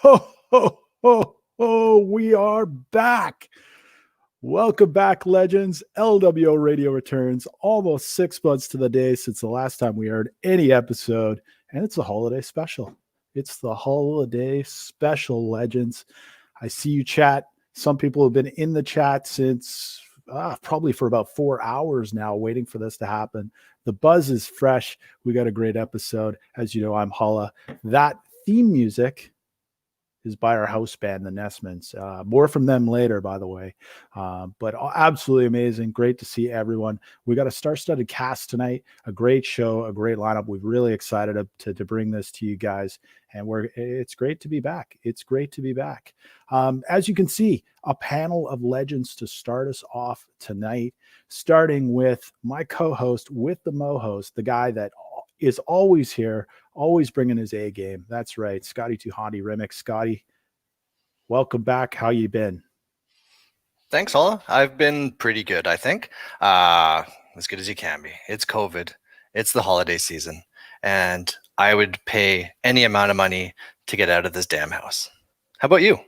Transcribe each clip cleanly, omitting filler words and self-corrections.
ho, we are back. Welcome back, legends. LWO Radio returns almost 6 months to the day since the last time we aired any episode, and it's a holiday special. It's the holiday special, legends. I see you chat. Some people have been in the chat since probably for about 4 hours now, waiting for this to happen. The buzz is fresh. We got a great episode. As you know, I'm Hala. That theme music is by our house band, the Nestmans. More from them later, by the way. But absolutely amazing. Great to see everyone. We got a star-studded cast tonight. A great show, a great lineup. We're really excited to bring this to you guys. And it's great to be back. It's great to be back. As you can see, a panel of legends to start us off tonight, starting with my co-host with the Mo-host, the guy that is always here, always bringing his A game. That's right, Scotty Tuhati Remix. Scotty, welcome back. How you been? Thanks, Hala. I've been pretty good, I think. As good as you can be. It's COVID. It's the holiday season. And I would pay any amount of money to get out of this damn house. How about you?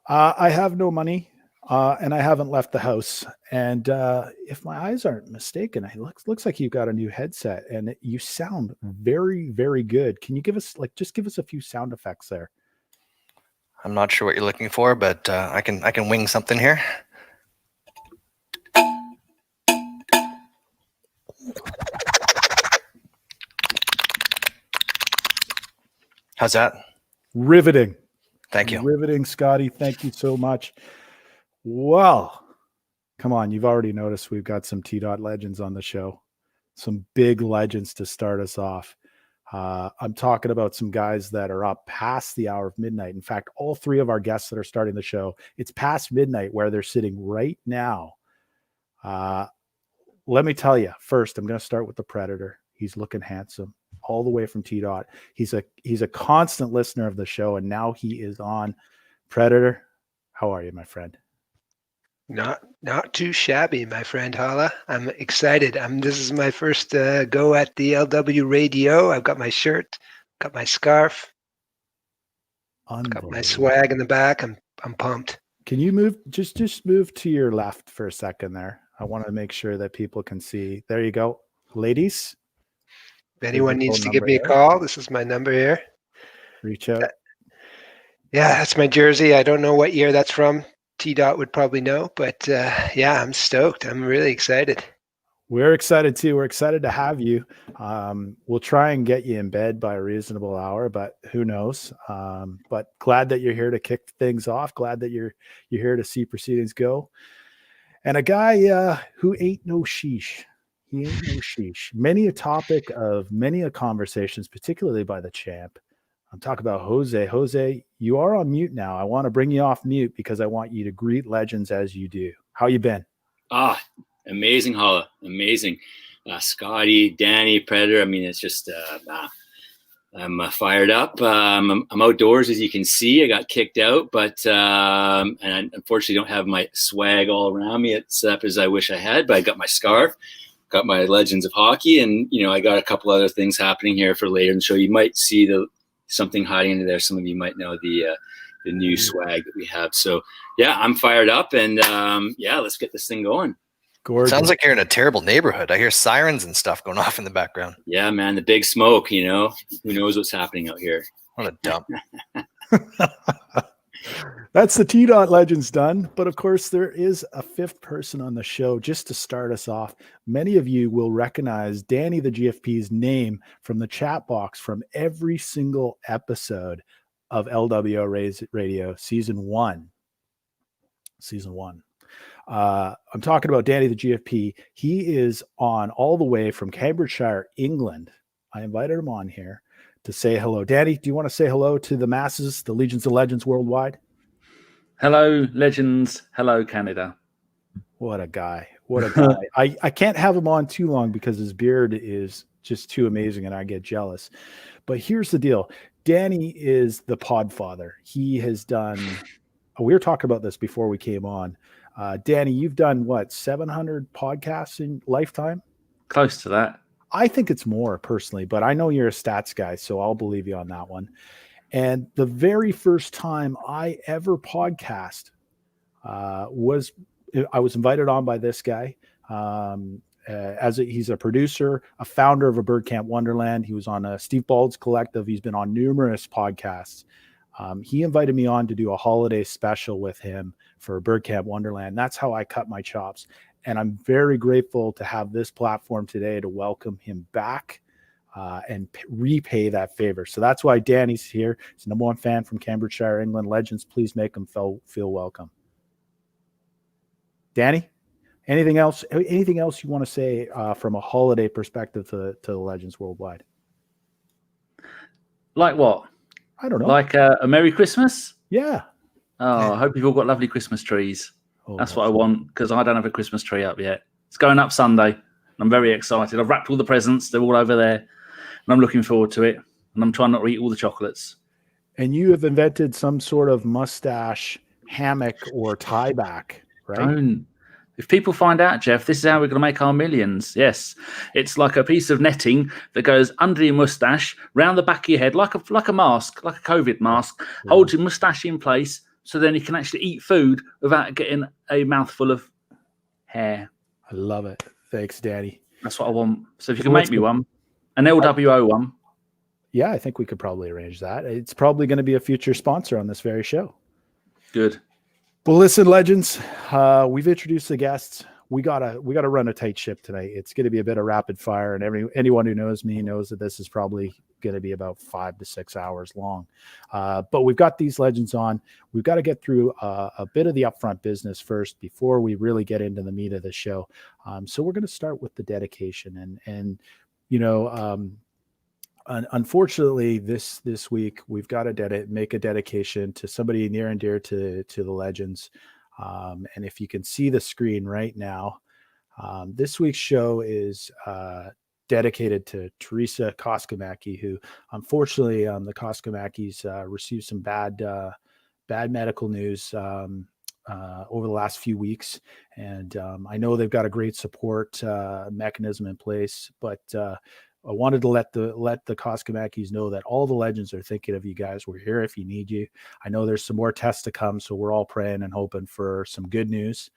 I have no money. And I haven't left the house. And if my eyes aren't mistaken, it looks like you've got a new headset, and you sound very, very good. Can you give us just give us a few sound effects there? I'm not sure what you're looking for, but I can wing something here. How's that? Riveting. Thank you. Riveting, Scotty. Thank you so much. Well, come on. You've already noticed we've got some T-Dot legends on the show. Some big legends to start us off. I'm talking about some guys that are up past the hour of midnight. In fact, all three of our guests that are starting the show, it's past midnight where they're sitting right now. Let me tell you, first, I'm going to start with the Predator. He's looking handsome all the way from T-Dot. He's a constant listener of the show, and now he is on. Predator, how are you, my friend? Not too shabby, my friend Hala. I'm excited. This is my first go at the LW radio. I've got my shirt, got my scarf, got my swag in the back. I'm pumped. Can you move? Just move to your left for a second there. I want to make sure that people can see. There you go, ladies. If anyone needs to give me a call, this is my number here. Reach out. Yeah, that's my jersey. I don't know what year that's from. T-Dot would probably know, but yeah, I'm stoked. I'm really excited. We're excited too. We're excited to have you. We'll try and get you in bed by a reasonable hour, but who knows? But glad that you're here to kick things off. Glad that you're here to see proceedings go. And a guy who ain't no sheesh. He ain't no sheesh. Many a topic of many a conversations, particularly by the champ. I'm talking about Jose. Jose, you are on mute now. I want to bring you off mute because I want you to greet legends as you do. How you been? Amazing, Hala. Amazing. Scotty, Danny, Predator. I mean, it's just, I'm fired up. I'm outdoors, as you can see. I got kicked out, but and I unfortunately don't have my swag all around me except as I wish I had, but I got my scarf, got my Legends of Hockey, and, I got a couple other things happening here for later in the show. You might see something hiding into there. Some of you might know the new swag that we have. So yeah, I'm fired up, and let's get this thing going. Gorgeous. Sounds like you're in a terrible neighborhood. I hear sirens and stuff going off in the background. Yeah, man, the big smoke, who knows what's happening out here. What a dump. That's the T-Dot legends done. But of course, there is a fifth person on the show just to start us off. Many of you will recognize Danny the GFP's name from the chat box from every single episode of LWO Radio Season 1. I'm talking about Danny the GFP. He is on all the way from Cambridgeshire, England. I invited him on here to say hello. Danny, do you want to say hello to the masses, the legions of legends worldwide? Hello, legends. Hello, Canada. What a guy. What a guy. I can't have him on too long because his beard is just too amazing and I get jealous. But here's the deal. Danny is the podfather. He has done, we were talking about this before we came on. Danny, you've done what, 700 podcasts in lifetime? Close to that. I think it's more personally, but I know you're a stats guy, so I'll believe you on that one. And the very first time I ever podcast I was invited on by this guy. He's a producer, a founder of a Bird Camp Wonderland. He was on Steve Bald's Collective. He's been on numerous podcasts. He invited me on to do a holiday special with him for Bird Camp Wonderland. That's how I cut my chops. And I'm very grateful to have this platform today to welcome him back and repay that favor. So that's why Danny's here. He's the #1 fan from Cambridgeshire, England. Legends, please make him feel welcome. Danny, anything else you want to say from a holiday perspective to the Legends worldwide? Like what? I don't know. Like a Merry Christmas? Yeah. Oh, I hope you've all got lovely Christmas trees. That's what I want, because I don't have a Christmas tree up yet. It's going up Sunday. I'm very excited. I've wrapped all the presents. They're all over there. And I'm looking forward to it. And I'm trying not to eat all the chocolates. And you have invented some sort of mustache hammock or tie back, right? If people find out, Jeff, this is how we're going to make our millions. Yes. It's like a piece of netting that goes under your mustache, round the back of your head, like a mask, like a COVID mask, holds your mustache in place, so then you can actually eat food without getting a mouthful of hair. I love it. Thanks, Danny. That's what I want. So if you can make me one, an LWO one. Yeah, I think we could probably arrange that. It's probably going to be a future sponsor on this very show. Good. Well, listen, Legends, we've introduced the guests. We gotta run a tight ship tonight. It's going to be a bit of rapid fire, and anyone who knows me knows that this is probably going to be about 5 to 6 hours long. But we've got these legends on. We've got to get through a bit of the upfront business first before we really get into the meat of the show. So we're going to start with the dedication, and unfortunately, this week we've got to make a dedication to somebody near and dear to the Legends. And if you can see the screen right now, this week's show is dedicated to Teresa Koskamaki, who unfortunately the Koskamakis received some bad medical news over the last few weeks. And I know they've got a great support mechanism in place, but I wanted to let the Koskamakis know that all the Legends are thinking of you guys. We're here if you need you. I know there's some more tests to come, so we're all praying and hoping for some good news.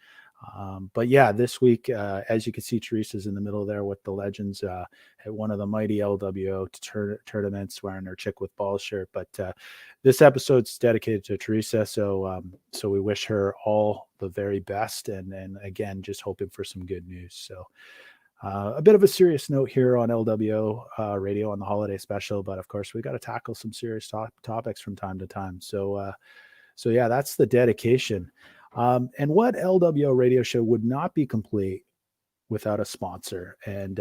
But yeah, this week, as you can see, Teresa's in the middle there with the Legends at one of the mighty LWO tournaments wearing her Chick with Balls shirt. But this episode's dedicated to Teresa, so we wish her all the very best, and again, just hoping for some good news. So. A bit of a serious note here on LWO radio on the holiday special, but of course we got to tackle some serious topics from time to time. So yeah, that's the dedication. And what LWO radio show would not be complete without a sponsor? And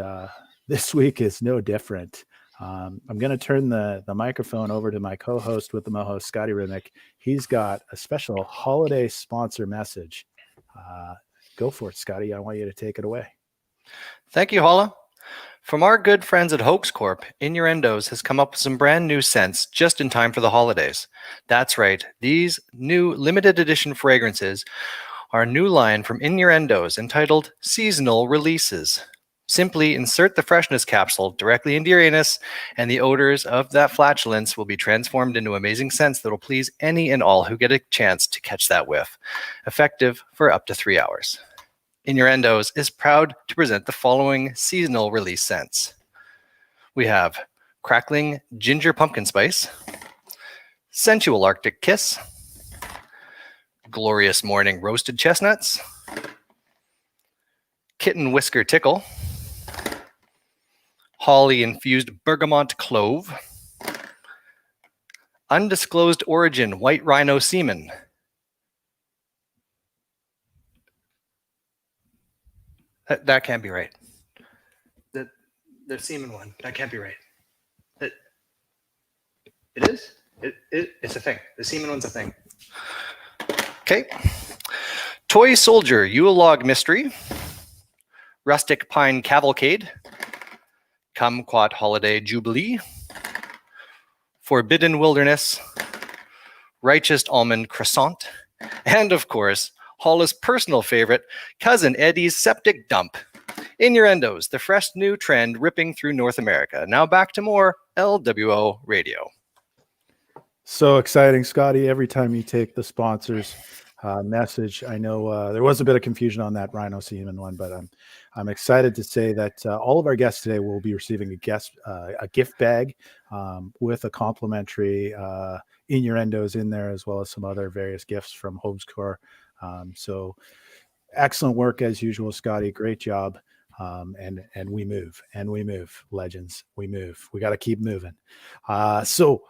this week is no different. I'm going to turn the microphone over to my co-host with the Moho, Scotty Rimick. He's got a special holiday sponsor message. Go for it, Scotty. I want you to take it away. Thank you, Holla. From our good friends at Hoax Corp, Innuendos has come up with some brand new scents just in time for the holidays. That's right, these new limited edition fragrances are a new line from Innuendos entitled Seasonal Releases. Simply insert the freshness capsule directly into your anus, and the odors of that flatulence will be transformed into amazing scents that will please any and all who get a chance to catch that whiff. Effective for up to 3 hours. Innuendos is proud to present the following seasonal release scents. We have Crackling Ginger Pumpkin Spice, Sensual Arctic Kiss, Glorious Morning Roasted Chestnuts, Kitten Whisker Tickle, Holly Infused Bergamot Clove, Undisclosed Origin White Rhino Semen, That can't be right. The semen one. That can't be right. It is? It's a thing. The semen one's a thing. Okay. Toy Soldier Yule Log Mystery. Rustic Pine Cavalcade. Kumquat Holiday Jubilee. Forbidden Wilderness. Righteous Almond Croissant. And of course, Holla's personal favorite, Cousin Eddie's Septic Dump. Innuendos, the fresh new trend ripping through North America. Now back to more LWO radio. So exciting, Scotty. Every time you take the sponsors message, I know there was a bit of confusion on that Rhino Seaman one, but I'm excited to say that all of our guests today will be receiving a gift bag with a complimentary innuendos in there, as well as some other various gifts from Homescore. So excellent work as usual, Scotty. Great job. And we move, legends. We move. We got to keep moving. So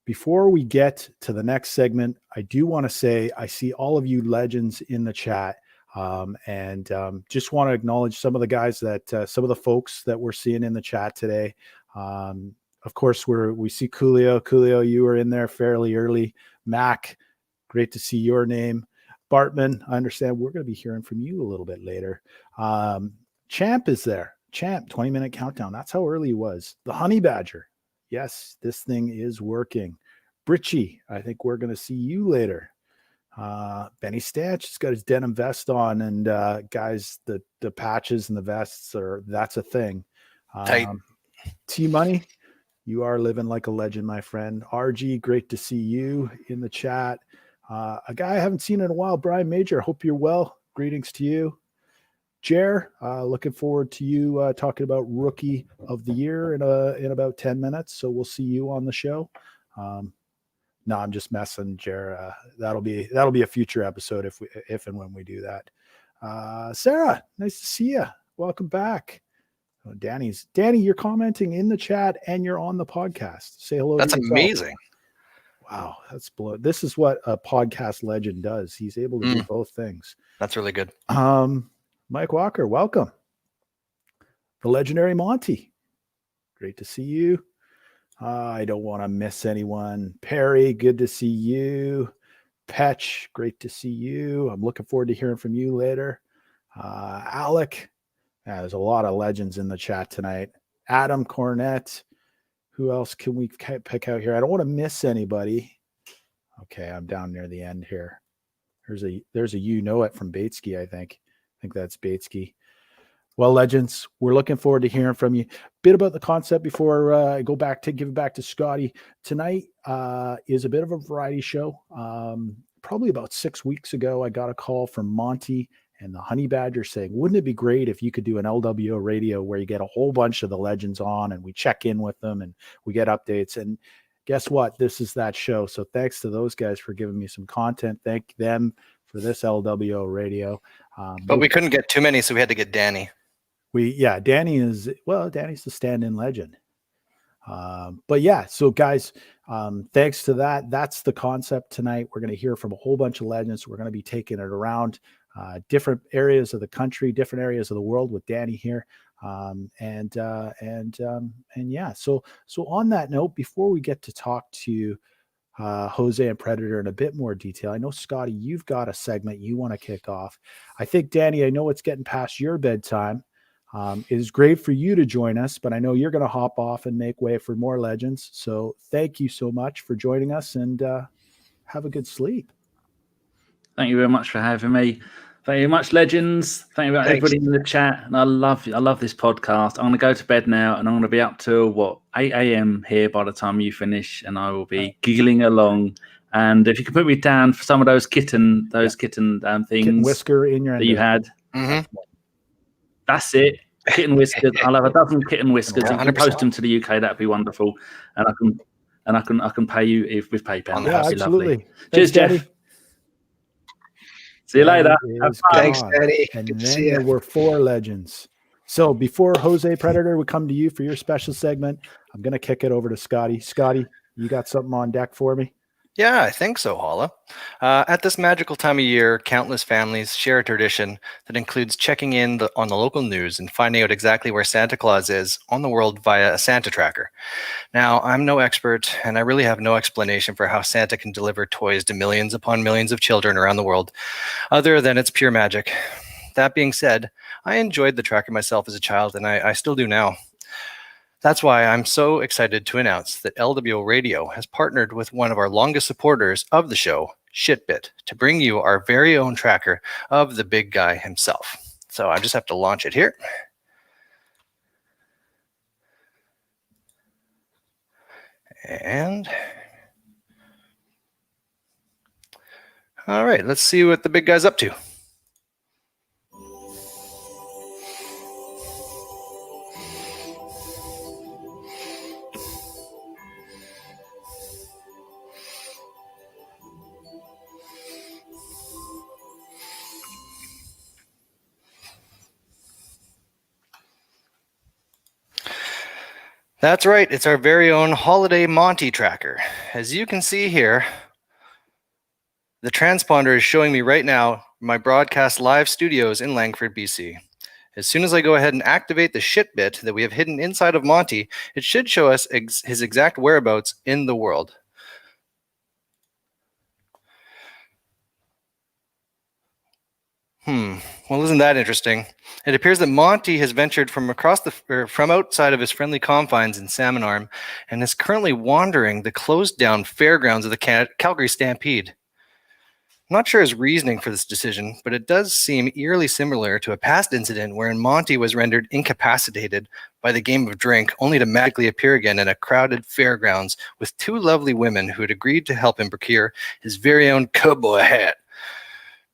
before we get to the next segment, I do want to say I see all of you legends in the chat, and just want to acknowledge some of the guys that some of the folks that we're seeing in the chat today. Of course, we see Coolio. Coolio, you were in there fairly early. Mac, great to see your name. Bartman, I understand we're going to be hearing from you a little bit later. Champ is there. Champ, 20-minute countdown. That's how early he was. The Honey Badger. Yes, this thing is working. Britchie, I think we're going to see you later. Benny Stanch has got his denim vest on, and guys, the patches and the vests that's a thing. Tight. T-Money, you are living like a legend, my friend. RG, great to see you in the chat. A guy I haven't seen in a while, Brian Major, hope you're well. Greetings to you. Jer, looking forward to you talking about Rookie of the Year in about 10 minutes. So we'll see you on the show. No, I'm just messing, Jer. That'll be a future episode if and when we do that. Sarah, nice to see you. Welcome back. Oh, Danny, you're commenting in the chat and you're on the podcast. Say hello. That's to yourself. amazing. Wow, that's this is what a podcast legend does. He's able to do both things. That's really good. Mike Walker, welcome. The legendary Monty, great to see you. I don't want to miss anyone. Perry, good to see you. Petch, great to see you. I'm looking forward to hearing from you later. Alec, there's a lot of legends in the chat tonight. Adam Cornett, who else can we pick out here? I don't want to miss anybody. Okay, I'm down near the end here. There's a you know it from Batesky, I think. I think that's Batesky. Well, legends, we're looking forward to hearing from you. Bit about the concept before I give it back to Scotty. Tonight is a bit of a variety show. Probably about 6 weeks ago, I got a call from Monty and the Honey Badger saying, wouldn't it be great if you could do an LWO radio where you get a whole bunch of the legends on and we check in with them and we get updates? And guess what? This is that show. So thanks to those guys for giving me some content. Thank them for this LWO radio. But we couldn't get too many, so we had to get Danny. Danny's the stand-in legend. But yeah, so guys, thanks to that, that's the concept tonight. We're going to hear from a whole bunch of legends. We're going to be taking it around different areas of the country, different areas of the world with Danny here. And yeah, so on that note, before we get to talk to Jose and Predator in a bit more detail, I know, Scotty, you've got a segment you want to kick off. I think, Danny, I know it's getting past your bedtime. It is great for you to join us, but I know you're going to hop off and make way for more legends. So thank you so much for joining us, and have a good sleep. Thank you very much for having me. Thank you very much, legends. Thank you very everybody in the chat. And I love this podcast. I'm going to go to bed now, and I'm going to be up till 8 a.m. here by the time you finish, and I will be giggling along. And if you can put me down for some of those kitten things, Kitten whisker in your that you had. That's it. Kitten whiskers. I'll have a dozen kitten whiskers. If you can post them to the UK, that'd be wonderful. And I can pay you with PayPal. Yeah, absolutely. Lovely. Cheers, Jeff. See you later. Thanks, Danny. And then there were 4 legends. So before Jose Predator would come to you for your special segment, I'm going to kick it over to Scotty. Scotty, you got something on deck for me? Yeah, I think so, Hala. At this magical time of year, countless families share a tradition that includes checking in on the local news and finding out exactly where Santa Claus is on the world via a Santa tracker. Now, I'm no expert, and I really have no explanation for how Santa can deliver toys to millions upon millions of children around the world, other than it's pure magic. That being said, I enjoyed the tracker myself as a child, and I still do now. That's why I'm so excited to announce that LWO Radio has partnered with one of our longest supporters of the show, Shitbit, to bring you our very own tracker of the big guy himself. So I just have to launch it here. And All right, let's see what the big guy's up to. That's right, it's our very own holiday Monty tracker. As you can see here, the transponder is showing me right now my broadcast live studios in Langford, BC. As soon as I go ahead and activate the shit bit that we have hidden inside of Monty, it should show us his exact whereabouts in the world. Well, isn't that interesting? It appears that Monty has ventured from outside of his friendly confines in Salmon Arm and is currently wandering the closed-down fairgrounds of the Calgary Stampede. I'm not sure his reasoning for this decision, but it does seem eerily similar to a past incident wherein Monty was rendered incapacitated by the game of drink, only to magically appear again in a crowded fairgrounds with two lovely women who had agreed to help him procure his very own cowboy hat.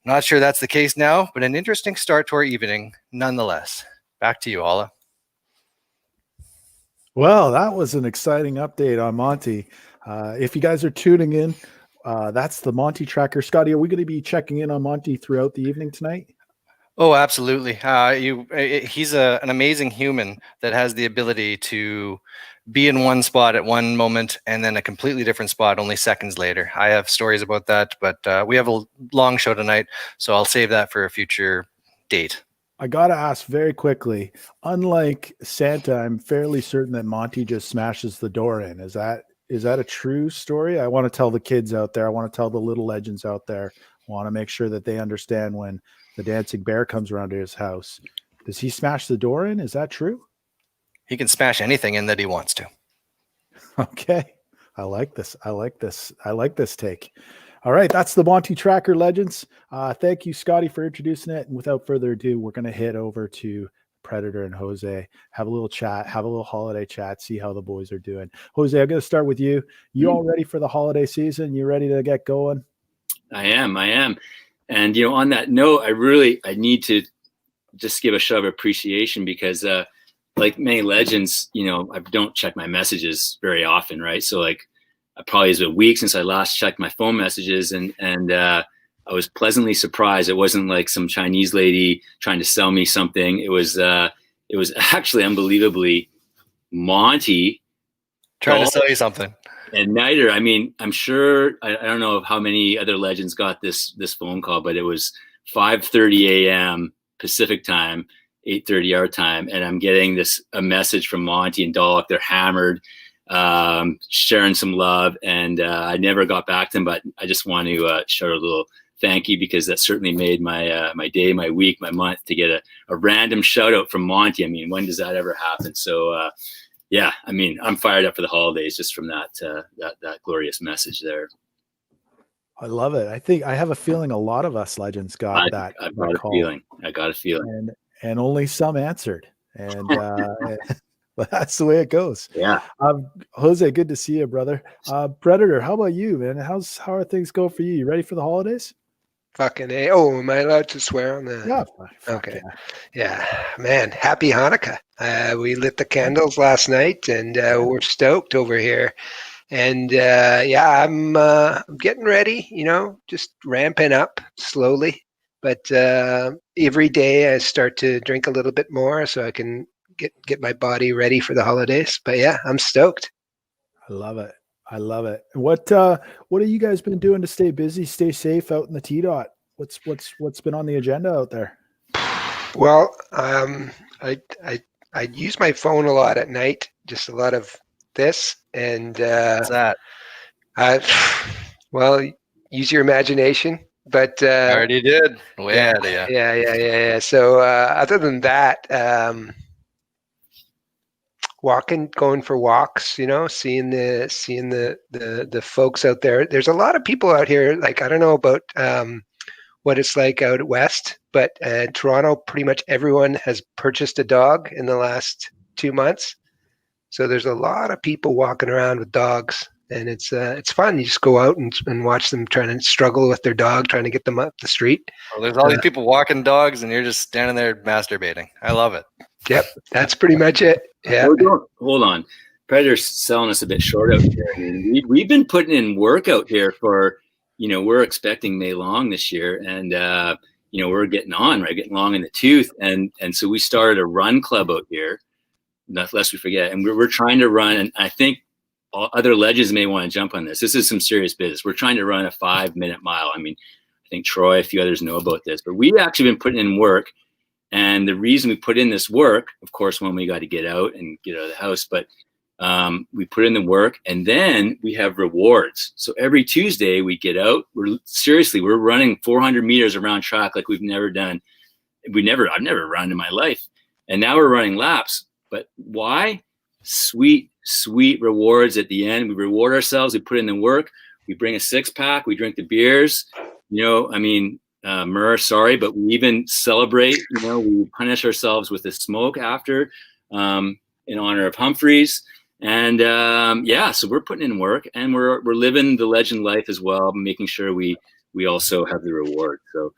Not sure that's the case now, but an interesting start to our evening nonetheless. Back to you, Alla. Well, that was an exciting update on Monty. If you guys are tuning in, that's the Monty tracker. Scotty, are we going to be checking in on Monty throughout the evening tonight? Oh, absolutely. He's an amazing human that has the ability to be in one spot at one moment and then a completely different spot only seconds later. I have stories about that, but we have a long show tonight, so I'll save that for a future date. I got to ask very quickly, unlike Santa, I'm fairly certain that Monty just smashes the door in. Is that a true story? I want to tell the kids out there. I want to tell the little legends out there. I want to make sure that they understand when the dancing bear comes around to his house. Does he smash the door in? Is that true? He can smash anything in that he wants to. Okay. I like this. I like this take. All right. That's the Monty Tracker Legends. Thank you, Scotty, for introducing it. And without further ado, we're going to head over to Predator and Jose, have a little chat, have a little holiday chat, see how the boys are doing. Jose, I'm going to start with you. You all ready for the holiday season? You ready to get going? I am. And, on that note, I need to just give a show of appreciation because, like many legends, I don't check my messages very often, right? So I probably it's a week since I last checked my phone messages, and I was pleasantly surprised. It wasn't like some Chinese lady trying to sell me something. It was actually unbelievably Monty trying to sell you something. And neither, I'm sure, I don't know how many other legends got this phone call, but it was 5:30 a.m. Pacific time, 8:30 our time, and I'm getting a message from Monty and Doc. They're hammered, sharing some love, and I never got back to them, but I just want to show a little thank you because that certainly made my my day, my week, my month to get a random shout out from Monty. When does that ever happen? So yeah, I'm fired up for the holidays just from that glorious message there. I love it. I have a feeling a lot of us legends got that. I got a feeling. And only some answered. And but that's the way it goes. Yeah. Jose, good to see you, brother. Predator, how about you, man? How are things going for you? You ready for the holidays? Fucking A. Oh, am I allowed to swear on that? Yeah. Okay. Yeah, man. Happy Hanukkah. We lit the candles last night, and we're stoked over here. And yeah, I'm getting ready. Just ramping up slowly. But every day I start to drink a little bit more, so I can get my body ready for the holidays. But yeah, I'm stoked. I love it. What have you guys been doing to stay busy, stay safe out in the T-Dot? What's been on the agenda out there? Well, I use my phone a lot at night, just a lot of this, and What's that? Well, use your imagination. But I already did. Way yeah, ahead of you. Yeah. So other than that, going for walks, seeing the folks out there. There's a lot of people out here. I don't know about what it's like out west, but Toronto, pretty much everyone has purchased a dog in the last 2 months. So there's a lot of people walking around with dogs, and it's fun. You just go out and watch them trying to struggle with their dog, trying to get them up the street. Well, there's all these people walking dogs, and you're just standing there masturbating. I love it. Yep, that's pretty much it. Yeah. Hold on. Predator's selling us a bit short out here. I mean, we've been putting in work out here for, we're expecting May Long this year, and we're getting on, right? Getting long in the tooth, and so we started a run club out here. Not lest we forget, and we're trying to run, and I think other legends may want to jump on this. This is some serious business. We're trying to run a 5-minute mile. I mean, I think Troy, a few others know about this, but we've actually been putting in work. And the reason we put in this work, of course, when we got to get out and get out of the house, but we put in the work, and then we have rewards. So every Tuesday we get out. We're running 400 meters around track like we've never done. I've never run in my life, and now we're running laps. But why? Sweet rewards at the end. We reward ourselves. We put in the work. We bring a 6-pack. We drink the beers. Murr, sorry, but we even celebrate. We punish ourselves with a smoke after, in honor of Humphreys. And so we're putting in work, and we're living the legend life as well, making sure we also have the reward. So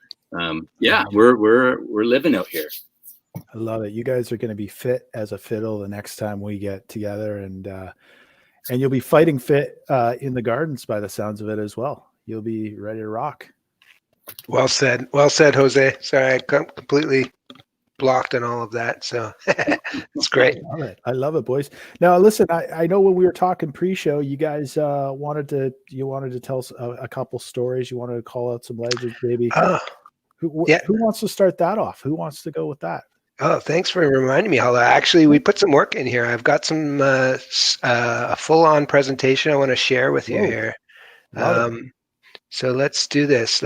we're living out here. I love it. You guys are going to be fit as a fiddle the next time we get together, and you'll be fighting fit in the gardens by the sounds of it as well. You'll be ready to rock. Well said, Jose. Sorry, I completely blocked on all of that. So it's great. I love it, boys. Now, listen, I know when we were talking pre-show, you guys wanted to tell us a couple stories. You wanted to call out some legends, maybe. Who wants to start that off? Who wants to go with that? Oh, thanks for reminding me, Hala. Actually, we put some work in here. I've got some a full-on presentation I want to share with you here. So let's do this.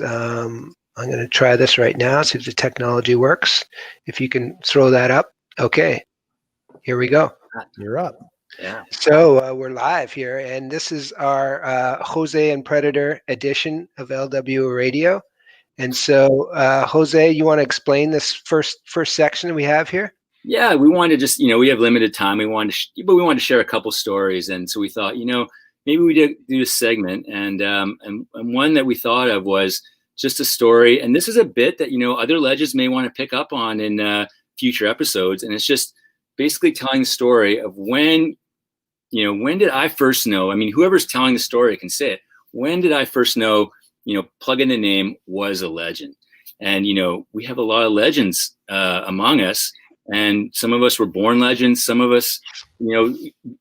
I'm going to try this right now, see if the technology works. If you can throw that up. Okay, here we go. You're up. Yeah. So we're live here, and this is our Jose and Predator edition of LWO Radio. And so, Jose, you want to explain this first section we have here? Yeah, we wanted to just, we have limited time. We wanted to share a couple stories, and so we thought, maybe we do a segment, and one that we thought of was just a story, and this is a bit that other legends may want to pick up on in future episodes, and it's just basically telling the story of when did I first know? I mean, whoever's telling the story can say it. When did I first know? Plug in the name was a legend, and we have a lot of legends among us, and some of us were born legends. Some of us,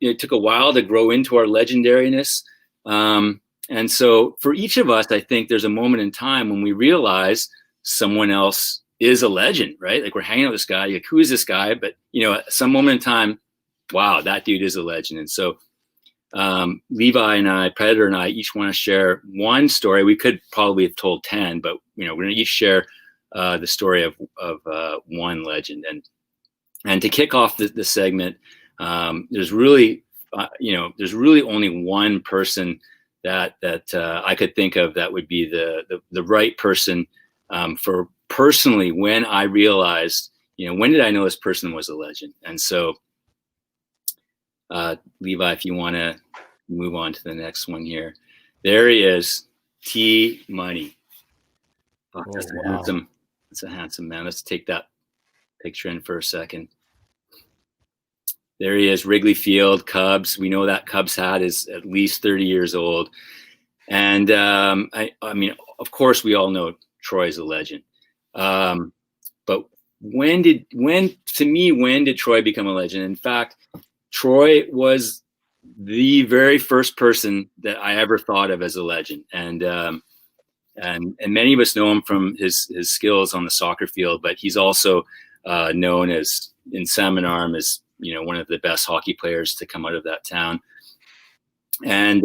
it took a while to grow into our legendariness. And so for each of us, I think there's a moment in time when we realize someone else is a legend, right? Like we're hanging out with this guy, like, who is this guy? But, at some moment in time, wow, that dude is a legend. And so Levi and I, Predator and I, each want to share one story. We could probably have told 10, but, we're going to each share the story of one legend. And to kick off the segment, there's really only one person that I could think of that would be the right person for personally when I realized, when did I know this person was a legend? And so, Levi, if you want to move on to the next one here, there he is, T Money. Oh, that's a handsome man. Let's take that picture in for a second. There he is, Wrigley Field, Cubs. We know that Cubs hat is at least 30 years old. And I mean, of course, we all know Troy's a legend. But when did Troy become a legend? In fact, Troy was the very first person that I ever thought of as a legend. And many of us know him from his skills on the soccer field, but he's also known as in Salmon Arm as one of the best hockey players to come out of that town. And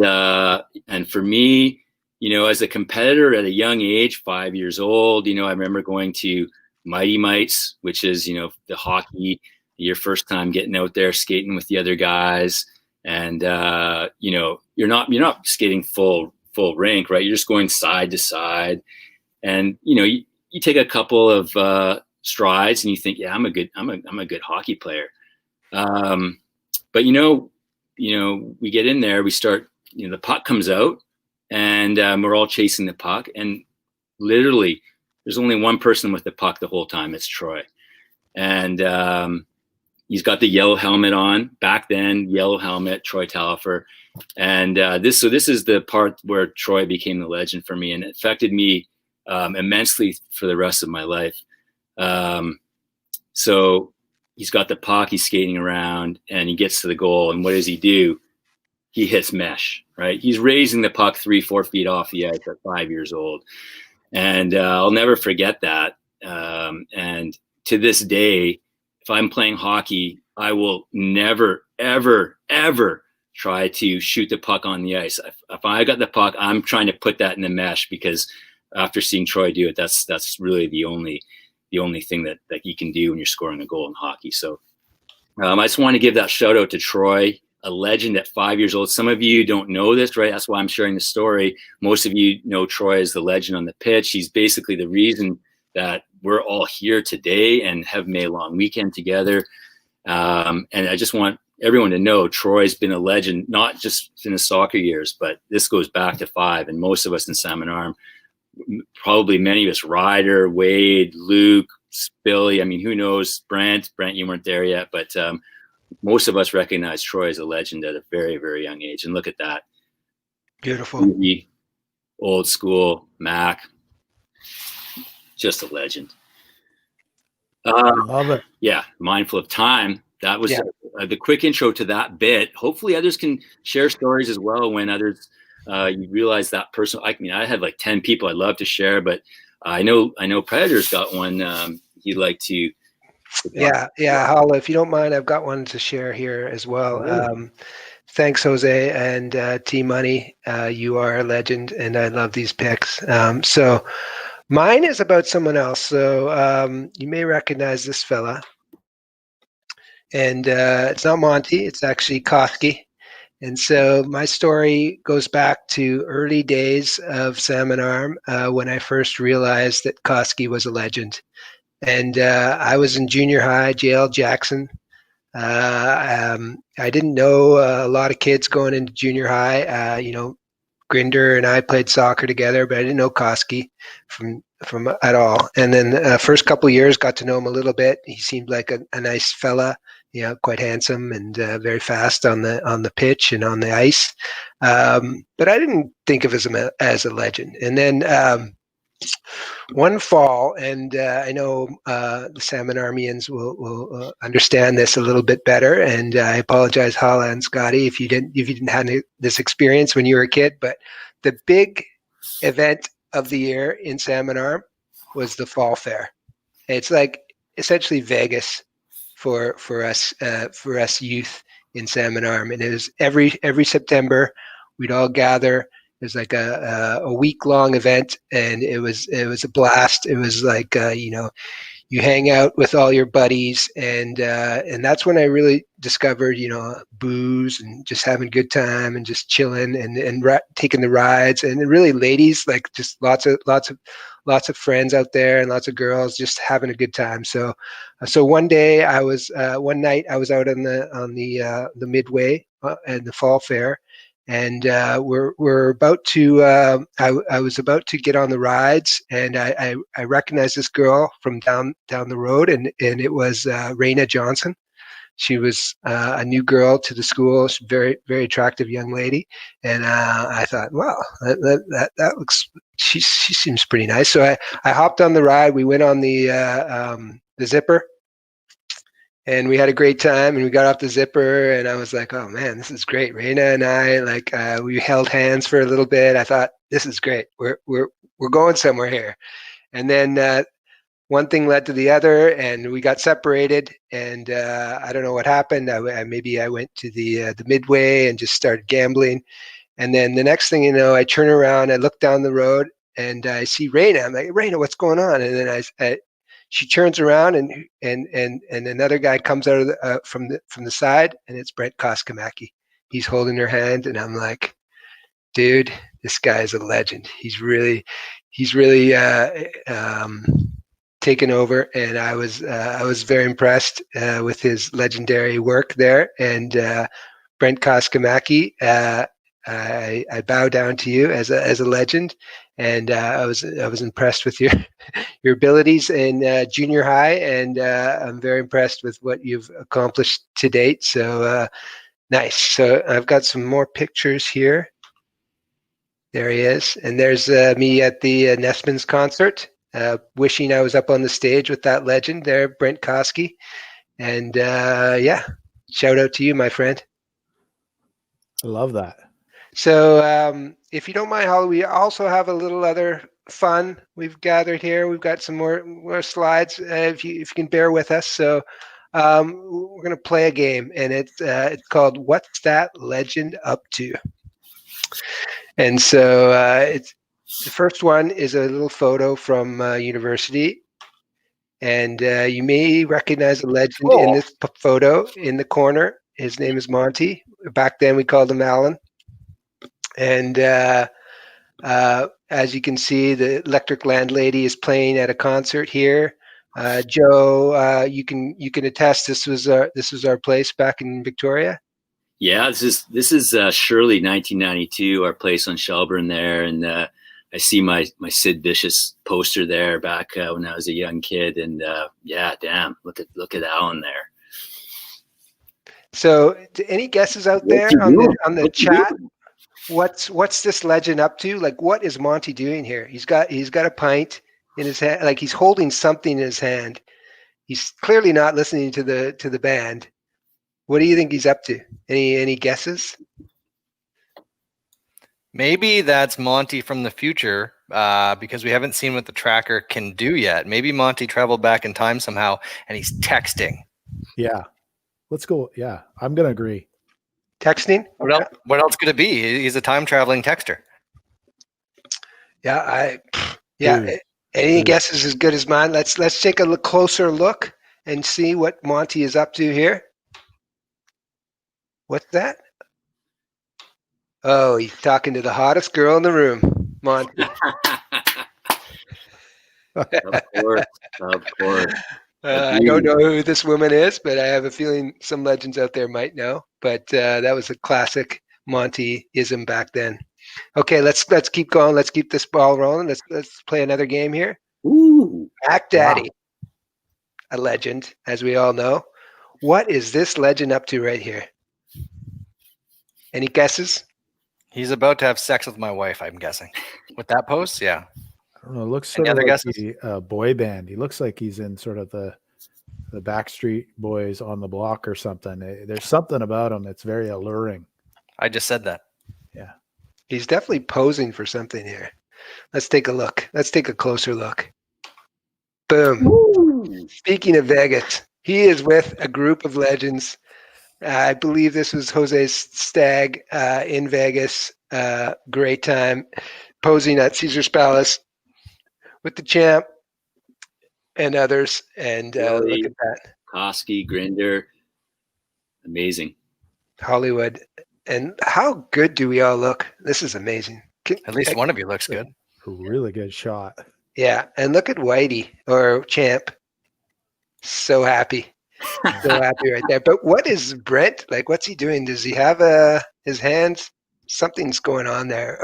for me, as a competitor at a young age, 5 years old, I remember going to Mighty Mites, which is the hockey, your first time getting out there skating with the other guys, and you're not skating full rink, right? You're just going side to side, and you take a couple of strides and you think, yeah, I'm a good hockey player. But we get in there, we start, the puck comes out, and we're all chasing the puck, and literally there's only one person with the puck the whole time. It's Troy. And he's got the yellow helmet on. Back then, yellow helmet, Troy Talifer. And this is the part where Troy became the legend for me, and it affected me immensely for the rest of my life. So he's got the puck, he's skating around, and he gets to the goal. And what does he do? He hits mesh, right? He's raising the puck 3-4 feet off the ice at 5 years old. And I'll never forget that. And to this day, if I'm playing hockey, I will never, ever, ever try to shoot the puck on the ice. If I got the puck, I'm trying to put that in the mesh, because after seeing Troy do it, that's really the only thing that you can do when you're scoring a goal in hockey. So I just want to give that shout out to Troy, a legend at 5 years old. Some of you don't know this, right? That's why I'm sharing the story. Most of you know Troy as the legend on the pitch. He's basically the reason that we're all here today and have made a long weekend together. And I just want everyone to know Troy's been a legend, not just in his soccer years, but this goes back to 5. And most of us in Salmon Arm, probably many of us, Ryder, Wade, Luke, Billy, I mean, who knows, Brent, you weren't there yet, but most of us recognize Troy as a legend at a very, very young age. And look at that. Beautiful. Movie, old school, Mac, just a legend. Love it. Yeah, mindful of time. That was the quick intro to that bit. Hopefully others can share stories as well when others you realize that person. I mean, I had like 10 people I'd love to share, but I know Predator's got one he'd like to. Yeah, Hala, if you don't mind, I've got one to share here as well. Thanks, Jose and T-Money. You are a legend, and I love these picks. So mine is about someone else. So you may recognize this fella. And it's not Monty, it's actually Koski. And so my story goes back to early days of Salmon Arm when I first realized that Koski was a legend. And I was in junior high, JL Jackson. I didn't know a lot of kids going into junior high. Grinder and I played soccer together, but I didn't know Koski from at all. And then first couple of years, got to know him a little bit. He seemed like a nice fella, quite handsome and very fast on the pitch and on the ice. But I didn't think of him as a legend. And then one fall, and I know the Salmon Armians will understand this a little bit better. And I apologize, Hala and Scotty, if you didn't have this experience when you were a kid. But the big event of the year in Salmon Arm was the Fall Fair. It's like essentially Vegas for us youth in Salmon Arm, and it was every September. We'd all gather. It was like a week-long event, and it was a blast. It was like you hang out with all your buddies, and that's when I really discovered booze and just having a good time and just chilling and taking the rides, and really ladies, like just lots of friends out there and lots of girls just having a good time. So one night I was out on the Midway and the Fall Fair. And we're about to. I was about to get on the rides, and I recognized this girl from down the road, and it was Raina Johnson. She was a new girl to the school. She's a very, very attractive young lady, and I thought, wow, that looks. She seems pretty nice. So I hopped on the ride. We went on the zipper. And we had a great time, and we got off the zipper, and I was like, oh man, this is great. Raina and I, we held hands for a little bit. I thought, this is great. We're going somewhere here. And then one thing led to the other, and we got separated, and I don't know what happened. Maybe I went to the Midway and just started gambling. And then the next thing you know, I turn around, I look down the road, and I see Raina. I'm like, Raina, what's going on? And then she turns around, and another guy comes out of from the side, and it's Brent Koskamaki. He's holding her hand, and I'm like, dude, this guy is a legend. He's really taken over, and I was very impressed with his legendary work there. And Brent Koskamaki, I bow down to you as a legend, and I was impressed with your your abilities in junior high, and I'm very impressed with what you've accomplished to date. So nice. So I've got some more pictures here. There he is, and there's me at the Nessmans concert, wishing I was up on the stage with that legend there, Brent Koski. And yeah, shout out to you, my friend. I love that. So if you don't mind, Holly, we also have a little other fun we've gathered here. We've got some more slides, if you can bear with us. So we're going to play a game, and it's called What's That Legend Up To? And so it's the first one is a little photo from university. And you may recognize a legend in this photo in the corner. His name is Monty. Back then we called him Alan. And as you can see, the Electric Landlady is playing at a concert here. Joe, you can attest this was our place back in Victoria. Yeah, this is Shirley 1992, our place on Shelburne there, and I see my Sid Vicious poster there back when I was a young kid, and yeah, damn, look at Alan there. So, any guesses out there on the chat? What's this legend up to? Like, what is Monty doing here? He's got a pint in his hand, like he's holding something in his hand. He's clearly not listening to the band. What do you think he's up to? Any guesses? Maybe that's Monty from the future, because we haven't seen what the tracker can do yet. Maybe Monty traveled back in time somehow, and he's texting. Yeah, let's go. Yeah, I'm gonna agree. Texting? What else could it be? He's a time traveling texter. Yeah, any guess is as good as mine. Let's take a closer look and see what Monty is up to here. What's that? Oh, he's talking to the hottest girl in the room, Monty. Of course. I don't know who this woman is, but I have a feeling some legends out there might know. But that was a classic Monty-ism back then. Okay, let's keep going. Let's keep this ball rolling. Let's play another game here. Ooh, Mac Daddy, a legend, as we all know. What is this legend up to right here? Any guesses? He's about to have sex with my wife, I'm guessing. With that pose, yeah. I don't know. It looks sort of like a boy band. He looks like he's in sort of the Backstreet Boys on the block or something. There's something about him that's very alluring. I just said that. Yeah. He's definitely posing for something here. Let's take a look. Let's take a closer look. Boom. Ooh. Speaking of Vegas, he is with a group of legends. I believe this was Jose's stag in Vegas. Great time posing at Caesar's Palace with the champ and others. And look at that. Koski, Grinder. Amazing. Hollywood. And how good do we all look? This is amazing. At least one of you looks good. A really good shot. Yeah. And look at Whitey or Champ. So happy. So happy right there. But what is Brent? Like, what's he doing? Does he have his hands? Something's going on there.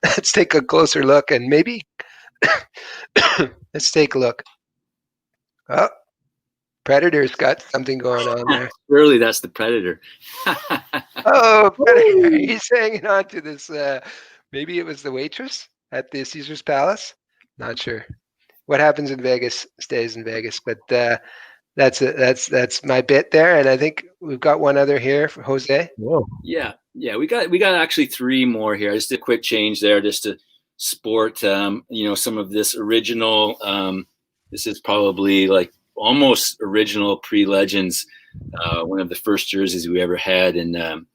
Let's take a closer look and maybe let's take a look. Oh, Predator's got something going on there. Surely that's the Predator. Oh, Predator. He's hanging on to this. Maybe it was the waitress at the Caesar's Palace. Not sure. What happens in Vegas stays in Vegas. But that's my bit there. And I think we've got one other here for Jose. Whoa. Yeah. We got actually three more here. Just a quick change there, just to sport. Some of this original. This is probably like almost original pre-Legends. One of the first jerseys we ever had, and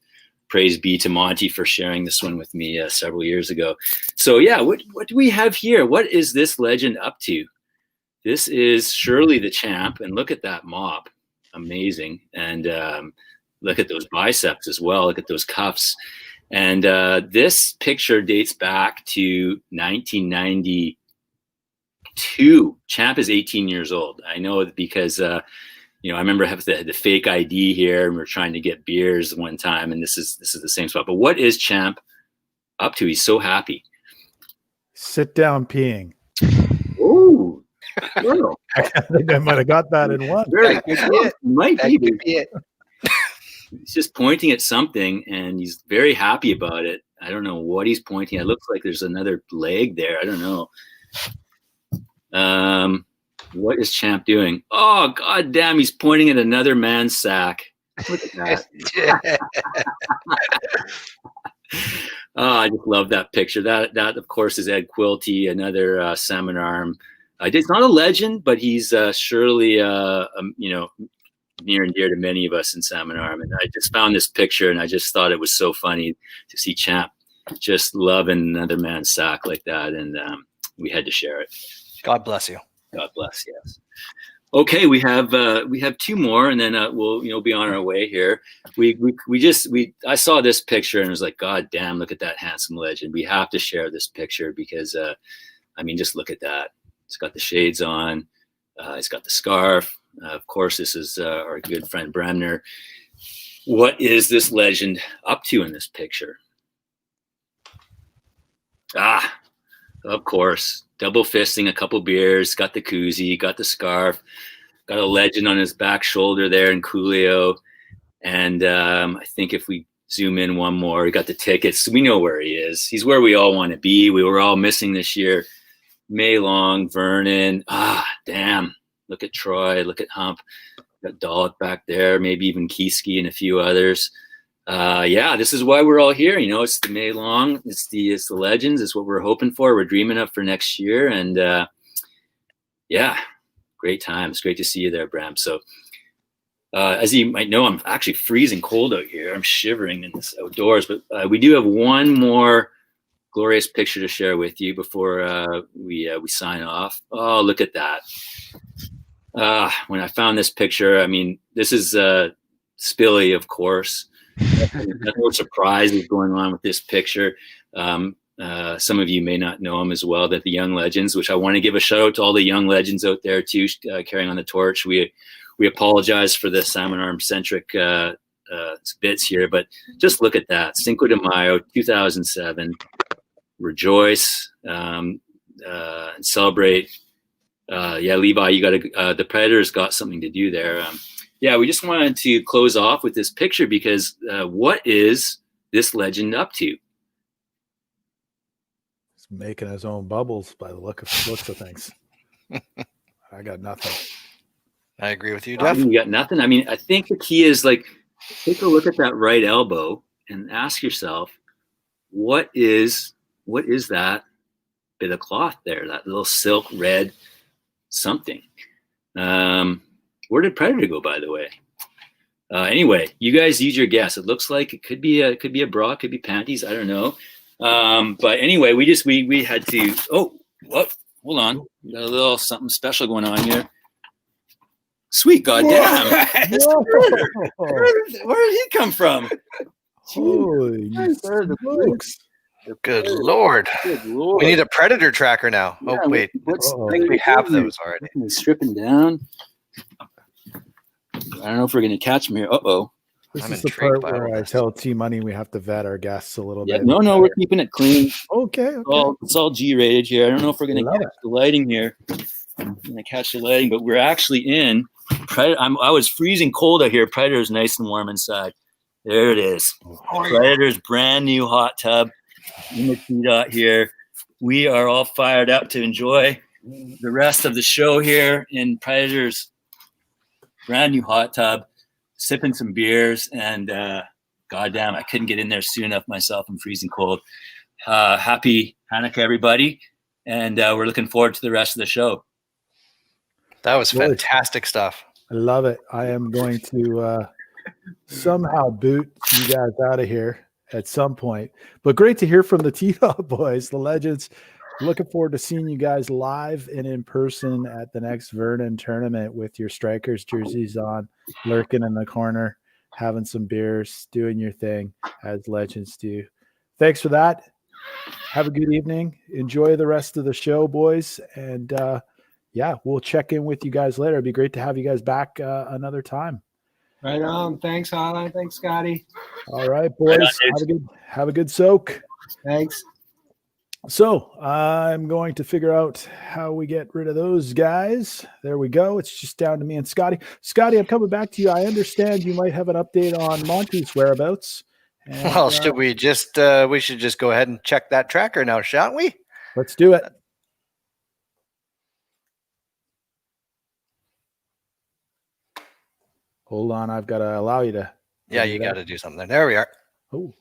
praise be to Monty for sharing this one with me several years ago. So yeah, what do we have here? What is this legend up to? This is Shirley the Champ, and look at that mop. Amazing. And look at those biceps as well. Look at those cuffs. And this picture dates back to 1992. Champ is 18 years old. I know because I remember having the fake ID here, and we're trying to get beers one time, and this is the same spot. But what is Champ up to? He's so happy. Sit down peeing. Oh, I think I might have got that in one. That could be it. Might That be. could be it. He's just pointing at something, and he's very happy about it. I don't know what he's pointing at. It looks like there's another leg there. I don't know. What is Champ doing? Oh, god damn, he's pointing at another man's sack. Look at that. Oh, I just love that picture. That of course is Ed Quilty, another salmon arm. It's not a legend, but he's surely near and dear to many of us in salmon arm. And I just found this picture, and I just thought it was so funny to see Champ just loving another man's sack like that, and we had to share it. God bless you. God bless. Yes. Okay, we have two more, and then we'll be on our way here. I saw this picture and was like, God damn, look at that handsome legend. We have to share this picture because just look at that. It's got the shades on. It's got the scarf. Of course, this is our good friend Bremner. What is this legend up to in this picture? Of course, double fisting a couple beers, got the koozie, got the scarf, got a legend on his back shoulder there in Coolio. And I think if we zoom in one more, we got the tickets. We know where he is. He's where we all want to be. We were all missing this year. May Long, Vernon. Damn. Look at Troy. Look at Hump. Got Dollop back there. Maybe even Kieske and a few others. This is why we're all here. It's the May Long. It's the legends. It's what we're hoping for. We're dreaming up for next year. And great time. It's great to see you there, Bram. So as you might know, I'm actually freezing cold out here. I'm shivering in this outdoors. But we do have one more glorious picture to share with you before we sign off. Oh, look at that. When I found this picture, this is Spilly, of course. No surprises going on with this picture. Some of you may not know him as well, that the young legends, which I want to give a shout out to all the young legends out there too, carrying on the torch. We apologize for the salmon arm centric bits here, but just look at that. Cinco de Mayo, 2007. Rejoice and celebrate. Levi, you got the Predators got something to do there. We just wanted to close off with this picture because what is this legend up to? He's making his own bubbles by the looks of things. I got nothing. I agree with you, Jeff. You got nothing? I think the key is take a look at that right elbow and ask yourself, what is that bit of cloth there? That little silk red something. Where did Predator go, by the way? Anyway, you guys use your guess. It looks like it could be a bra, could be panties. I don't know. But anyway, we had to. Oh, what? Hold on. We got a little something special going on here. Sweet goddamn! Where did he come from? Holy smokes. Good Lord. Good Lord. We need a Predator tracker now. Yeah, oh, wait. I think we have those already. Stripping down. I don't know if we're going to catch him here. Uh-oh. This I'm is the intrigued part by where all I this. tell T-Money we have to vet our guests a little bit. No, we're keeping it clean. Okay. It's all G-rated here. I don't know if we're going to Love catch the lighting here. I'm going to catch the lighting, but we're actually in. I was freezing cold out here. Predator's nice and warm inside. There it is. Predator's brand new hot tub in the T-Dot here. We are all fired up to enjoy the rest of the show here in Predator's brand new hot tub, sipping some beers, and goddamn, I couldn't get in there soon enough myself. I'm freezing cold. Happy Hanukkah, everybody, and we're looking forward to the rest of the show. That was fantastic stuff. I love it. I am going to somehow boot you guys out of here at some point. But great to hear from the T-Dot boys, the legends. Looking forward to seeing you guys live and in person at the next Vernon tournament with your Strikers jerseys on, lurking in the corner, having some beers, doing your thing as legends do. Thanks for that. Have a good evening. Enjoy the rest of the show, boys. And yeah, we'll check in with you guys later. It'd be great to have you guys back another time. Right on. Thanks, Holland. Thanks, Scotty. All right, boys. Have a good soak. Thanks. So I'm going to figure out how we get rid of those guys. There we go. It's just down to me and Scotty. Scotty, I'm coming back to you. I understand you might have an update on Monty's whereabouts. And, Well, should we just we should just go ahead and check that tracker now, shan't we? let's do it. Hold on, I've got to allow you to. Yeah, you got to do something. There we are. Oh.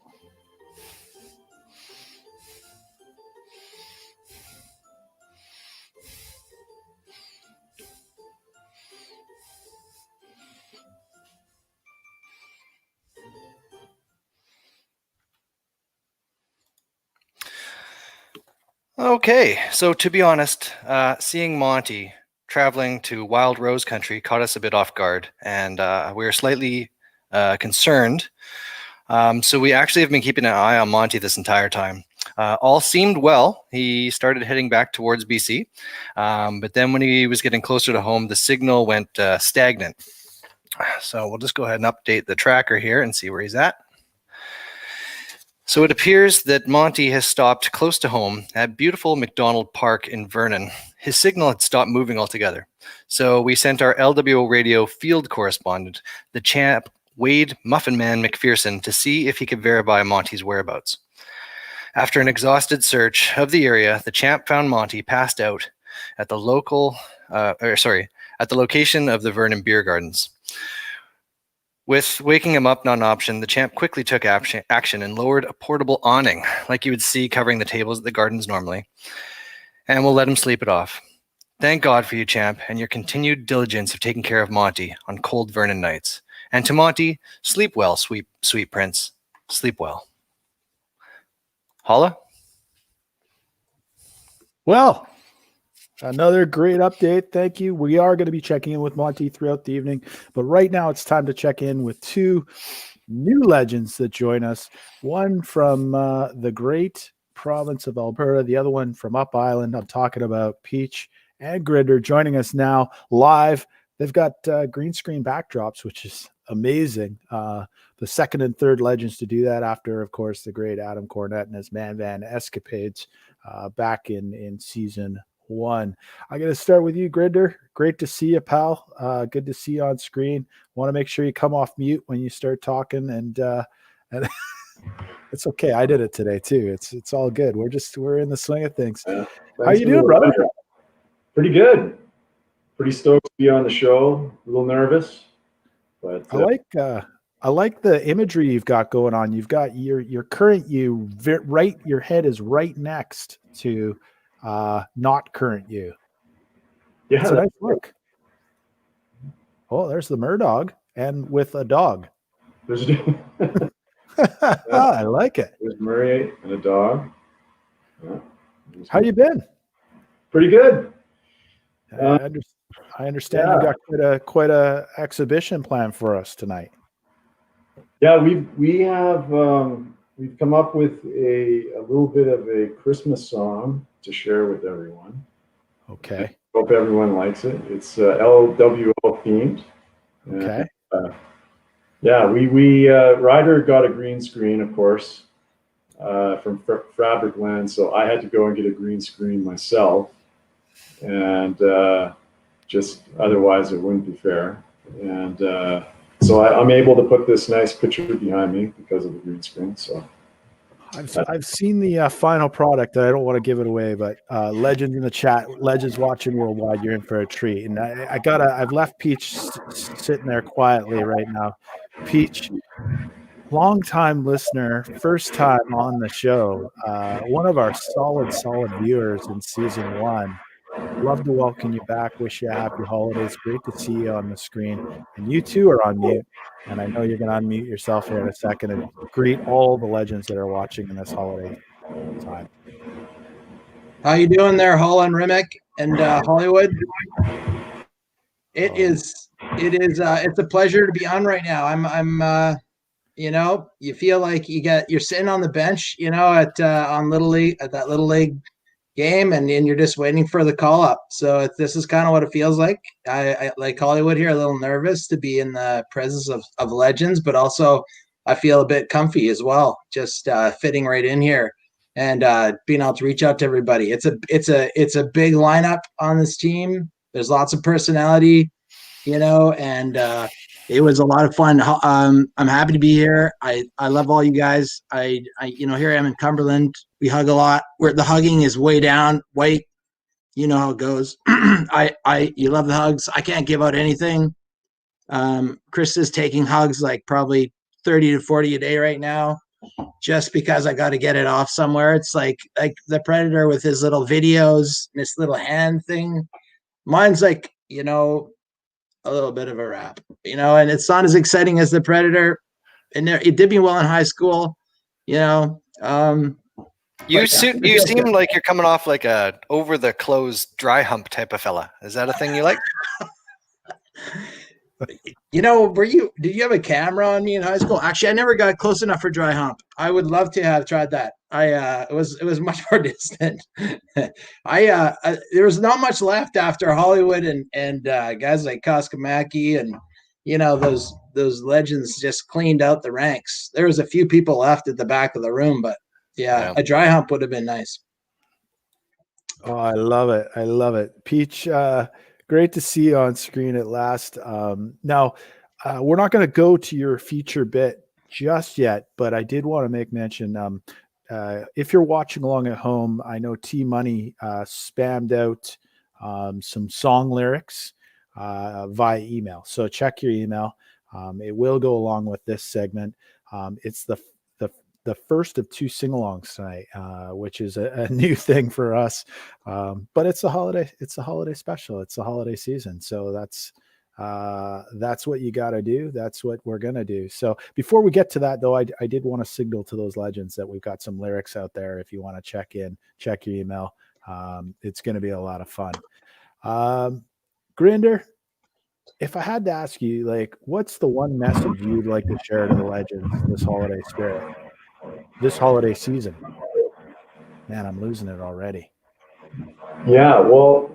Okay, so to be honest, seeing Monty traveling to Wild Rose Country caught us a bit off guard, and we were slightly concerned. So we actually have been keeping an eye on Monty this entire time. All seemed well. He started heading back towards BC, but then when he was getting closer to home, the signal went stagnant. So we'll just go ahead and update the tracker here and see where he's at. So it appears that Monty has stopped close to home at beautiful McDonald Park in Vernon. His signal had stopped moving altogether. So we sent our LWO radio field correspondent, the champ Wade Muffin Man McPherson, to see if he could verify Monty's whereabouts. After an exhausted search of the area, the champ found Monty passed out at the location of the Vernon Beer Gardens. With waking him up not an option, the champ quickly took action and lowered a portable awning, like you would see covering the tables at the gardens normally, and we'll let him sleep it off. Thank God for you, champ, and your continued diligence of taking care of Monty on cold Vernon nights. And to Monty, sleep well, sweet prince. Sleep well. Holla? Well, another great update. Thank you. We are going to be checking in with Monty throughout the evening, but right now it's time to check in with two new legends that join us. One from the great province of Alberta, the other one from Up Island. I'm talking about Peach and Grinder joining us now live. They've got green screen backdrops, which is amazing. The second and third legends to do that after, of course, the great Adam Cornett and his Man Van escapades back in season 1. I'm going to start with you, Grinder. Great to see you, pal. Good to see you on screen. Want to make sure you come off mute when you start talking, and it's okay. I did it today too. It's all good. We're in the swing of things. How you doing, brother? Pretty good. Pretty stoked to be on the show. A little nervous, but I like the imagery you've got going on. You've got your current you right. Your head is right next to not current you. Yeah, it's a nice look. Oh, there's the Murdog, and with a dog. There's I like it. There's Murray and a dog. Yeah. How you been? Pretty good. I understand you got quite a exhibition plan for us tonight. Yeah, we have we've come up with a little bit of a Christmas song to share with everyone. Okay. Hope everyone likes it. It's LWO themed. Okay. We Ryder got a green screen, of course, from Fabricland, so I had to go and get a green screen myself, and just otherwise it wouldn't be fair. And so I'm able to put this nice picture behind me because of the green screen. So I've seen the final product. I don't want to give it away, but legends in the chat, legends watching worldwide, you're in for a treat. And I've left Peach sitting there quietly right now. Peach, long-time listener, first time on the show, one of our solid viewers in season 1. Love to welcome you back. Wish you a happy holidays. Great to see you on the screen. And you too are on mute. And I know you're going to unmute yourself here in a second and greet all the legends that are watching in this holiday time. How you doing there, Holland, Remick, and Hollywood? It's a pleasure to be on right now. I'm you feel like you're sitting on the bench, at on Little League, at that Little League game, and you're just waiting for the call up. So this is kind of what it feels like. I like Hollywood here, a little nervous to be in the presence of legends, but also I feel a bit comfy as well, just fitting right in here and being able to reach out to everybody. It's a big lineup on this team. There's lots of personality, and it was a lot of fun. I'm happy to be here. I love all you guys. I here I am in Cumberland. We hug a lot. Where the hugging is way down. White, you know how it goes. You love the hugs. I can't give out anything. Chris is taking hugs like probably 30 to 40 a day right now, just because I got to get it off somewhere. It's like the Predator with his little videos, this little hand thing. Mine's like, a little bit of a rap, and it's not as exciting as the Predator. And it did me well in high school, You seem like you're coming off like a over the clothes dry hump type of fella. Is that a thing you like? Did you have a camera on me in high school? Actually, I never got close enough for dry hump. I would love to have tried that. It was much more distant. There was not much left after Hollywood and guys like Koskamaki and those legends just cleaned out the ranks. There was a few people left at the back of the room, but yeah. A dry hump would have been nice. Oh, I love it. I love it. Peach, great to see you on screen at last. Now, we're not going to go to your feature bit just yet, but I did want to make mention, if you're watching along at home, I know T-Money spammed out some song lyrics via email. So check your email. It will go along with this segment. It's the first of 2 sing-alongs tonight, which is a new thing for us. But it's a holiday. It's a holiday special. It's a holiday season. So that's what you got to do. That's what we're going to do. So before we get to that, though, I did want to signal to those legends that we've got some lyrics out there. If you want to check your email, it's going to be a lot of fun. Grinder, if I had to ask you, like, what's the one message you'd like to share to the legends this holiday spirit, this holiday season? Man, I'm losing it already. Yeah, well,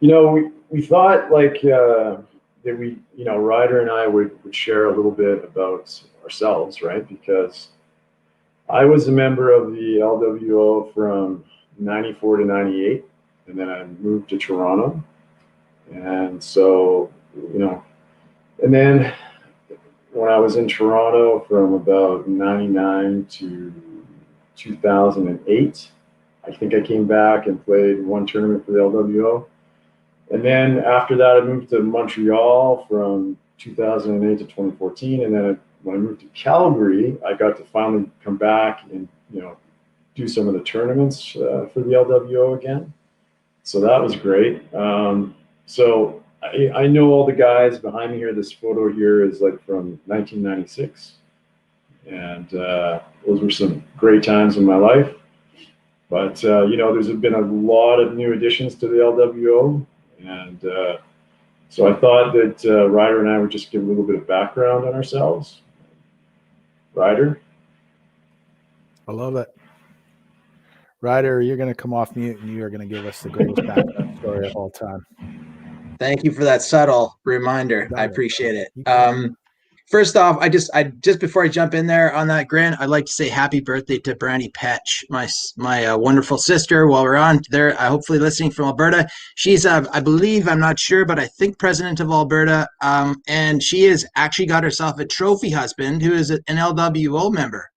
we thought like that we, Ryder and I would share a little bit about ourselves, right? Because I was a member of the LWO from 94 to 98, and then I moved to Toronto. And so, and then when I was in Toronto from about 99 to 2008, I think I came back and played one tournament for the LWO. And then after that, I moved to Montreal from 2008 to 2014. And then when I moved to Calgary, I got to finally come back and, do some of the tournaments for the LWO again. So that was great. So I know all the guys behind me here. This photo here is like from 1996. And those were some great times in my life. But, there's been a lot of new additions to the LWO. And so I thought that Ryder and I would just give a little bit of background on ourselves. Ryder? I love it. Ryder, you're going to come off mute and you are going to give us the greatest background story of all time. Thank you for that subtle reminder. I appreciate it. First off, I just before I jump in there on that, Grant, I'd like to say happy birthday to Brandy Petch, my wonderful sister. While we're on there, hopefully listening from Alberta. She's, I believe, I'm not sure, but I think president of Alberta. And she has actually got herself a trophy husband who is an LWO member.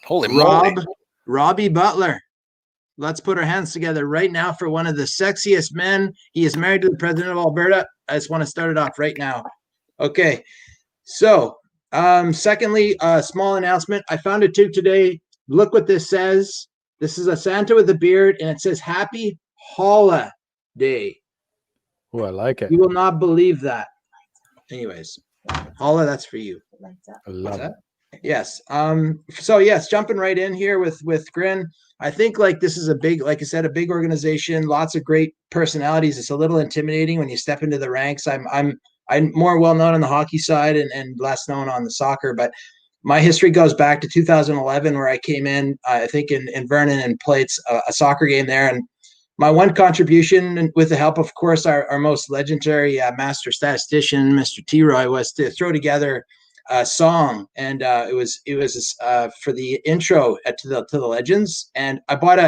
Holy moly. Robbie Butler. Let's put our hands together right now for one of the sexiest men. He is married to the president of Alberta. I just want to start it off right now. Okay. So, secondly, a small announcement. I found a tube today. Look what this says. This is a Santa with a beard, and it says Happy Holiday. Oh, I like it. You will not believe that. Anyways, Holla, that's for you. I love it. Yes. So yes, jumping right in here with Grin. I think like this is a big, like I said, a big organization, lots of great personalities. It's a little intimidating when you step into the ranks. I'm more well known on the hockey side and less known on the soccer, but my history goes back to 2011 where I came in, I think in Vernon and played a soccer game there. And my one contribution, with the help, of course, our most legendary master statistician, Mr. T. Roy, was to throw together a song, and it was for the intro to the Legends. And I bought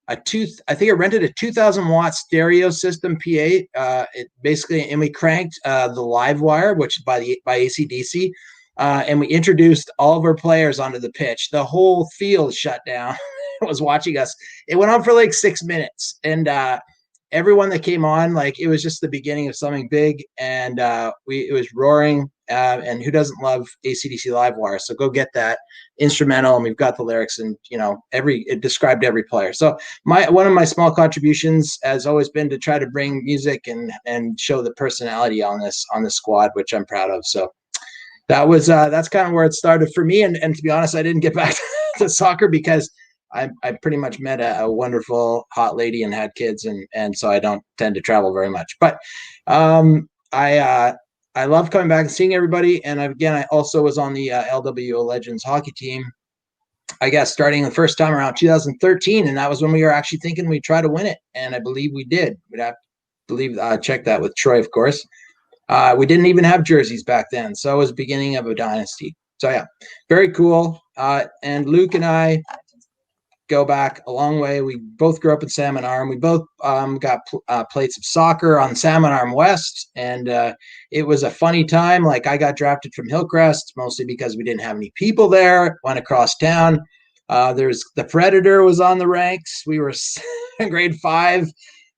I think I rented a 2,000 watt stereo system PA. It basically, and we cranked the live wire, which is by AC/DC, and we introduced all of our players onto the pitch. The whole field shut down. Was watching us. It went on for like 6 minutes, and everyone that came on, like, it was just the beginning of something big, and it was roaring. And who doesn't love AC/DC Livewire? So go get that instrumental, and we've got the lyrics, and it described every player. So one of my small contributions has always been to try to bring music and show the personality on this squad, which I'm proud of. So that's kind of where it started for me. And to be honest, I didn't get back to soccer because I pretty much met a wonderful hot lady and had kids, and so I don't tend to travel very much. But I love coming back and seeing everybody. And again, I also was on the LWO Legends hockey team, I guess, starting the first time around 2013, and that was when we were actually thinking we'd try to win it, and I believe we did. We'd have to check that with Troy, of course. We didn't even have jerseys back then, so it was the beginning of a dynasty. So yeah, very cool. And Luke and I go back a long way. We both grew up in Salmon Arm. We both got plates of soccer on Salmon Arm West, and it was a funny time. Like, I got drafted from Hillcrest mostly because we didn't have any people there. Went across town. There's the Predator was on the ranks. We were in grade 5,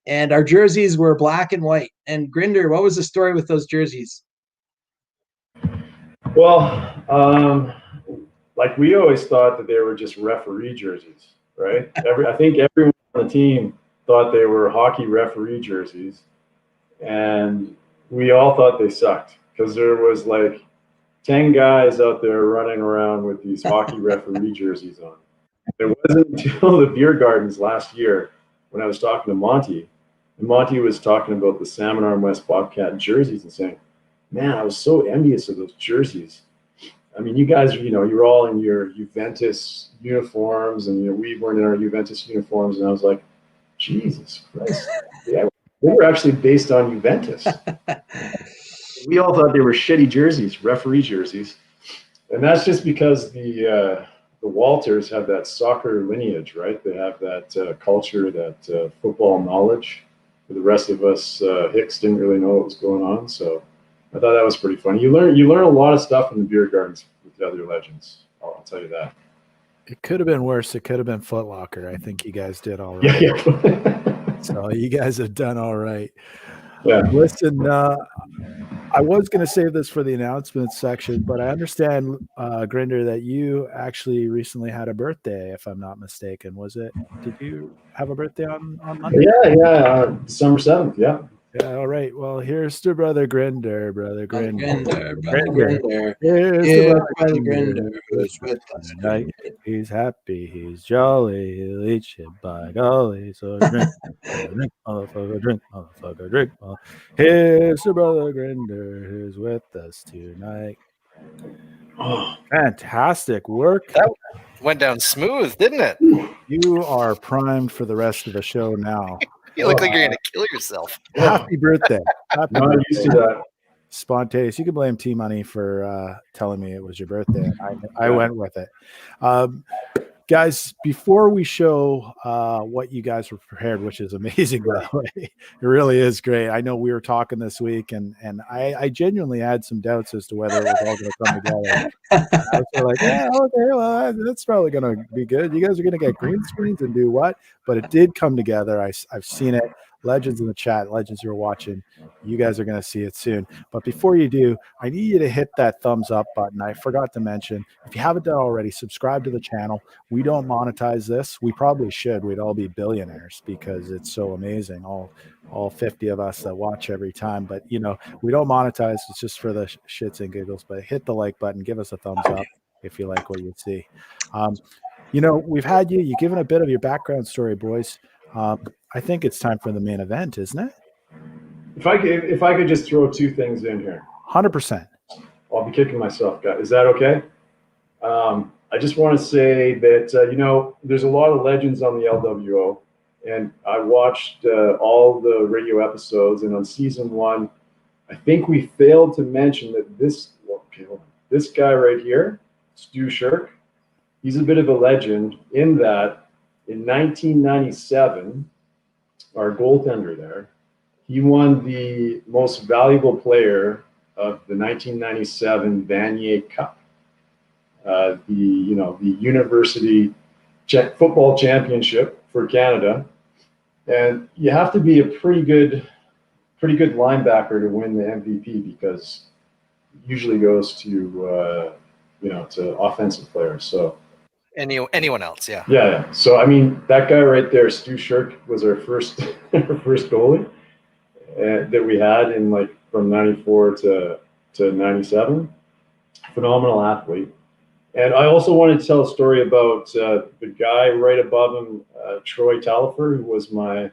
and our jerseys were black and white. And Grinder, what was the story with those jerseys? Well, like, we always thought that they were just referee jerseys, right? I think everyone on the team thought they were hockey referee jerseys, and we all thought they sucked because there was like 10 guys out there running around with these hockey referee jerseys on. It wasn't until the beer gardens last year when I was talking to Monty, and Monty was talking about the Salmon Arm West Bobcat jerseys and saying, man, I was so envious of those jerseys. I mean, you guys, you're all in your Juventus uniforms, and we weren't in our Juventus uniforms, and I was like, Jesus Christ. Yeah, they were actually based on Juventus. We all thought they were shitty jerseys, referee jerseys. And that's just because the Walters have that soccer lineage, right? They have that culture, that football knowledge. For the rest of us, Hicks didn't really know what was going on, so I thought that was pretty funny. You learn a lot of stuff in the beer gardens with the other legends. I'll tell you that. It could have been worse. It could have been Foot Locker. I think you guys did all right. Yeah. So you guys have done all right. Yeah. Listen, I was going to save this for the announcements section, but I understand, Grinder, that you actually recently had a birthday, if I'm not mistaken. Did you have a birthday on Monday? Yeah. December 7th. Yeah. Yeah, all right. Well, here's to Brother Grinder, Brother Grinder. Brother Grinder. Here's Yeah, to Brother Grinder, who's with us tonight. He's happy, he's jolly, he'll eat shit by golly. So drink, motherfucker, drink, motherfucker, drink. Here's to Brother Grinder, who's with us tonight. Oh, fantastic work. That went down smooth, didn't it? You are primed for the rest of the show now. You look like you're gonna kill yourself. Happy birthday. Not used to that. Spontaneous. You can blame T-Money for telling me it was your birthday. I went with it. Guys, before we show what you guys were prepared, which is amazing, by the way, it really is great. I know we were talking this week, and I genuinely had some doubts as to whether it was all going to come together. I was like, yeah, okay, well, that's probably going to be good. You guys are going to get green screens and do what? But it did come together. I've seen it. Legends in the chat, legends who are watching, you guys are going to see it soon. But before you do, I need you to hit that thumbs up button. I forgot to mention, if you haven't done already, subscribe to the channel. We don't monetize this. We probably should. We'd all be billionaires because it's so amazing. All 50 of us that watch every time. But, we don't monetize. It's just for the shits and giggles. But hit the like button. Give us a thumbs up if you like what you see. We've had you've given a bit of your background story, boys. I think it's time for the main event, isn't it? If I could just throw two things in here. 100%. I'll be kicking myself, guys. Is that okay? I just want to say that, there's a lot of legends on the LWO, and I watched all the radio episodes. And on season 1, I think we failed to mention that this guy right here, Stu Shirk, he's a bit of a legend in that in 1997, our goaltender there, he won the most valuable player of the 1997 Vanier Cup, the university football championship for Canada. And you have to be a pretty good linebacker to win the MVP, because it usually goes to to offensive players. So anyone else, yeah. Yeah. So I mean, that guy right there, Stu Shirk, was our first goalie that we had in from 94 to 97. Phenomenal athlete. And I also wanted to tell a story about the guy right above him, Troy Talifer, who was my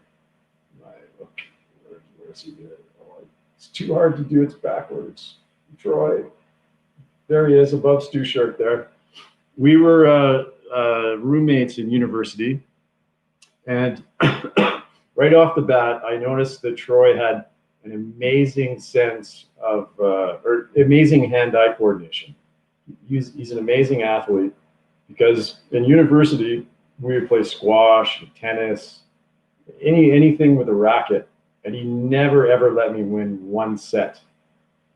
where's he there? Oh, it's too hard to do it backwards. Troy, there he is above Stu Shirk there. We were roommates in university, and right off the bat, I noticed that Troy had an amazing sense of, or amazing hand-eye coordination. He's an amazing athlete, because in university, we would play squash, tennis, anything with a racket, and he never ever let me win one set.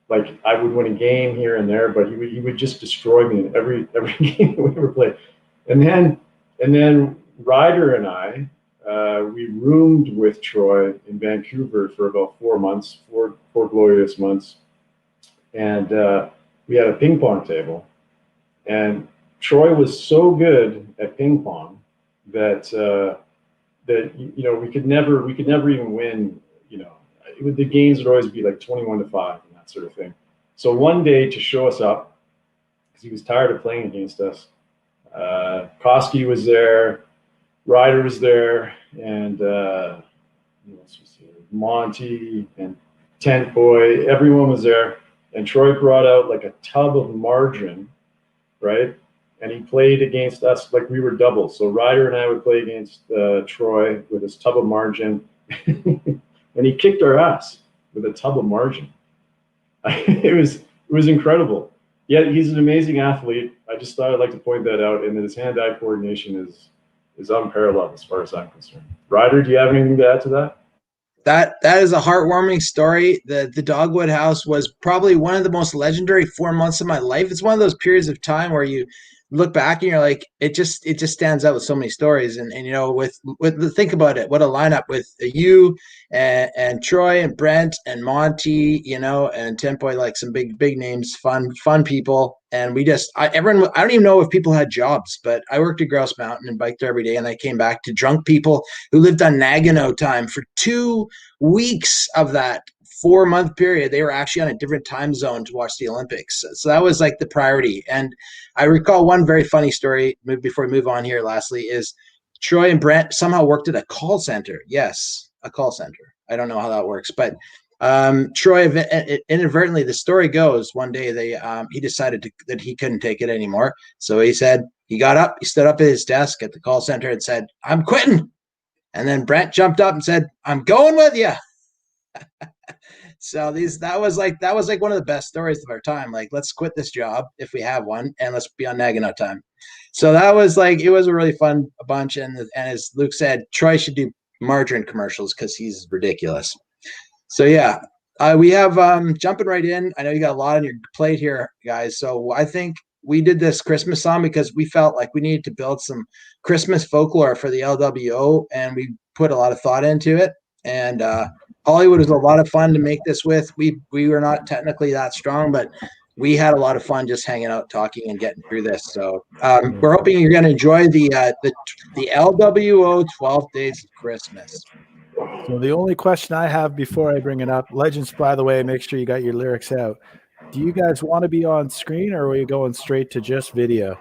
Like, I would win a game here and there, but he would just destroy me in every game we ever played. And then Ryder and I, we roomed with Troy in Vancouver for about 4 months, four glorious months. And we had a ping pong table. And Troy was so good at ping pong that we could never even win. The games would always be like 21-5 and that sort of thing. So one day, to show us up, because he was tired of playing against us, Koski was there, Ryder was there, and who else was there? Monty and Tent Boy, everyone was there. And Troy brought out like a tub of margarine, right? And he played against us like we were doubles. So Ryder and I would play against Troy with his tub of margarine. And he kicked our ass with a tub of margarine. It was incredible. Yeah, he's an amazing athlete. I just thought I'd like to point that out, and that his hand-eye coordination is unparalleled as far as I'm concerned. Ryder, do you have anything to add to that? That is a heartwarming story. The Dogwood House was probably one of the most legendary 4 months of my life. It's one of those periods of time where you look back and you're like, it just stands out with so many stories. And with think about it, what a lineup with you and Troy and Brent and Monty, and Tempoy, like some big names, fun people. And we I don't even know if people had jobs, but I worked at Grouse Mountain and biked there every day. And I came back to drunk people who lived on Nagano time for 2 weeks of that 4-month period. They were actually on a different time zone to watch the Olympics. So that was like the priority. And I recall one very funny story before we move on here. Lastly, is Troy and Brent somehow worked at a call center. Yes, a call center. I don't know how that works, but Troy inadvertently, the story goes, one day he decided that he couldn't take it anymore. So he stood up at his desk at the call center and said, "I'm quitting." And then Brent jumped up and said, "I'm going with you." So that was like one of the best stories of our time. Like, let's quit this job if we have one, and let's be on Nagano time. So that was it was a really fun bunch. And as Luke said, Troy should do margarine commercials because he's ridiculous. So yeah, we have jumping right in. I know you got a lot on your plate here, guys. So I think we did this Christmas song because we felt like we needed to build some Christmas folklore for the LWO, and we put a lot of thought into it. And Hollywood was a lot of fun to make this with. We were not technically that strong, but we had a lot of fun just hanging out, talking, and getting through this. So we're hoping you're going to enjoy the LWO 12 Days of Christmas. So the only question I have before I bring it up, Legends, by the way, make sure you got your lyrics out. Do you guys want to be on screen, or are you going straight to just video?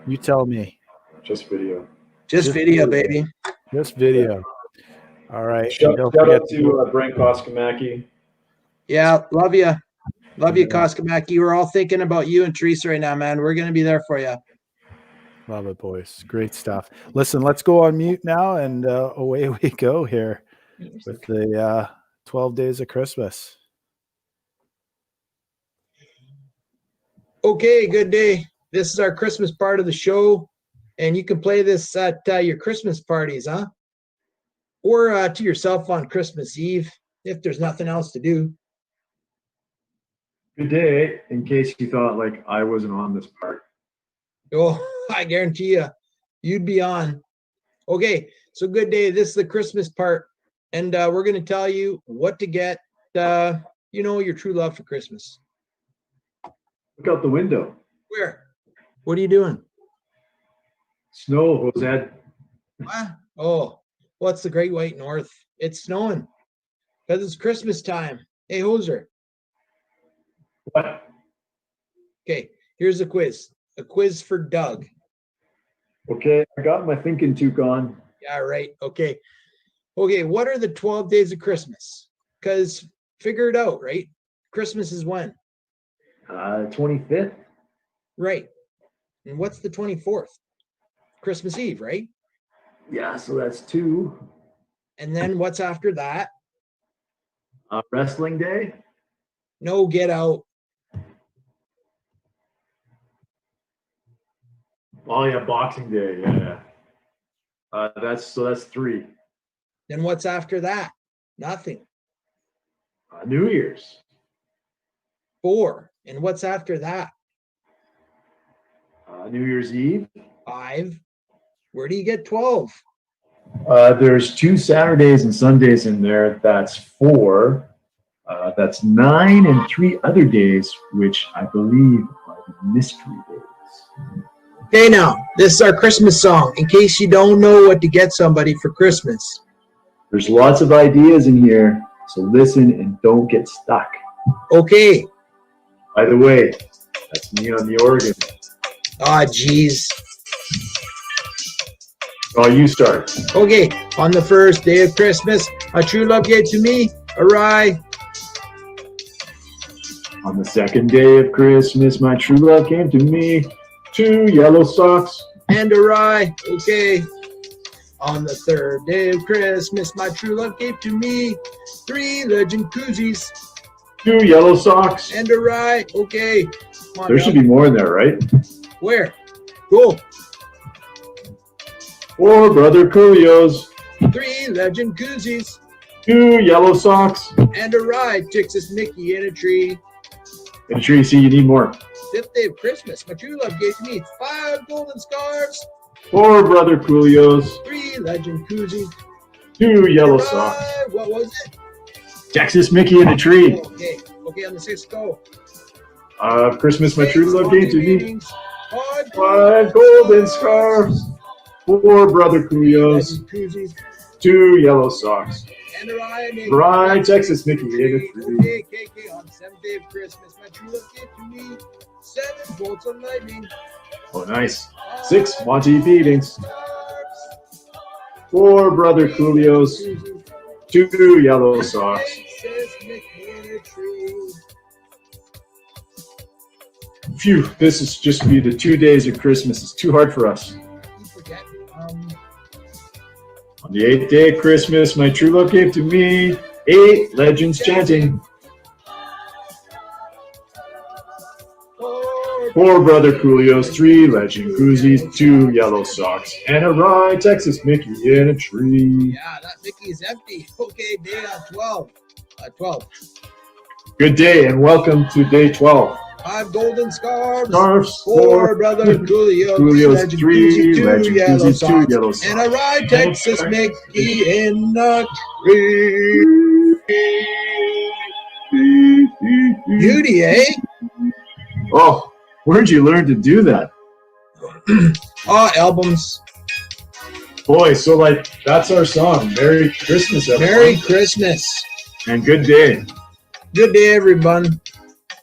You tell me. Just video. Just video, baby. Just video. All right. Shout out to Brent Koskamaki. Yeah, love you. Love you, Koskamaki. We're all thinking about you and Teresa right now, man. We're going to be there for you. Love it, boys. Great stuff. Listen, let's go on mute now, and away we go here with the 12 Days of Christmas. Okay, good day. This is our Christmas part of the show, and you can play this at your Christmas parties, huh? Or to yourself on Christmas Eve, if there's nothing else to do. Good day. In case you thought like I wasn't on this part. Oh, I guarantee you'd be on. Okay, so good day. This is the Christmas part, and we're going to tell you what to get, your true love for Christmas. Look out the window. Where? What are you doing? Snow, Jose. What? Oh, what's the Great White North? It's snowing because it's Christmas time. Hey, Hoser. What? Okay, here's a quiz. A quiz for Doug. Okay, I got my thinking toque on. Yeah, right. Okay. Okay, what are the 12 days of Christmas? Because figure it out, right? Christmas is when? 25th. Right. And what's the 24th? Christmas Eve, right? Yeah, so that's 2. And then what's after that? Wrestling day. No, get out. Oh yeah, Boxing Day. Yeah. That's 3. Then what's after that? Nothing. New Year's. 4. And what's after that? New Year's Eve. 5. Where do you get 12? There's 2 Saturdays and Sundays in there. That's 4. That's 9 and 3 other days, which I believe are the mystery days. Okay, now, this is our Christmas song, in case you don't know what to get somebody for Christmas. There's lots of ideas in here, so listen and don't get stuck. Okay. By the way, that's me on the organ. Ah, jeez. Oh, you start. Okay, on the first day of Christmas, my true love gave to me a rye. On the second day of Christmas, my true love came to me 2 yellow socks. And a rye, okay. On the third day of Christmas, my true love gave to me 3 legend koozies. 2 yellow socks. And a rye, okay. There should be more in there, right? Where? Go. 4 Brother Coolios. 3 legend koozies. 2 yellow socks. And a rye, Texas Mickey in a tree. I'm sure you see you need more. 5th day of Christmas, my true love gave me 5 golden scarves. 4 Brother Coolios. 3 legend koozies. 2 yellow Rye, socks. what was it? Texas Mickey in a tree. Okay, on the 6th go. Christmas, my true love gave to me Meetings, 5 golden scarves. 4 Brother Coolios. legend koozies. 2 yellow socks. And a rye, Rye, Texas Mickey in a tree. Okay, on the 7th day of Christmas, my true love gave to me 7 bolts of lightning. Oh, nice. 6 Monty Beatings. 4 Brother Coolios. 2 yellow socks. Phew, this is just be the 2 days of Christmas. It's too hard for us. On the 8th day of Christmas, my true love gave to me 8 legends chanting. 4 Brother Coolios, 3 legend koozies, 2 yellow socks, and a rye Texas Mickey in a tree. Yeah, that Mickey is empty. Okay, day on 12. 12. Good day and welcome to day 12. 5 golden scarves. 4 4 Brother Coolios, legend 3 koozie, 2 legend yellow koozies, 2 socks, yellow socks. and a rye Texas Mickey in a tree. Beauty, eh? Oh, where'd you learn to do that? Albums. Boy, so like that's our song. Merry Christmas, everyone. Merry Christmas. And good day. Good day, everyone.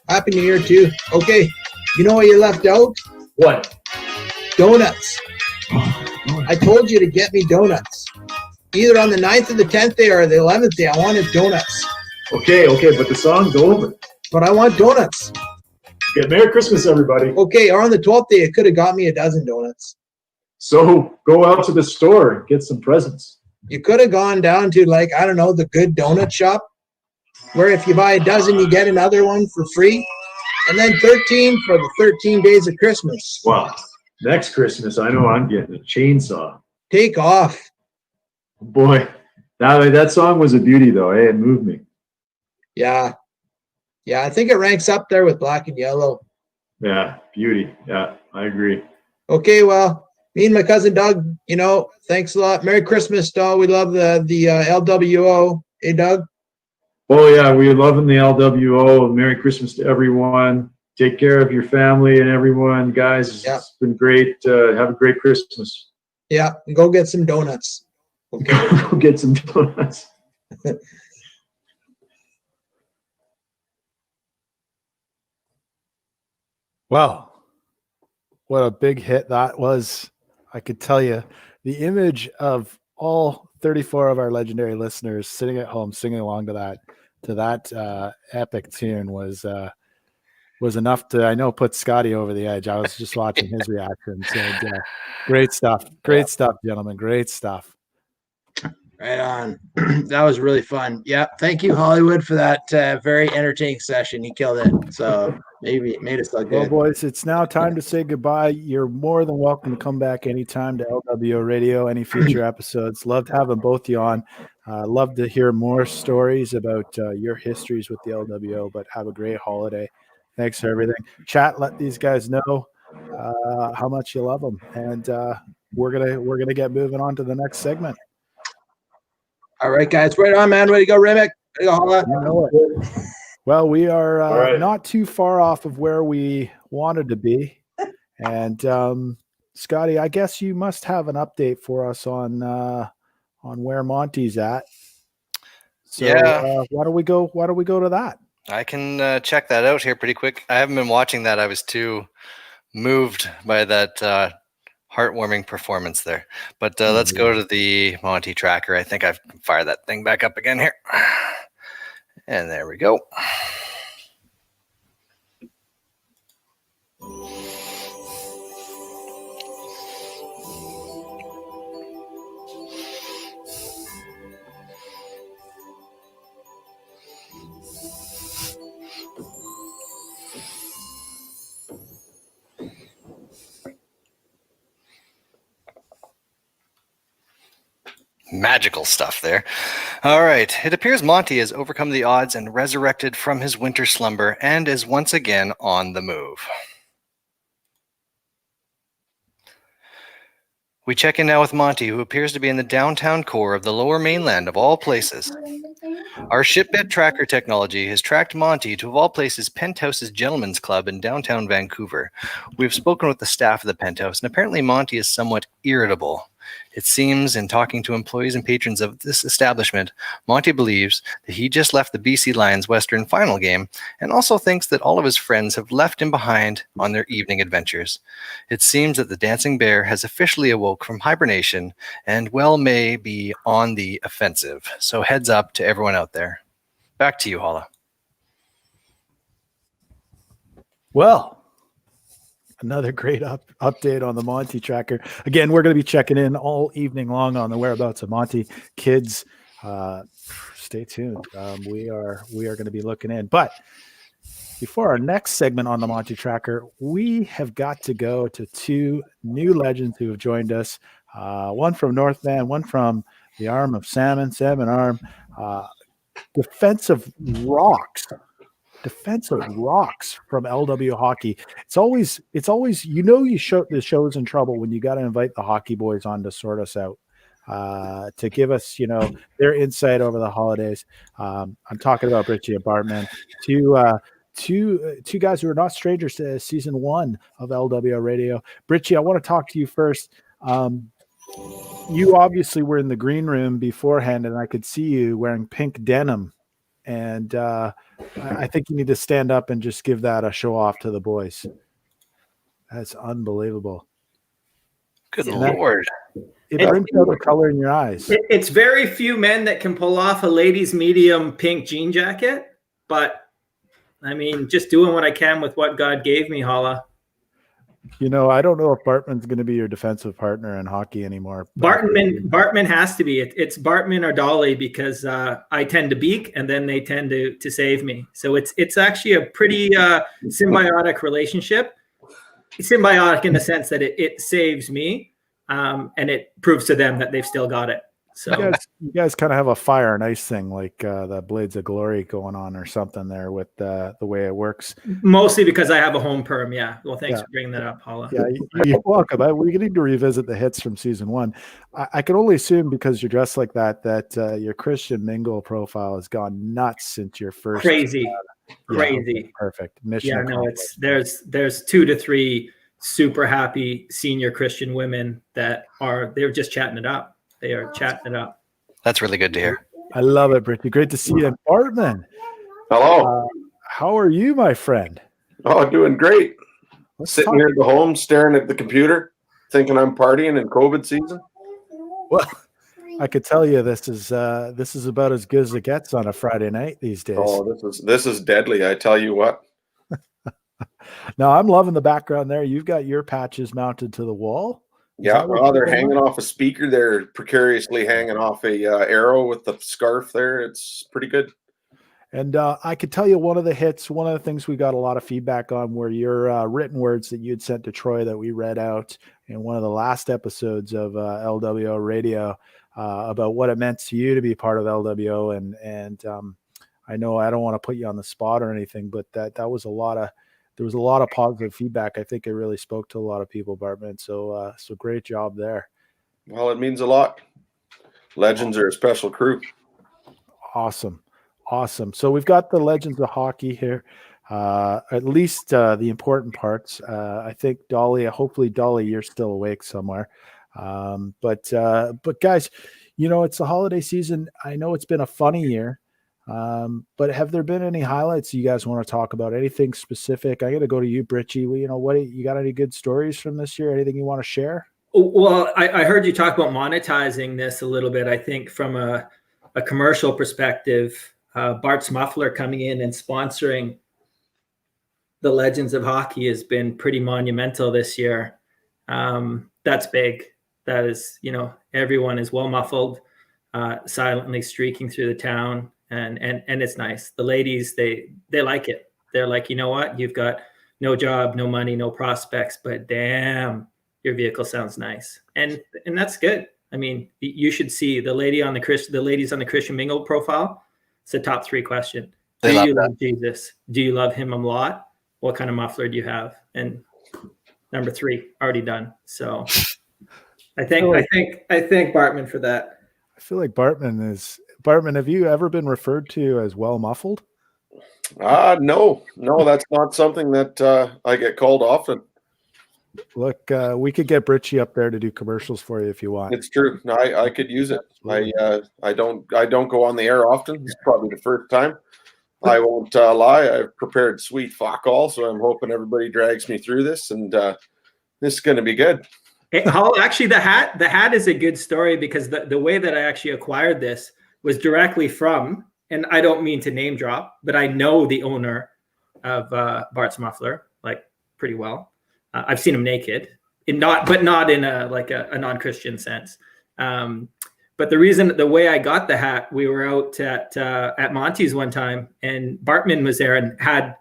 Happy New Year, too. Okay, you know what you left out? What? Donuts. I told you to get me donuts. Either on the 9th or the 10th day or the 11th day, I wanted donuts. Okay, but the song's over. But I want donuts. Okay, Merry Christmas, everybody. Okay, or on the 12th day, it could have got me a dozen donuts. So go out to the store and get some presents. You could have gone down to, like, I don't know, the Good Donut Shop, where if you buy a dozen, you get another one for free. And then 13 for the 13 days of Christmas. Wow. Next Christmas, I know I'm getting a chainsaw. Take off. Boy, that song was a beauty, though. It moved me. Yeah. Yeah, I think it ranks up there with Black and Yellow. Yeah, beauty. Yeah, I agree. Okay, well, me and my cousin Doug, thanks a lot. Merry Christmas, Doug. We love the LWO. Hey, Doug? Oh, yeah, we're loving the LWO. Merry Christmas to everyone. Take care of your family and everyone, guys. Yeah. It's been great. Have a great Christmas. Yeah, and go get some donuts. Okay. Go get some donuts. Wow. What a big hit that was. I could tell you the image of all 34 of our legendary listeners sitting at home singing along to that epic tune was enough to, I know, put Scotty over the edge. I was just watching his reactions. And, great stuff. Great stuff, gentlemen. Great stuff. Right on. That was really fun. Yeah. Thank you, Hollywood, for that very entertaining session. You killed it. So maybe it made us look Well, good. boys, it's now time to say goodbye. You're more than welcome to come back anytime to LWO Radio, any future episodes. Loved having both of you on. Love to hear more stories about your histories with the LWO, but have a great holiday. Thanks for everything. Chat, let these guys know how much you love them. And we're gonna get moving on to the next segment. All right, guys. Right on, man. Ready to go, Remick? Ready to go, Holla? You know it. Well, we are right. not too far off of where we wanted to be. And Scotty, I guess you must have an update for us on where Monty's at. So Yeah. why don't we go to that? I can check that out here pretty quick. I haven't been watching that. I was too moved by that heartwarming performance there. But let's go to the Monty tracker. I think I've fired that thing back up again here. And there we go. Magical stuff there. All right. It appears Monty has overcome the odds and resurrected from his winter slumber and is once again on the move. We check in now with Monty, who appears to be in the downtown core of the Lower Mainland of all places. Our shipbed tracker technology has tracked Monty to, of all places, Penthouse's Gentlemen's Club in downtown Vancouver. We've spoken with the staff of the Penthouse, and apparently Monty is somewhat irritable. It seems, in talking to employees and patrons of this establishment, Monty believes that he just left the BC Lions Western final game and also thinks that all of his friends have left him behind on their evening adventures. It seems that the Dancing Bear has officially awoke from hibernation and well may be on the offensive. So heads up to everyone out there. Back to you, Holla. Well, another great update on the Monty tracker. Again, we're going to be checking in all evening long on the whereabouts of Monty. Kids, stay tuned. We are going to be looking in. But before our next segment on the Monty tracker, we have got to go to two new legends who have joined us. One from North Van, one from the arm of Salmon Arm. Defensive rocks from LW Hockey. It's always the show's in trouble when you got to invite the hockey boys on to sort us out, to give us their insight over the holidays. I'm talking about Richie and Bartman, two guys who are not strangers to season 1 of LWO Radio. Richie, I want to talk to you first. You obviously were in the green room beforehand, and I could see you wearing pink denim. And I think you need to stand up and just give that a show off to the boys. That's unbelievable. Good Lord. It brings out the color in your eyes. It's very few men that can pull off a ladies' medium pink jean jacket, but I mean, just doing what I can with what God gave me, Holla. You know, I don't know if Bartman's going to be your defensive partner in hockey anymore. Bartman has to be. It's Bartman or Dolly because I tend to beak and then they tend to save me. So it's actually a pretty symbiotic relationship. Symbiotic in the sense that it saves me, and it proves to them that they've still got it. So you guys kind of have a fire and ice thing, like the Blades of Glory going on or something there with the way it works. Mostly because I have a home perm. Yeah. Well, thanks for bringing that up, Paula. Yeah, you're welcome. We need to revisit the hits from season 1. I can only assume because you're dressed like that your Christian Mingle profile has gone nuts since your first. Crazy. Okay, perfect. Mission accomplished. There's 2 to 3 super happy senior Christian women they're just chatting it up. They are chatting it up. That's really good to hear. I love it, Brittany. Great to see you. And Bartman. Hello. How are you, my friend? Oh, doing great. Sitting here at the home, staring at the computer, thinking I'm partying in COVID season. Well, I could tell you this is about as good as it gets on a Friday night these days. Oh, this is deadly. I tell you what. Now I'm loving the background there. You've got your patches mounted to the wall. Yeah, they're hanging off a speaker. They're precariously hanging off a arrow with the scarf there. It's pretty good. And I could tell you one of the things we got a lot of feedback on were your written words that you had sent to Troy that we read out in one of the last episodes of LWO Radio about what it meant to you to be part of LWO. And I know I don't want to put you on the spot or anything, but there was a lot of positive feedback. I think it really spoke to a lot of people, Bartman. So great job there. Well, it means a lot. Legends are a special crew. Awesome. So we've got the Legends of Hockey here, at least the important parts. I think hopefully Dolly, you're still awake somewhere. But guys, it's the holiday season. I know it's been a funny year. But have there been any highlights you guys want to talk about? Anything specific? I got to go to you, Britchie. What you got? Any good stories from this year? Anything you want to share? Well, I heard you talk about monetizing this a little bit. I think from a commercial perspective, Bart's Muffler coming in and sponsoring the Legends of Hockey has been pretty monumental this year. That's big. That is, everyone is well muffled, silently streaking through the town. And it's nice. The ladies, they like it. They're like, you know what? You've got no job, no money, no prospects, but damn, your vehicle sounds nice. And that's good. I mean, you should see the ladies on the Christian Mingle profile. It's a top 3 question. Do you love Jesus? Do you love him a lot? What kind of muffler do you have? And number 3, already done. So I thank Bartman for that. I feel like Bartman, have you ever been referred to as well muffled? No, that's not something that I get called often. Look, we could get Britchie up there to do commercials for you if you want. It's true. No, I could use it. I don't go on the air often. It's probably the first time. I won't lie. I've prepared sweet fuck all, so I'm hoping everybody drags me through this, and this is going to be good. Actually, the hat is a good story because the way that I actually acquired this was directly from, and I don't mean to name drop, but I know the owner of Bart's Muffler like pretty well. I've seen him naked, but not in a non-Christian sense. But the way I got the hat, we were out at Monty's one time, and Bartman was there and had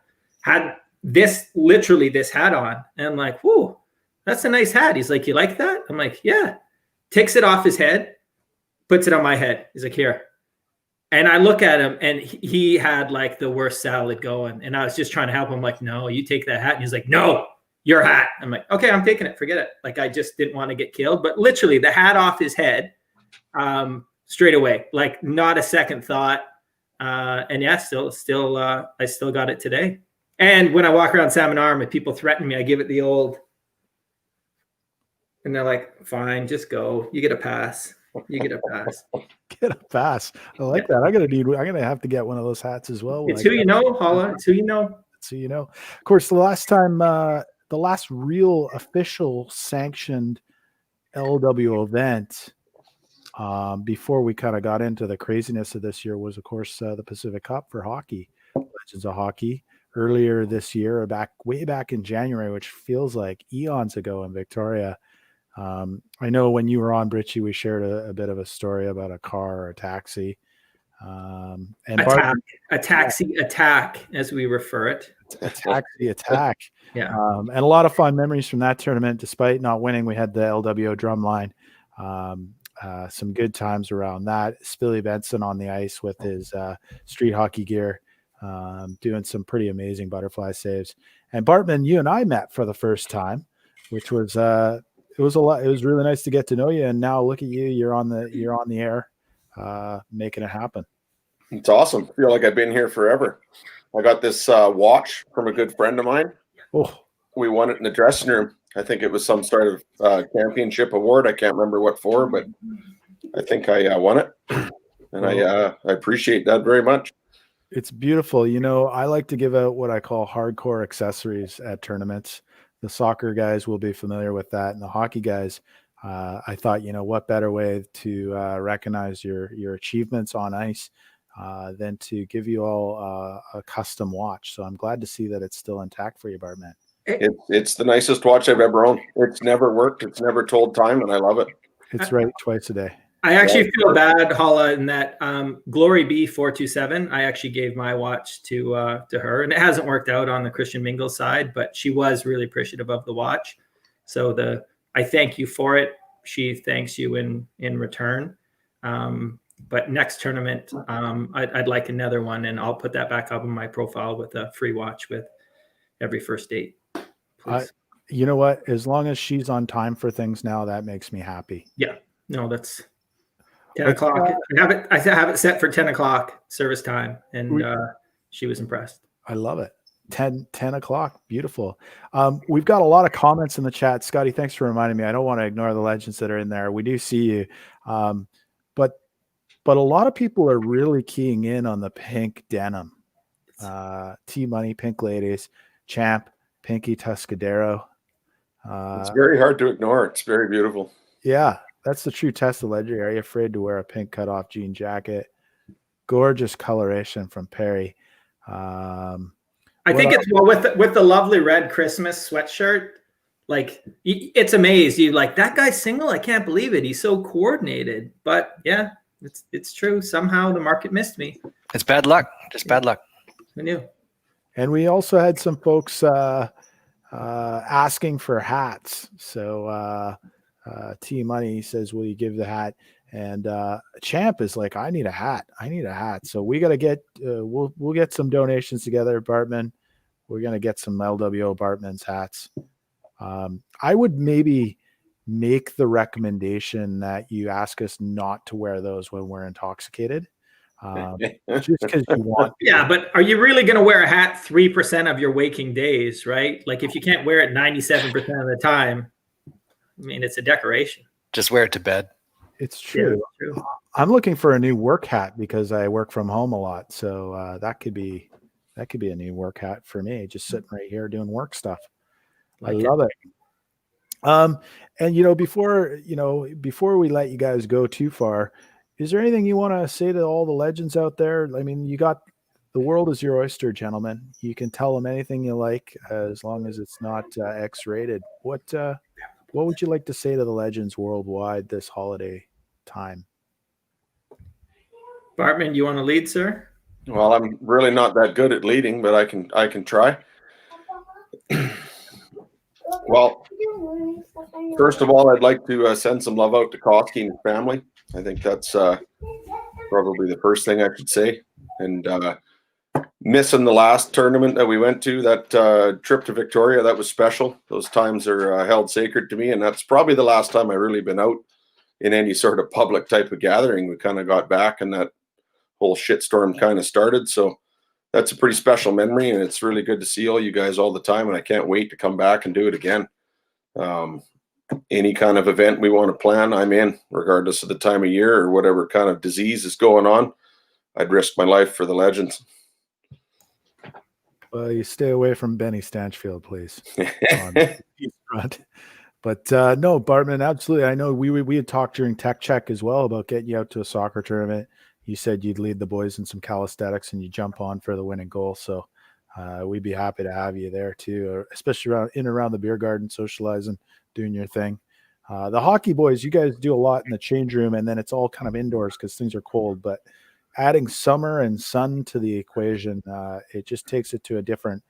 this hat on, and I'm like, whoa, that's a nice hat. He's like, you like that? I'm like, yeah. Takes it off his head, puts it on my head. He's like, here. And I look at him, and he had like the worst salad going, and I was just trying to help him. Like, no, you take that hat. And he's like, no, your hat. I'm like, okay, I'm taking it. Forget it. Like, I just didn't want to get killed. But literally, the hat off his head, straight away, like not a second thought. And yeah, still, I still got it today. And when I walk around Salmon Arm and people threaten me, I give it the old, and they're like, fine, just go. You get a pass. You get a pass. Get a pass. I like that. I'm gonna have to get one of those hats as well. It's who you know, Holla. It's who you know. It's who you know. Of course, the last real official sanctioned LWO event before we kind of got into the craziness of this year was, of course, the Pacific Cup for hockey. Legends of Hockey earlier this year, or way back in January, which feels like eons ago in Victoria. I know when you were on, Britchie, we shared a bit of a story about a car or a taxi. And a taxi attack, as we refer it. A taxi attack. Yeah. And a lot of fun memories from that tournament. Despite not winning, we had the LWO drumline. Some good times around that. Spilly Benson on the ice with his street hockey gear, doing some pretty amazing butterfly saves. And Bartman, you and I met for the first time, which was it was a lot. It was really nice to get to know you. And now look at you. You're on the air, making it happen. It's awesome. I feel like I've been here forever. I got this watch from a good friend of mine. Oh, we won it in the dressing room. I think it was some sort of championship award. I can't remember what for, but I think I won it, and I appreciate that very much. It's beautiful. You know, I like to give out what I call hardcore accessories at tournaments. The soccer guys will be familiar with that, and the hockey guys. I thought, you know, what better way to recognize your achievements on ice than to give you all a custom watch. So I'm glad to see that it's still intact for you, Bartman. It's the nicest watch I've ever owned. It's never worked. It's never told time, and I love it. It's right twice a day. I actually feel bad, Hala, in that Glory Be 427. I actually gave my watch to her, and it hasn't worked out on the Christian Mingle side, but she was really appreciative of the watch. So I thank you for it. She thanks you in return. But next tournament, I'd like another one, and I'll put that back up on my profile with a free watch with every first date. You know what? As long as she's on time for things now, that makes me happy. Yeah. No, that's 10 o'clock. I have it set for 10 o'clock service time, and she was impressed. I love it. 10 o'clock. Beautiful. We've got a lot of comments in the chat. Scotty, thanks for reminding me. I don't want to ignore the legends that are in there. We do see you. But a lot of people are really keying in on the pink denim. T-Money, Pink Ladies, Champ, Pinky Tuscadero. It's very hard to ignore. It's very beautiful. Yeah, that's the true test of legend. Are you afraid to wear a pink cutoff jean jacket? Gorgeous coloration from Perry. I think it's with the lovely red Christmas sweatshirt. Like, it's amazing. You like, that guy's single? I can't believe it. He's so coordinated. But yeah, it's true. Somehow the market missed me. It's bad luck. Just bad luck. I knew. And we also had some folks asking for hats. So T-Money says, will you give the hat? And Champ is like, I need a hat. So we got to get, we'll get some donations together, Bartman. We're going to get some LWO Bartman's hats. I would maybe make the recommendation that you ask us not to wear those when we're intoxicated. Just because you want. Yeah, but are you really going to wear a hat 3% of your waking days, right? Like, if you can't wear it 97% of the time, I mean, it's a decoration. Just wear it to bed. It's true. Yeah, true. I'm looking for a new work hat because I work from home a lot. So that could be a new work hat for me, just sitting right here doing work stuff. I love it. And before we let you guys go too far, is there anything you want to say to all the legends out there? I mean, the world is your oyster, gentlemen. You can tell them anything you like as long as it's not X-rated. What would you like to say to the legends worldwide this holiday time? Bartman, you want to lead, sir? Well, I'm really not that good at leading, but I can try. Well, first of all, I'd like to send some love out to Koski and his family. I think that's probably the first thing I should say. And missing the last tournament that we went to, that trip to Victoria, that was special. Those times are held sacred to me, and that's probably the last time I've really been out in any sort of public type of gathering. We kind of got back, and that whole shitstorm kind of started. So that's a pretty special memory, and it's really good to see all you guys all the time, and I can't wait to come back and do it again. Any kind of event we want to plan, I'm in, regardless of the time of year or whatever kind of disease is going on. I'd risk my life for the legends. Well, you stay away from Benny Stanchfield, please. But no, Bartman, absolutely. I know we had talked during Tech Check as well about getting you out to a soccer tournament. You said you'd lead the boys in some calisthenics and you jump on for the winning goal. So we'd be happy to have you there too, especially around the beer garden, socializing, doing your thing. The hockey boys, you guys do a lot in the change room, and then it's all kind of indoors because things are cold. But adding summer and sun to the equation, it just takes it to a different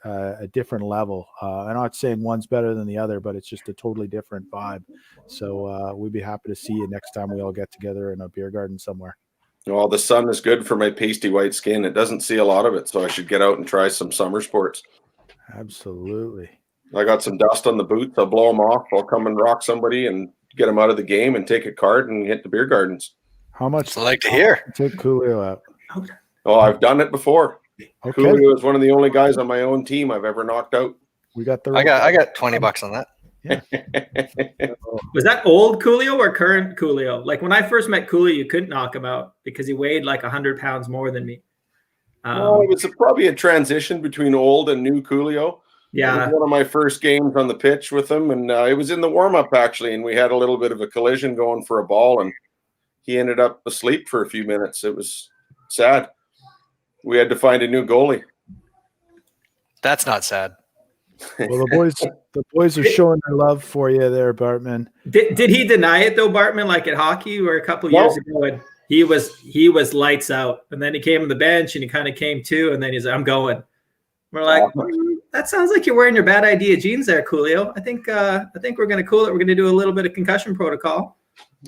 level. I'm not saying one's better than the other, but it's just a totally different vibe. So we'd be happy to see you next time we all get together in a beer garden somewhere. Well, the sun is good for my pasty white skin. It doesn't see a lot of it, so I should get out and try some summer sports. Absolutely. I got some dust on the boots. I'll blow them off. I'll come and rock somebody and get them out of the game and take a cart and hit the beer gardens. How much? I like to hear. Take Coolio out. Oh, I've done it before. Okay. Coolio is one of the only guys on my own team I've ever knocked out. We got the. I got $20 on that. Yeah. Was that old Coolio or current Coolio? Like when I first met Coolio, you couldn't knock him out because he weighed like 100 pounds more than me. Well, it was probably a transition between old and new Coolio. Yeah. It was one of my first games on the pitch with him, and it was in the warm-up actually, and we had a little bit of a collision going for a ball, and he ended up asleep for a few minutes. It was sad. We had to find a new goalie. That's not sad. Well, the boys are showing their love for you there, Bartman. Did he deny it though, Bartman? Like at hockey, where a couple of years ago, and he was lights out, and then he came on the bench and he kind of came to, and then he's like, "I'm going." We're like, that sounds like you're wearing your bad idea jeans there, Coolio. I think we're going to cool it. We're going to do a little bit of concussion protocol.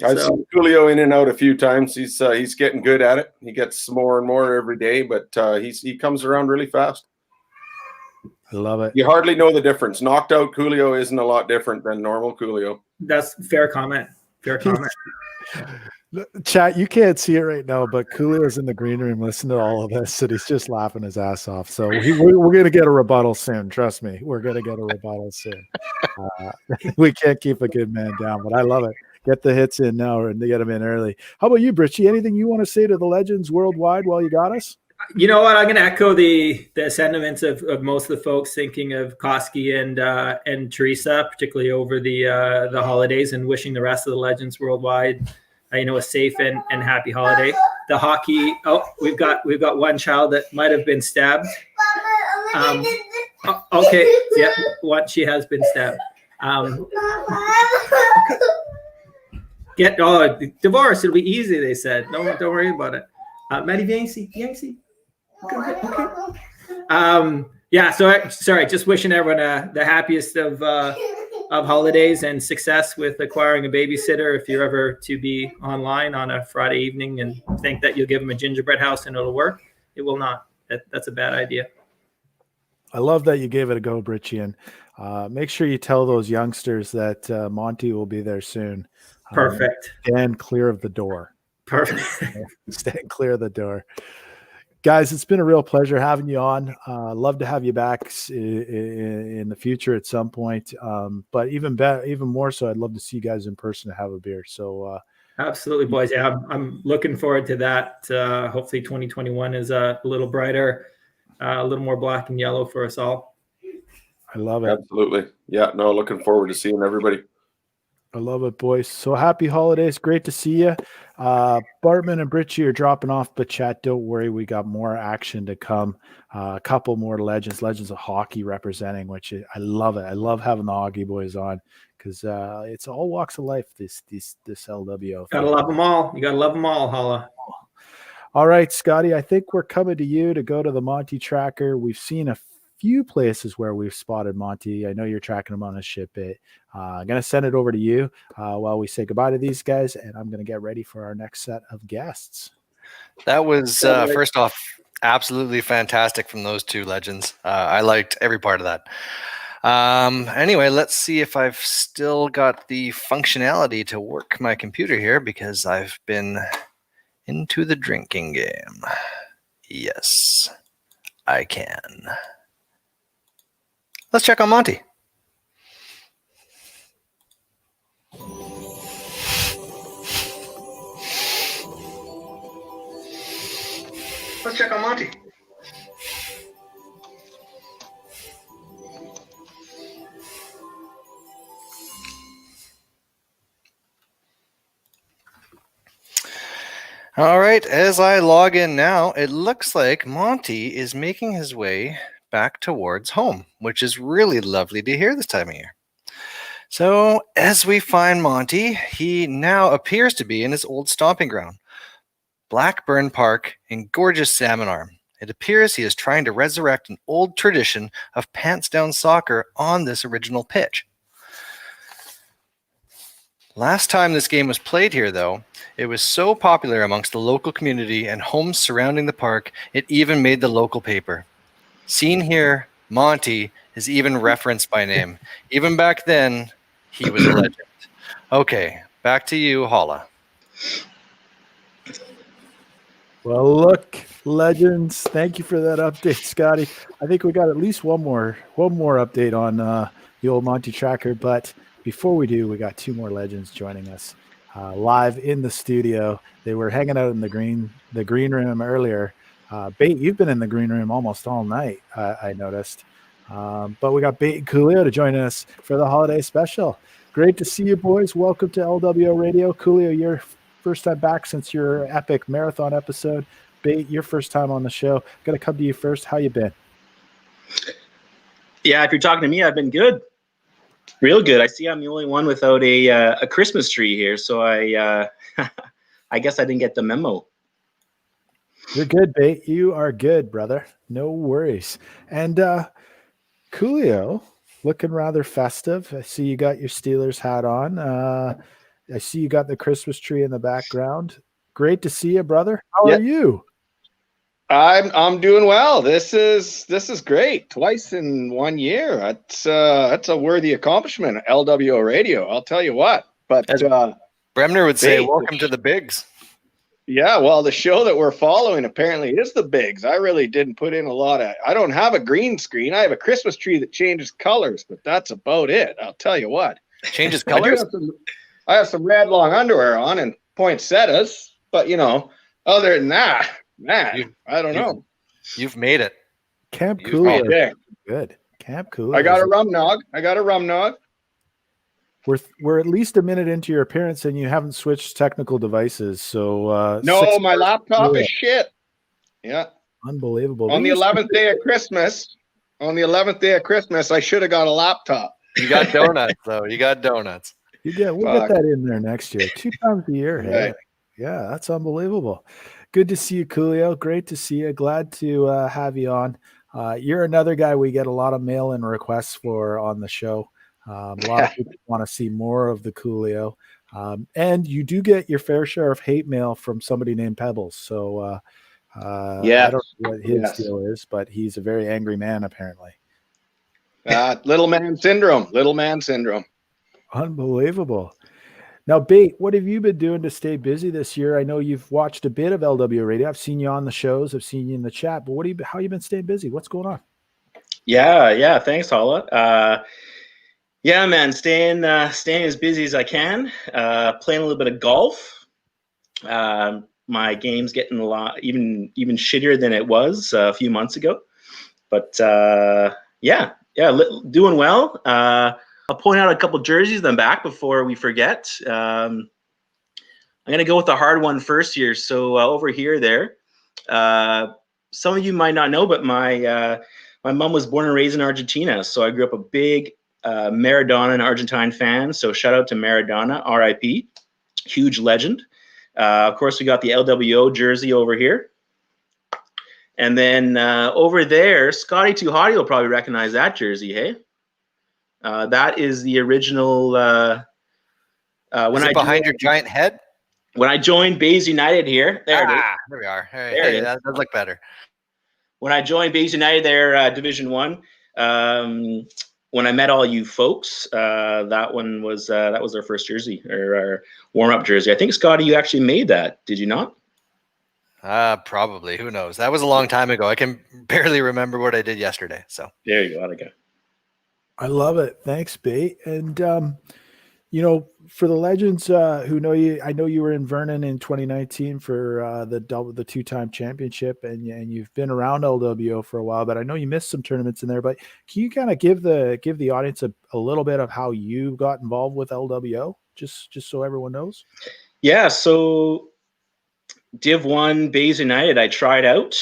I've seen Coolio in and out a few times. He's getting good at it. He gets more and more every day, but he comes around really fast. I love it. You hardly know the difference. Knocked out Coolio isn't a lot different than normal Coolio. That's fair comment. Fair comment. Chat, you can't see it right now, but Coolio's in the green room listening to all of this, and he's just laughing his ass off. So we're going to get a rebuttal soon. Trust me, we're going to get a rebuttal soon. We can't keep a good man down, but I love it. Get the hits in now and get them in early. How about you, Britchie? Anything you want to say to the legends worldwide while you got us? You know what? I'm going to echo the sentiments of most of the folks thinking of Koski and Teresa, particularly over the holidays, and wishing the rest of the legends worldwide, a safe and happy holiday. The hockey. Oh, we've got one child that might have been stabbed. Okay, yeah, she has been stabbed. Divorce. It'll be easy. They said. Don't worry about it. Maddie, Yancey. Okay. Yeah. So sorry. Just wishing everyone the happiest of holidays and success with acquiring a babysitter. If you're ever to be online on a Friday evening and think that you'll give them a gingerbread house and it'll work, it will not. That's a bad idea. I love that you gave it a go, Britchie, and make sure you tell those youngsters that Monty will be there soon. Perfect. Stand clear of the door. Perfect. Stand clear of the door. Guys, it's been a real pleasure having you on. Love to have you back in the future at some point. But even more so, I'd love to see you guys in person to have a beer. So absolutely, boys. Yeah, I'm looking forward to that. Hopefully 2021 is a little brighter, a little more black and yellow for us all. I love it. Absolutely. Yeah, no, looking forward to seeing everybody. I love it, boys. So happy holidays. Great to see you. Bartman and Britchie are dropping off, but chat, don't worry. We got more action to come. A couple more legends of hockey representing, which I love it. I love having the hockey boys on because it's all walks of life, this LWO. Gotta love them all. You gotta love them all, Holla. All right, Scotty, I think we're coming to you to go to the Monty tracker. We've seen a few places where we've spotted Monty. I know you're tracking him on a ship bit. I'm going to send it over to you while we say goodbye to these guys, and I'm going to get ready for our next set of guests. That was, first off, absolutely fantastic from those two legends. I liked every part of that. Anyway, let's see if I've still got the functionality to work my computer here because I've been into the drinking game. Yes, I can. Let's check on Monty. Let's check on Monty. All right, as I log in now, it looks like Monty is making his way back towards home, which is really lovely to hear this time of year. So, as we find Monty, he now appears to be in his old stomping ground, Blackburn Park in gorgeous Salmon Arm. It appears he is trying to resurrect an old tradition of pants down soccer on this original pitch. Last time this game was played here, though, it was so popular amongst the local community and homes surrounding the park, it even made the local paper. Seen here, Monty is even referenced by name. Even back then, he was a legend. Okay, back to you, Holla. Well, look, legends. Thank you for that update, Scotty. I think we got at least one more update on the old Monty tracker. But before we do, we got two more legends joining us live in the studio. They were hanging out in the green room earlier. Bait, you've been in the green room almost all night. I noticed. But we got Bait and Coolio to join us for the holiday special. Great to see you, boys. Welcome to LWO Radio. Coolio, you're first time back since your epic marathon episode. Bait, your first time on the show. Got to come to you first. How you been? Yeah, if you're talking to me, I've been good. Real good. I see I'm the only one without a Christmas tree here, so I I guess I didn't get the memo. You're good, Bait. You are good, brother. No worries. And Coolio, looking rather festive. I see you got your Steelers hat on. I see you got the Christmas tree in the background. Great to see you, brother. How are you? I'm doing well. This is great. Twice in 1 year. That's a worthy accomplishment. LWO Radio. I'll tell you what. But as Bremner would say, welcome to the bigs. Yeah, well, the show that we're following apparently is the bigs. I really didn't put in a lot of. I don't have a green screen. I have a Christmas tree that changes colors, but that's about it. I'll tell you what. Changes colors. I have some red long underwear on and poinsettias, but other than that, man, I don't know. You've made it. Camp Coolio. Good. Camp Coolio. I got a rum nog. We're at least a minute into your appearance and you haven't switched technical devices. So no, my laptop is shit. Yeah. Unbelievable. On the 11th day of Christmas, I should have got a laptop. You got donuts, though. You got donuts. We'll get that in there next year. 2 times a year. Hey? Right. Yeah, that's unbelievable. Good to see you, Coolio. Great to see you. Glad to have you on. You're another guy we get a lot of mail-in requests for on the show. A lot of people want to see more of the Coolio. And you do get your fair share of hate mail from somebody named Pebbles. So I don't know what his deal is, but he's a very angry man, apparently. Little man syndrome. Unbelievable. Now, Bait, what have you been doing to stay busy this year? I know you've watched a bit of LW Radio. I've seen you on the shows. I've seen you in the chat. But how you been staying busy? What's going on? Yeah. Thanks, Holla. Yeah, man, staying as busy as I can. Playing a little bit of golf. My game's getting a lot even shittier than it was a few months ago. But doing well. I'll point out a couple jerseys then back before we forget. I'm going to go with the hard one first here. So over here there, some of you might not know, but my mom was born and raised in Argentina. So I grew up a big Maradona and Argentine fan. So shout out to Maradona, RIP, huge legend. Of course, we got the LWO jersey over here. And then over there, Scotty Too Hottie will probably recognize that jersey, hey? That is the original. When behind your giant head? When I joined Bays United here. There we are. Hey, that does look better. When I joined Bays United there, Division 1, when I met all you folks, that was our first jersey, or our warm-up jersey. I think, Scotty, you actually made that. Did you not? Probably. Who knows? That was a long time ago. I can barely remember what I did yesterday. So there you go. There you go. I love it. Thanks, Bait. And, for the legends who know you, I know you were in Vernon in 2019 for the two-time championship, and you've been around LWO for a while, but I know you missed some tournaments in there. But can you kind of give the audience a little bit of how you got involved with LWO, just so everyone knows? Yeah. So Div 1 Bays United, I tried out.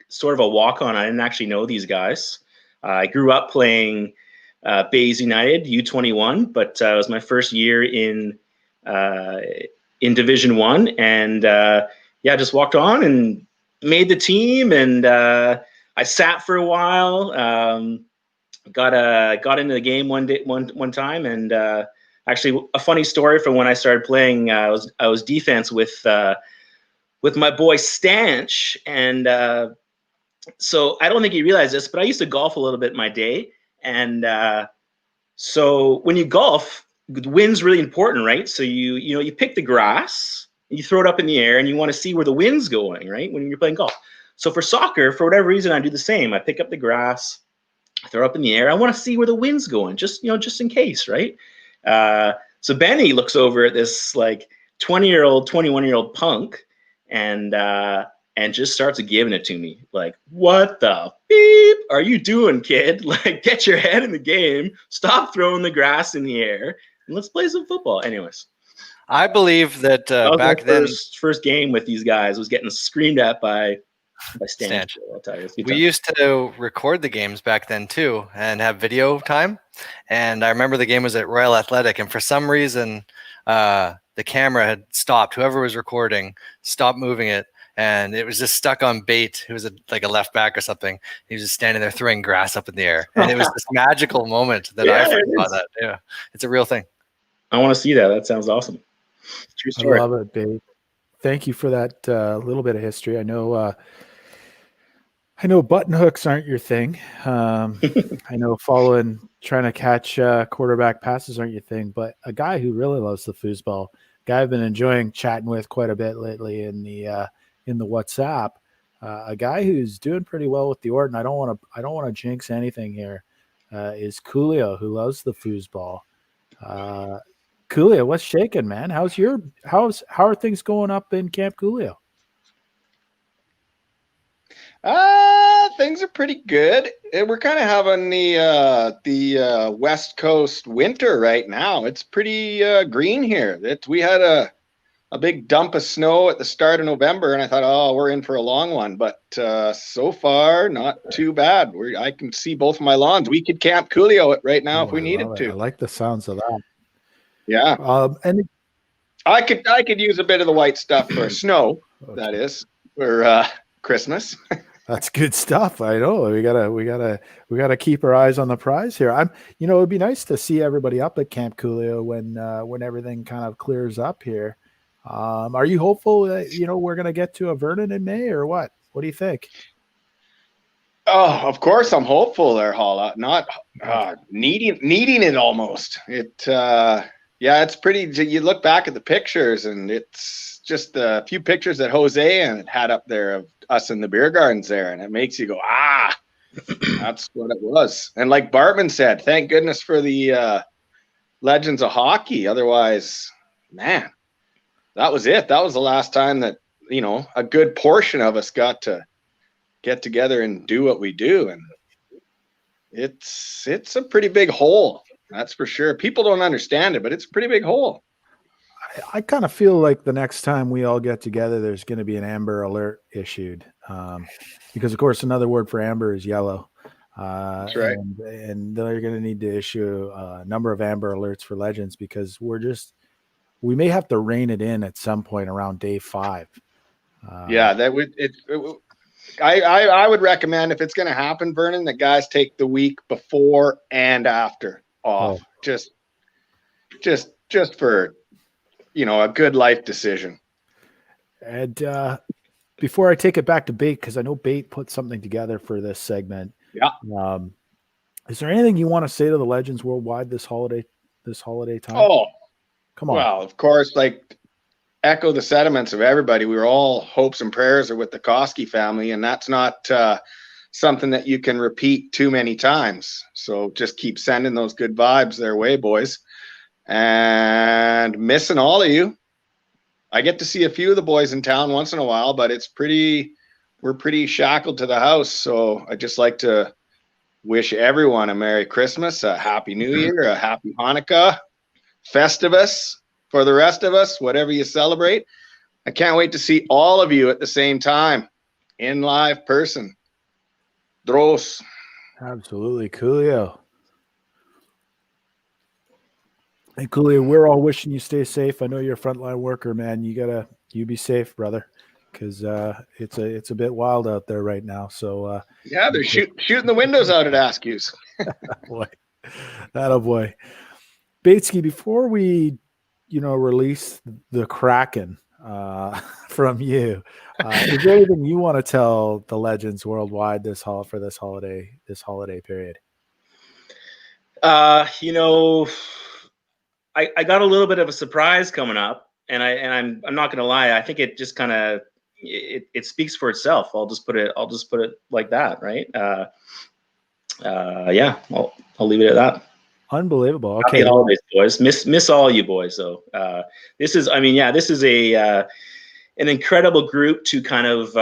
Sort of a walk-on. I didn't actually know these guys. I grew up playing Bays United U21, but it was my first year in Division 1, and just walked on and made the team, and I sat for a while. Got into the game one time, and actually a funny story from when I started playing. I was defense with my boy Stanch, and so I don't think he realized this, but I used to golf a little bit in my day, and so when you golf, the wind's really important, right? So you pick the grass, you throw it up in the air, and you want to see where the wind's going, right? When you're playing golf. So for soccer, for whatever reason, I do the same. I pick up the grass, I throw it up in the air. I want to see where the wind's going, just in case, right? So Benny looks over at this like 20-year-old, 21-year-old punk, and just starts giving it to me. Like, what the beep are you doing, kid? Like, get your head in the game. Stop throwing the grass in the air, and let's play some football. Anyways, I believe that that was back my then first game with these guys was getting screamed at by Stan. I'll tell you, we used to record the games back then too and have video time. And I remember the game was at Royal Athletic, and for some reason the camera had stopped. Whoever was recording stopped moving it, and it was just stuck on Bate, who was like a left back or something. He was just standing there throwing grass up in the air, and it was this magical moment that I forgot that. Yeah, it's a real thing. I want to see that. That sounds awesome. True story. I love it, Bate. Thank you for that little bit of history. I know button hooks aren't your thing. I know trying to catch quarterback passes aren't your thing, but a guy who really loves the foosball, guy I've been enjoying chatting with quite a bit lately in the WhatsApp, a guy who's doing pretty well with the Orton. I don't want to jinx anything here. Is Coolio, who loves the foosball. Coolio, what's shaking, man? How are things going up in Camp Coolio? Things are pretty good. We're kind of having the West Coast winter right now. It's pretty green here. We had a big dump of snow at the start of November, and I thought, oh, we're in for a long one. But so far, not too bad. I can see both of my lawns. We could Camp Coolio it right now if we needed to. I like the sounds of that. Yeah. And I could use a bit of the white stuff for snow. Okay. That is for Christmas. That's good stuff. I know we gotta keep our eyes on the prize here. It'd be nice to see everybody up at Camp Coolio when everything kind of clears up here. Are you hopeful that we're gonna get to a Vernon in May or what? What do you think? Oh, of course I'm hopeful there, Holla. Not needing it almost. It's pretty. You look back at the pictures, and it's just a few pictures that Jose and had up there of us in the beer gardens there, and it makes you go, that's what it was. And like Bartman said, thank goodness for the Legends of Hockey. Otherwise, man, that was it. That was the last time that a good portion of us got to get together and do what we do, and it's a pretty big hole. That's for sure. People don't understand it, but it's a pretty big hole. I kind of feel like the next time we all get together, there's going to be an Amber Alert issued, because of course another word for amber is yellow. That's right. And they're going to need to issue a number of Amber Alerts for Legends, because we may have to rein it in at some point around day 5. That would I would recommend, if it's going to happen, Vernon, that guys take the week before and after off, just for a good life decision. And before I take it back to Bate, because I know Bate put something together for this segment. Yeah. Is there anything you want to say to the Legends worldwide this holiday time? Oh, come on. Well, of course, echo the sentiments of everybody. We were all hopes and prayers are with the Koski family, and that's not something that you can repeat too many times. So just keep sending those good vibes their way, boys. And missing all of you. I get to see a few of the boys in town once in a while, but we're pretty shackled to the house. So I just like to wish everyone a Merry Christmas, a Happy New Year, a Happy Hanukkah, Festivus for the rest of us, whatever you celebrate. I can't wait to see all of you at the same time in live person. Dros. Absolutely, Coolio. Hey, Coolio, we're all wishing you stay safe. I know you're a frontline worker, man. You be safe, brother, because it's a bit wild out there right now. So Yeah, they're shooting the windows out at Askew's. boy, that'll boy. Batesky, before we, release the Kraken from you, is there anything you want to tell the legends worldwide for this holiday period? I got a little bit of a surprise coming up, and I'm not going to lie. I think it just kind of it speaks for itself. I'll just put it like that, right? Yeah, I'll leave it at that. Unbelievable. Okay, Happy holidays, boys. Miss all you boys. So this is an incredible group to kind of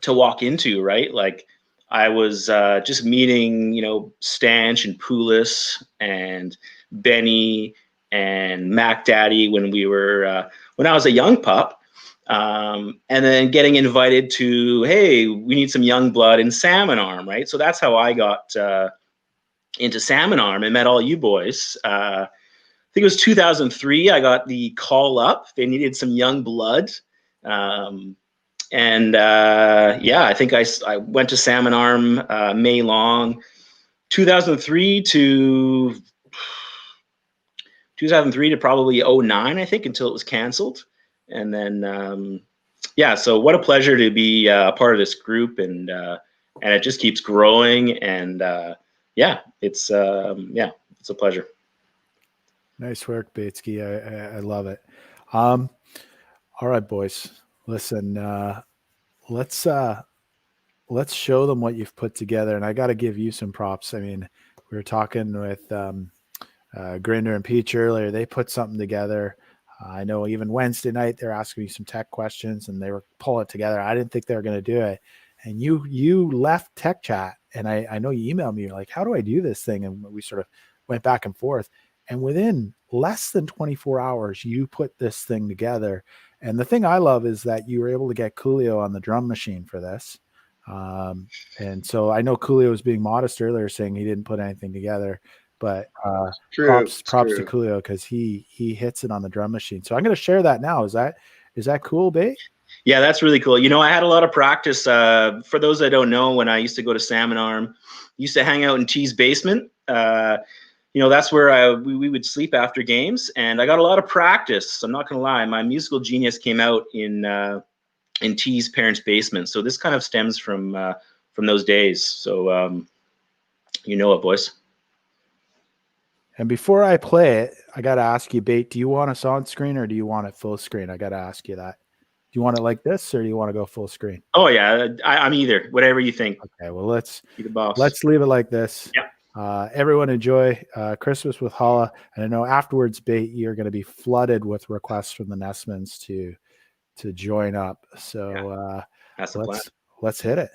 to walk into, right? Like I was just meeting, Stanch and Poulis and Benny and Mac Daddy when I was a young pup. And then getting invited to, hey, we need some young blood in Salmon Arm, right? So that's how I got into Salmon Arm and met all you boys. I think it was 2003. I got the call up. They needed some young blood. I think I went to Salmon Arm May long, 2003 to probably 2009, I think, until it was canceled. And then, so what a pleasure to be a part of this group, and it just keeps growing. And it's a pleasure. Nice work, Batesky. I love it. All right, boys. Listen, let's show them what you've put together, and I got to give you some props. I mean, we were talking with Grinder and Peach earlier. They put something together. I know even Wednesday night they're asking me some tech questions, and they were pulling it together. I didn't think they were going to do it, and you left Tech Chat, and I know you emailed me like, how do I do this thing? And we sort of went back and forth, and within less than 24 hours, you put this thing together. And the thing I love is that you were able to get Coolio on the drum machine for this. And so I know Coolio was being modest earlier, saying he didn't put anything together, but props to Coolio, because he hits it on the drum machine. So I'm going to share that now. Is that cool, Bate? Yeah, that's really cool. I had a lot of practice. For those that don't know, when I used to go to Salmon Arm, I used to hang out in T's basement. That's where we would sleep after games, and I got a lot of practice. I'm not going to lie. My musical genius came out in T's parents' basement. So this kind of stems from those days. So it, boys. And before I play it, I got to ask you, Bate, do you want us on screen or do you want it full screen? I got to ask you that. Do you want it like this or do you want to go full screen? Oh yeah, I'm either. Whatever you think. Okay, well let's leave it like this. Yeah. Everyone enjoy Christmas with Holla, and I know afterwards, Bate, you're going to be flooded with requests from the Nessmans to join up. So that's the plan. Let's hit it.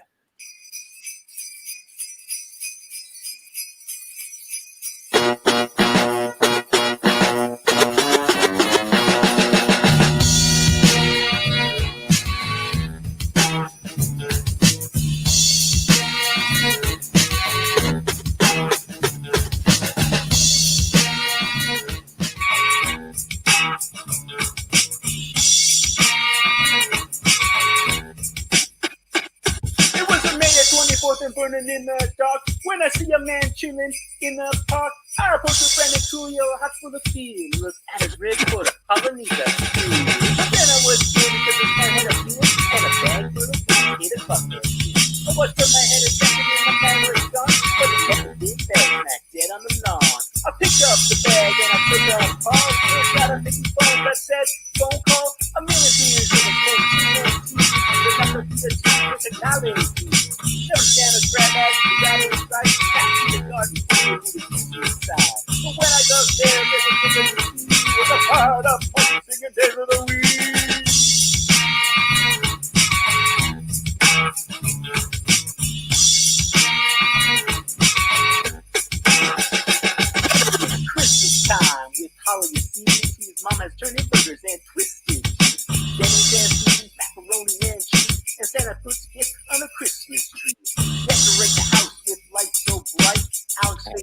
Burning in the dark. When I see a man chilling in the park, I approach a friend and Coolio, hot full of steel. Look at his red foot, underneath the steel. Then I was scared because his man had a beard and a bag full of food. He had a bucket. I was till my head is second and my man was gone, but he left a big bag smack dead on the lawn. I picked up the bag and I took a call. Still got a Mickey phone that said phone call. A million years in the court, there's not to be the team with the knowledge. Never stand a grab ass, you got it right. Back to the garden, you need to keep you inside. But when I got there, there's a different scene. With a fired up punk singing Days of the Week.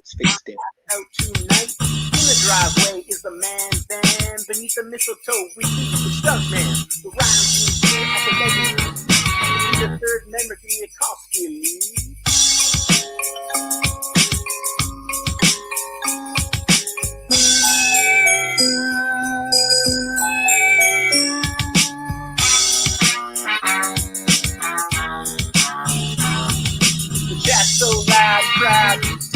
Stay still. Out tonight. In the driveway is the man van. Beneath the mistletoe, we see the stunt man. The rhymes we hear at the legend. The third member can be Kowski. The chat's so loud and proud. It's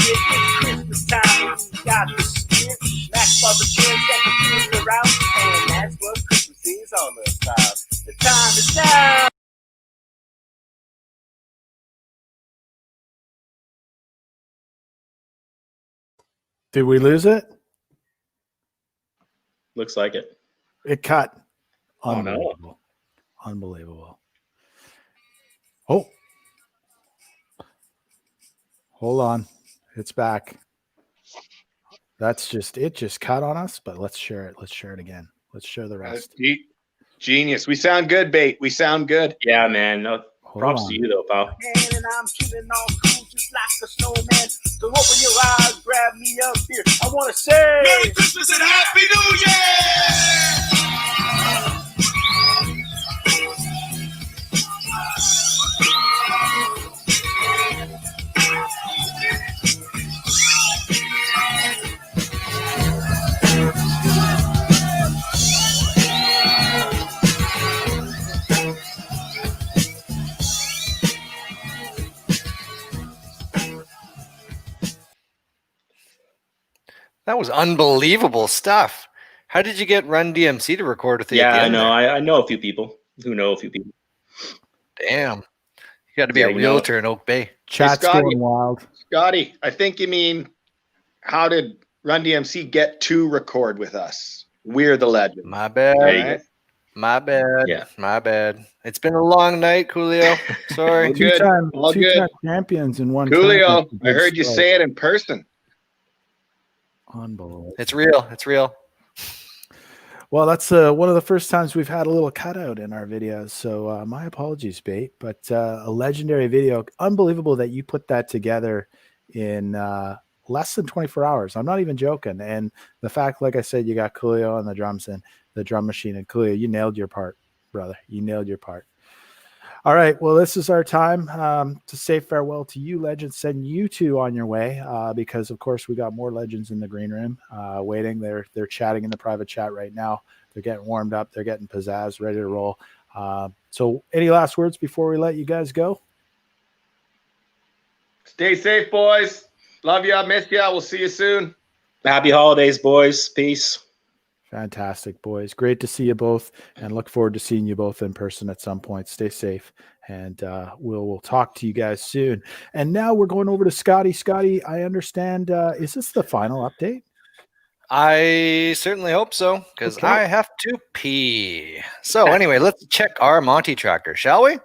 Christmas time and we got the spirit. Max for the kids that can feel around. And that's what Christmas is all about. The time is now. Did we lose it? Looks like it. It cut. Oh, no. Unbelievable. Unbelievable. Oh. Hold on. It's back. That's just it just cut on us, but let's share it. Let's share it again. Let's share the rest. Genius. We sound good, Bait. We sound good. Yeah, man. No, props on. to you though, pal. And I'm feeling all cool just like a snowman. So open your eyes, grab me a beer. I want to say Merry Christmas and Happy New Year! That was unbelievable stuff. How did you get Run DMC to record with you? Yeah, at the I end know. there? I know a few people who know a few people. Damn. You got to be Yeah, a you know. realtor in Oak Bay. Chat's Scotty. going wild. Scotty, I think you mean, how did Run DMC get to record with us? We're the legend. My bad. There you Right? go. My bad. Yeah. My bad. It's been a long night, Coolio. Sorry. All good. All good. Two-time champions in one Coolio, time. I heard you say it in person. Unbelievable. It's real. It's real. Well, that's one of the first times we've had a little cutout in our videos. So my apologies, Bait, but a legendary video. Unbelievable that you put that together in less than 24 hours. I'm not even joking. And the fact, like I said, you got Coolio on the drums and the drum machine, and Coolio, you nailed your part, brother. You nailed your part. All right. Well, this is our time to say farewell to you, legends. Send you two on your way because, of course, we got more legends in the green room waiting. They're chatting in the private chat right now. They're getting warmed up. They're getting pizzazz, ready to roll. So, any last words before we let you guys go? Stay safe, boys. Love ya. Miss ya. We'll see you soon. Happy holidays, boys. Peace. Fantastic, boys. Great to see you both and look forward to seeing you both in person at some point. Stay safe and we'll talk to you guys soon. And now we're going over to Scotty. Scotty, I understand. Is this the final update? I certainly hope so because Okay. I have to pee. So anyway, let's check our Monty tracker, shall we?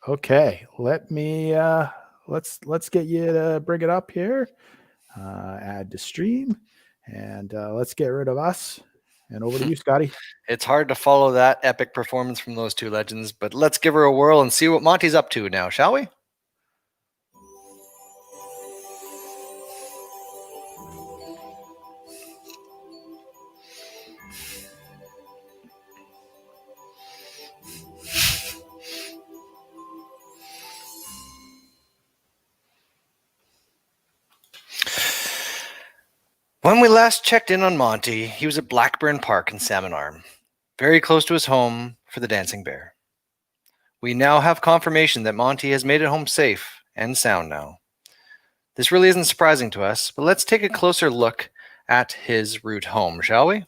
Okay. Let me let's get you to bring it up here. Add to stream and let's get rid of us. And over to you, Scotty. It's hard to follow that epic performance from those two legends, but let's give her a whirl and see what Monty's up to now, shall we? When we last checked in on Monty, he was at Blackburn Park in Salmon Arm, very close to his home for the Dancing Bear. We now have confirmation that Monty has made it home safe and sound now. This really isn't surprising to us, but let's take a closer look at his route home, shall we?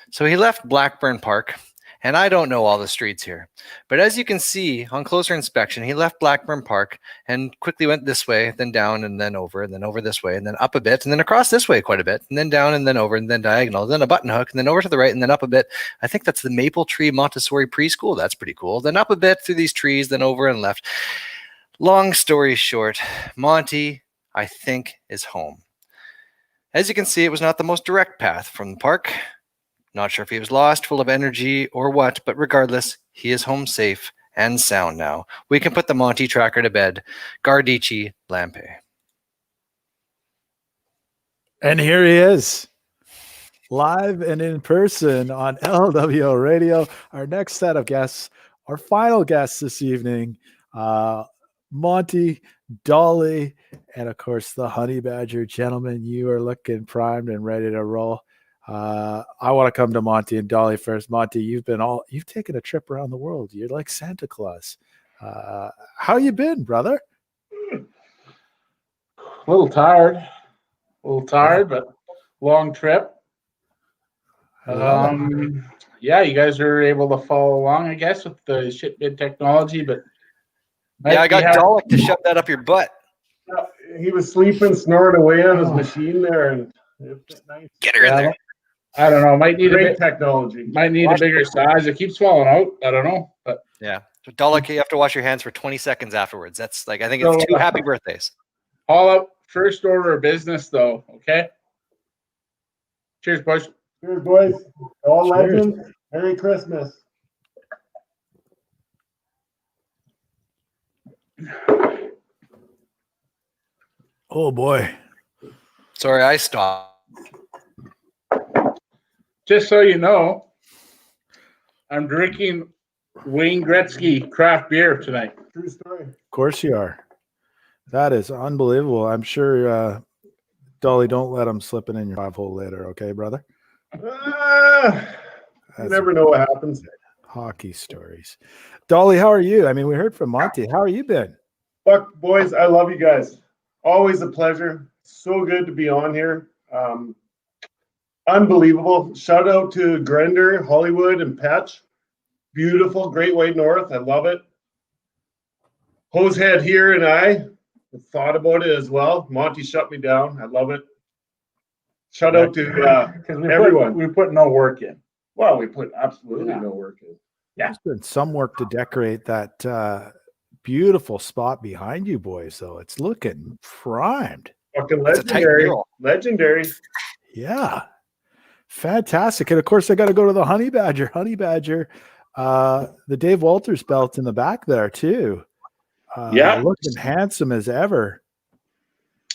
So he left Blackburn Park, and I don't know all the streets here, but as you can see on closer inspection, he left Blackburn Park and quickly went this way, then down, and then over this way, and then up a bit, and then across this way quite a bit, and then down, and then over, and then diagonal, then a button hook, and then over to the right, and then up a bit. I think that's the Maple Tree Montessori Preschool. That's pretty cool. Then up a bit through these trees, then over and left. Long story short, Monty, I think, is home. As you can see, it was not the most direct path from the park. Not sure if he was lost, full of energy, or what, but regardless, he is home safe and sound now. We can put the Monty tracker to bed. Gardici Lampe. And here he is, live and in person on LWO Radio. Our next set of guests, our final guests this evening, Monty, Dolly, and of course the Honey Badger. Gentlemen, you are looking primed and ready to roll. I want to come to Monty and Dolly first. Monty, you've taken a trip around the world. You're like Santa Claus. How you been, brother? A little tired, but long trip. Yeah, you guys are able to follow along, I guess, with the shitbid technology, but yeah, I got Dalek to shove that up your butt. He was sleeping, snoring away on his machine there, and nice. Get her in there. I don't know. Might need Great a bit technology. Might need a bigger size. It keeps falling out. I don't know, but yeah, so Dalek, you have to wash your hands for 20 seconds afterwards. That's like I think it's 2 happy birthdays. All up. First order of business, though. Okay. Cheers, boys. Cheers, boys. All Cheers. legends. Merry Christmas. Oh boy. Sorry, I stopped. Just so you know, I'm drinking Wayne Gretzky craft beer tonight. True story. Of course you are. That is unbelievable. I'm sure, Dolly, don't let him slip it in your 5-hole later, okay, brother? You never know what happens. Hockey stories. Dolly, how are you? I mean, we heard from Monty. How are you been? Fuck, boys, I love you guys. Always a pleasure. So good to be on here. Unbelievable. Shout out to Grender, Hollywood, and Patch. Beautiful, Great White North. I love it. Hosehead here and I thought about it as well. Monty shut me down. I love it. Shout out to everyone. We put no work in. Well, we put absolutely no work in. Yeah. There's been some work to decorate that beautiful spot behind you boys, though. It's looking primed. Fucking legendary. Legendary. Yeah. Fantastic. And of course, I got to go to the Honey Badger. Honey Badger. The Dave Walters belt in the back there, too. Looking handsome as ever.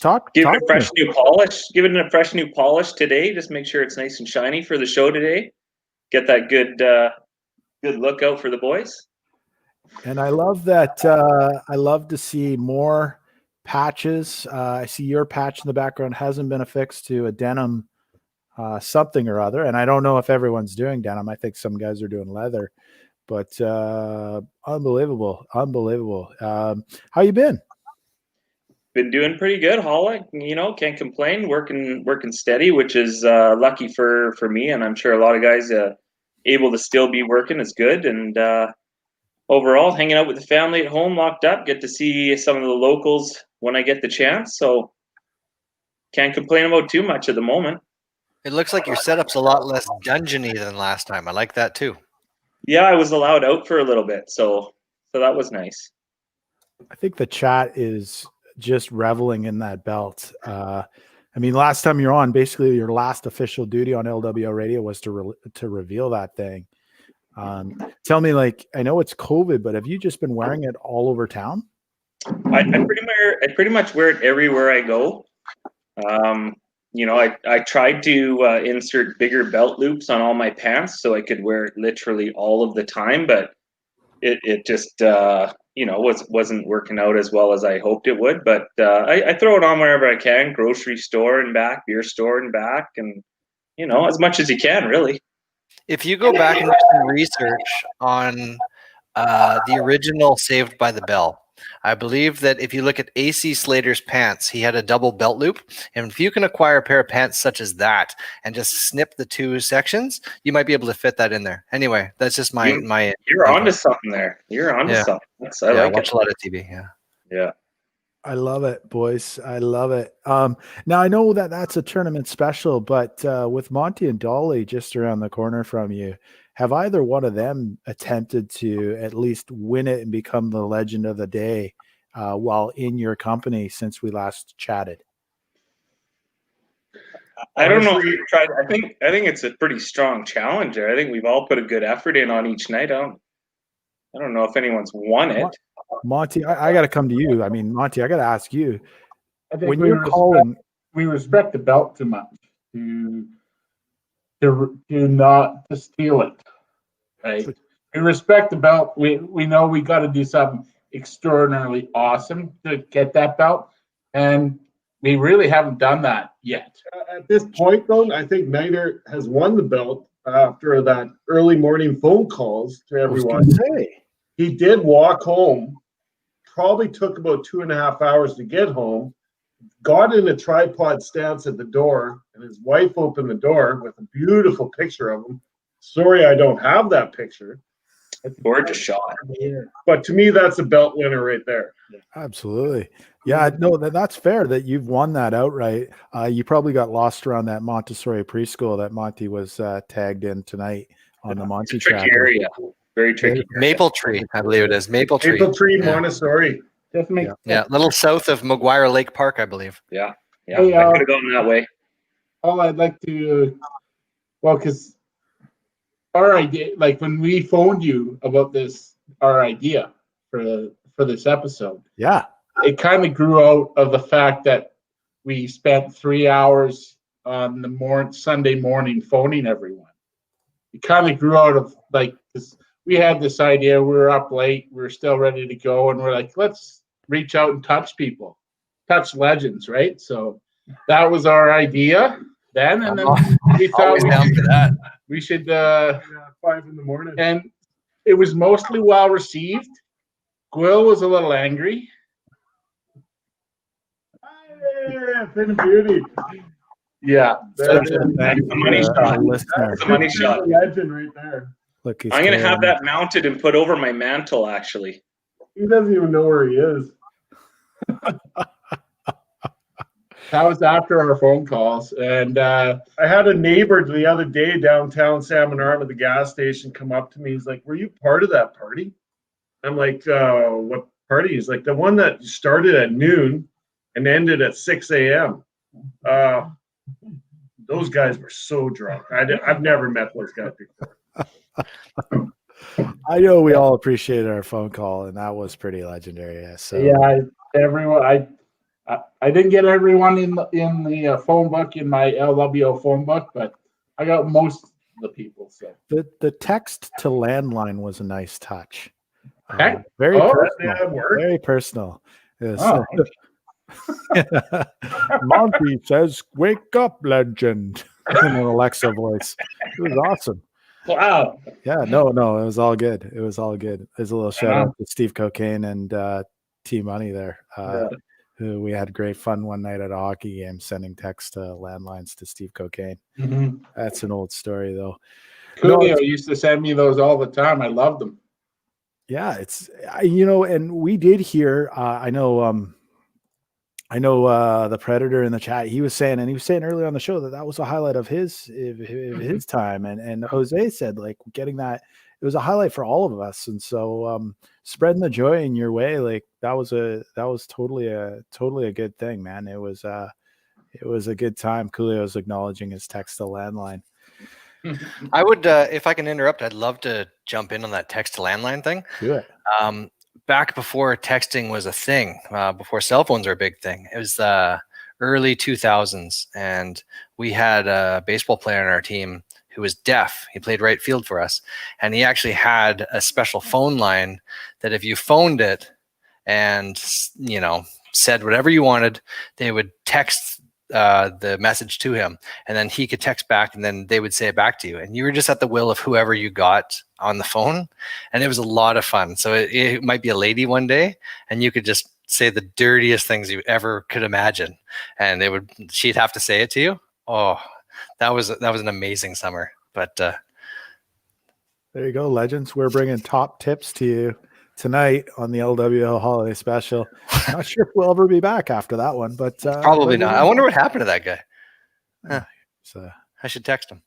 Give it a fresh new polish. Give it a fresh new polish today. Just make sure it's nice and shiny for the show today. Get that good look out for the boys. And I love that. I love to see more patches. I see your patch in the background hasn't been affixed to a denim something or other. And I don't know if everyone's doing denim. I think some guys are doing leather. But unbelievable. How you been? Been doing pretty good, Holla. You know, can't complain. Working steady, which is lucky for me, and I'm sure a lot of guys able to still be working is good. And overall, hanging out with the family at home, locked up. Get to see some of the locals when I get the chance. So can't complain about too much at the moment. It looks like your setup's a lot less dungeony than last time. I like that too. Yeah, I was allowed out for a little bit, so that was nice. I think the chat is just reveling in that belt. I mean, last time you're on, basically your last official duty on LWO Radio was to reveal that thing. Tell me, like, I know it's COVID, but have you just been wearing it all over town? I pretty much wear it everywhere I go. You know, I tried to insert bigger belt loops on all my pants so I could wear it literally all of the time, but it just you know wasn't working out as well as I hoped it would. But I throw it on wherever I can, grocery store and back, beer store and back, and you know, as much as you can, really. If you go back and do some research on the original Saved by the Bell, I believe that if you look at AC Slater's pants, he had a double belt loop. And if you can acquire a pair of pants such as that and just snip the two sections, you might be able to fit that in there. Anyway, that's just my. You're onto something there. You're onto something. I watch a lot of TV. Yeah. I love it, boys. I love it. Now I know that that's a tournament special, but with Monty and Dolly just around the corner from you, have either one of them attempted to at least win it and become the legend of the day while in your company since we last chatted? I don't know if you tried. I think it's a pretty strong challenge there. I think we've all put a good effort in on each night. I don't know if anyone's won it. Monty, I got to come to you. I mean, Monty, I got to ask you. I think When you're calling, we respect the belt too much to not to steal it, right? We respect the belt. We know we got to do something extraordinarily awesome to get that belt, and we really haven't done that yet. At this point, though, I think Neidert has won the belt after that early morning phone calls to everyone. He did walk home, probably took about 2.5 hours to get home, got in a tripod stance at the door, and his wife opened the door with a beautiful picture of him. Sorry, I don't have that picture. Gorgeous shot. But to me, that's a belt winner right there. Absolutely. Yeah, no, that's fair that you've won that outright. You probably got lost around that Montessori preschool that Monty was tagged in tonight on the Monty Tricky tracker. area. Very tricky. Maple Tree, I believe it is. Maple Tree. Maple Tree, Yeah. Montessori. Yeah, a little south of McGuire Lake Park, I believe. Yeah. Yeah. Hey, I could have gone that way. All I'd like to, well, because our idea, like when we phoned you about this, our idea for this episode, yeah, it kind of grew out of the fact that we spent 3 hours on the Sunday morning phoning everyone. It kind of grew out of like this. We had this idea. We were up late. We were still ready to go, and we're like, let's reach out and touch people, touch legends, right? So that was our idea then, and then we thought we should 5 in the morning, and it was mostly well received. Gwill was a little angry. Yeah, Finn Beauty. Yeah, That's a money shot. That's a money shot. Legend right there. Look, I'm gonna have that mounted and put over my mantle. Actually, he doesn't even know where he is. That was after our phone calls, and I had a neighbor the other day downtown Salmon Arm at the gas station come up to me. He's like, "Were you part of that party?" I'm like, "What party?" He's like, "The one that started at noon and ended at 6 a.m." Those guys were so drunk. I've never met those guys before. I know we all appreciated our phone call, and that was pretty legendary. Yeah, so everyone. I didn't get everyone in the phone book in my LWO phone book, but I got most of the people. So the text to landline was a nice touch. Okay. Very personal. that worked. Very personal. Yes. Oh. Monty says, "Wake up, legend," in an Alexa voice. It was awesome. Wow. Yeah, no, it was all good. It was all good. There's a little shout out to Steve Cocaine and T Money there. Who we had great fun one night at a hockey game sending text to landlines to Steve Cocaine. Mm-hmm. That's an old story though. Coolio used to send me those all the time. I loved them. Yeah, it's and we did hear. I know the Predator in the chat. He was saying earlier on the show that was a highlight of his time, and Jose said like getting that. It was a highlight for all of us, and so spreading the joy in your way, like that was totally a good thing, man. It was a good time. Coolio's acknowledging his text to landline. I would, if I can interrupt, I'd love to jump in on that text to landline thing. Do it. Back before texting was a thing, before cell phones were a big thing, it was the early 2000s, and we had a baseball player on our team who was deaf. He played right field for us, and he actually had a special phone line that if you phoned it and said whatever you wanted, they would text the message to him, and then he could text back, and then they would say it back to you, and you were just at the will of whoever you got on the phone, and it was a lot of fun. So it might be a lady one day, and you could just say the dirtiest things you ever could imagine, and she'd have to say it to you. Oh, that was an amazing summer. But there you go, legends. We're bringing top tips to you tonight on the LWO holiday special. Not sure if we'll ever be back after that one, but probably not. I wonder what happened to that guy. Huh. So I should text him.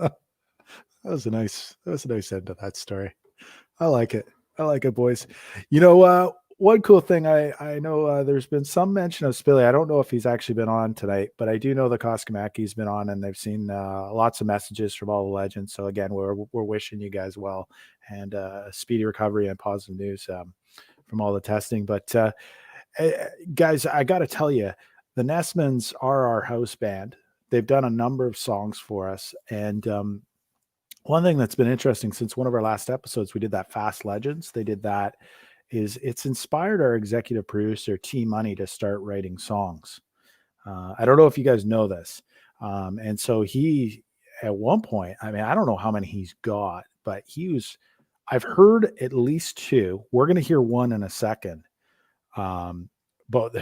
That was a nice end to that story. I like it, boys. One cool thing I know, there's been some mention of Spilly. I don't know if he's actually been on tonight, but I do know the Koskamaki's been on, and they've seen lots of messages from all the legends. So again, we're wishing you guys well and speedy recovery and positive news from all the testing. But Guys, I got to tell you, the Nessmans are our house band. They've done a number of songs for us. And one thing that's been interesting since one of our last episodes, we did that Fast Legends. They did that. It's inspired our executive producer, T Money, to start writing songs. I don't know if you guys know this. And so he, at one point, I mean, I don't know how many he's got, but I've heard at least 2. We're going to hear one in a second. But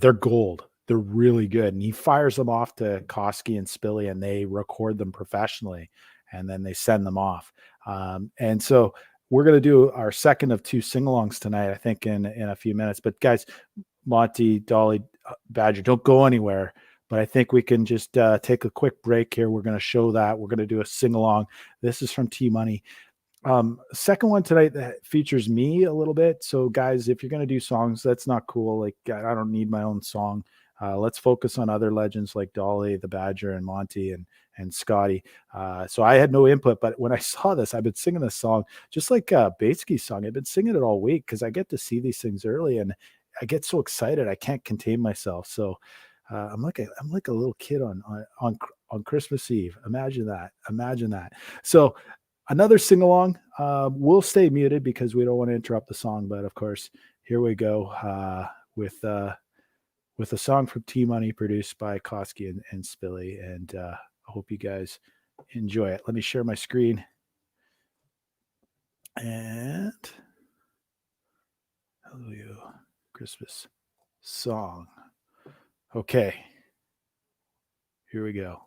they're gold. They're really good. And he fires them off to Koski and Spilly, and they record them professionally, and then they send them off. And so we're going to do our second of 2 sing-alongs tonight, I think in a few minutes. But guys, Monty, Dolly, Badger, don't go anywhere. But I think we can just take a quick break here. We're going to show that. We're going to do a sing-along. This is from T-Money. Second one tonight that features me a little bit. So guys, if you're going to do songs, that's not cool. Like, I don't need my own song. Let's focus on other legends like Dolly, the Badger, and Monty and Scotty. So I had no input, but when I saw this, I've been singing this song just like Batesky's song. I've been singing it all week because I get to see these things early, and I get so excited I can't contain myself. So I'm like a little kid on Christmas Eve. Imagine that. So another sing-along. We'll stay muted because we don't want to interrupt the song, but of course, here we go with a song from T-Money produced by Koski and Spilly, and I hope you guys enjoy it. Let me share my screen. And LWO Christmas song. Okay, here we go.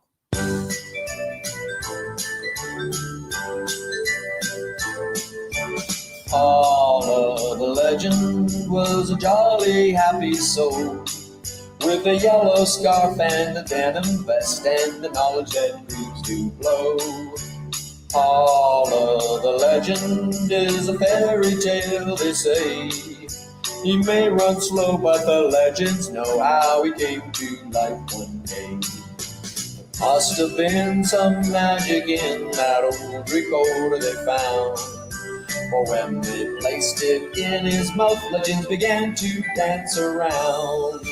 Paula the legend was a jolly happy soul, with a yellow scarf and a denim vest and the knowledge that breathes to blow. Paula the legend is a fairy tale, they say. He may run slow, but the legends know how he came to life one day. Must have been some magic in that old recorder they found, for when they placed it in his mouth, legends began to dance around.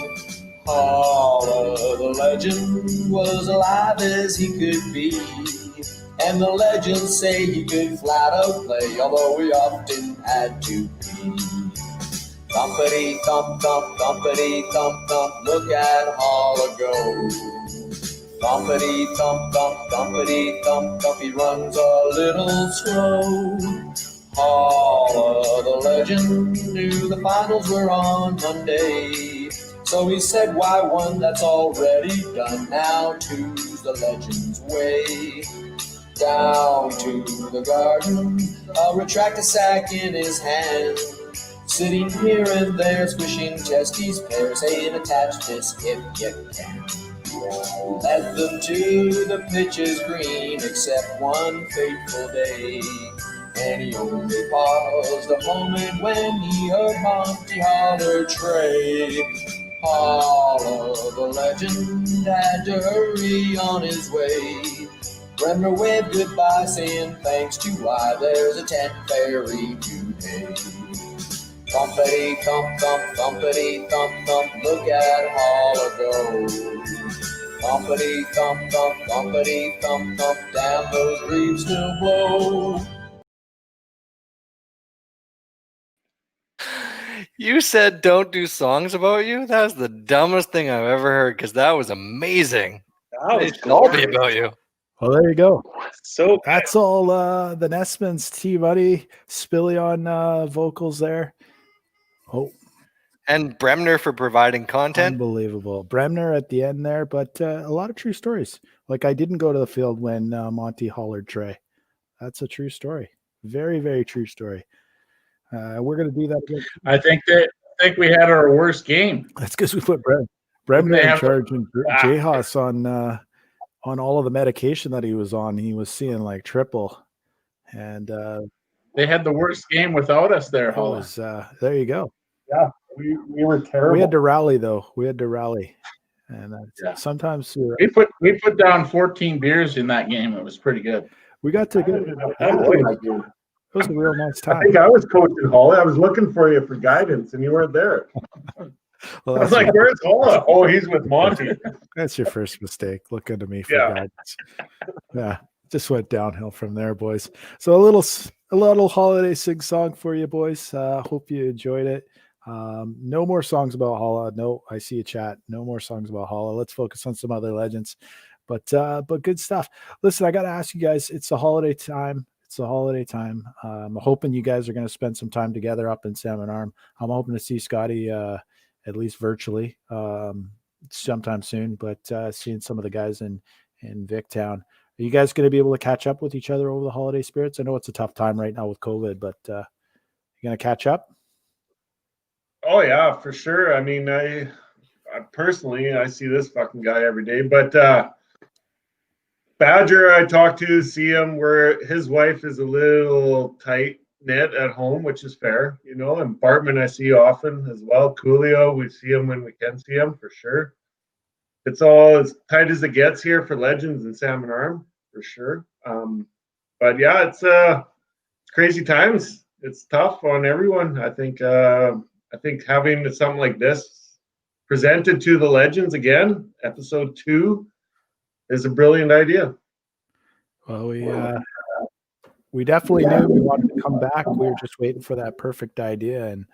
Paula the legend was alive as he could be, and the legends say he could flat out play, although he often had to pee. Thumpity thump thump, thumpity thump thump, look at Holla go. Thumpity thump thump, thumpity thump thump, he runs a little slow. Holla the legend knew the finals were on Monday, so he said, why one that's already done, now two's the legend's way. Down to the garden, a retractor sack in his hand, sitting here and there, squishing testes, pairs, saying attach this if you can. Led them to the pitcher's green, except one fateful day, and he only paused a moment when he heard Monty holler, Trey. Holla the legend had to hurry on his way. Bremner waved goodbye, saying thanks to why there's a 10th fairy today. Thumpity thump thump, thumpity thump thump, look at Holla go. Thumpity thump thump, thumpity thump thump, damn those reeds still blow. You said don't do songs about you? That was the dumbest thing I've ever heard, because that was amazing. That was They should all be glorious. about you. Well, there you go. So that's all the Nessmans, T-Money, Spilly on vocals there. Oh, and Bremner for providing content. Unbelievable. Bremner at the end there, but a lot of true stories. Like, I didn't go to the field when Monty hollered Trey. That's a true story. Very, very true story. We're going to do that again. I think we had our worst game. That's because we put Bremner in charge and J-Haas on all of the medication that he was on. He was seeing like triple. And they had the worst game without us there, Holla. There you go. Yeah, we were terrible. We had to rally, though. And sometimes we put down 14 beers in that game. It was pretty good. We got to It was a real nice I time. think I was coaching Holly. I was looking for you for guidance, and you weren't there. Well, I was like, "Where's Holla?" Oh, he's with Monty. That's your first mistake. Looking to me for Yeah. guidance. Yeah, just went downhill from there, boys. So a little holiday sing song for you, boys. Hope you enjoyed it. No more songs about Holla. No, I see a chat. No more songs about Holla. Let's focus on some other legends. But good stuff. Listen, I got to ask you guys. It's the holiday time. It's the holiday time. I'm hoping you guys are going to spend some time together up in Salmon Arm. I'm hoping to see Scotty at least virtually sometime soon. But seeing some of the guys in Victown. Are you guys going to be able to catch up with each other over the holiday spirits? I know it's a tough time right now with COVID, but you going to catch up? Oh yeah, for sure. I mean, I personally, I see this fucking guy every day, but Badger, I talk to, see him where his wife is a little tight knit at home, which is fair, you know. And Bartman, I see often as well. Coolio, we see him when we can see him for sure. It's all as tight as it gets here for Legends and Salmon Arm for sure. But yeah, it's crazy times. It's tough on everyone. I think having something like this presented to the Legends again, episode 2, is a brilliant idea. Well, we definitely knew we wanted to come back. We were just waiting for that perfect idea, and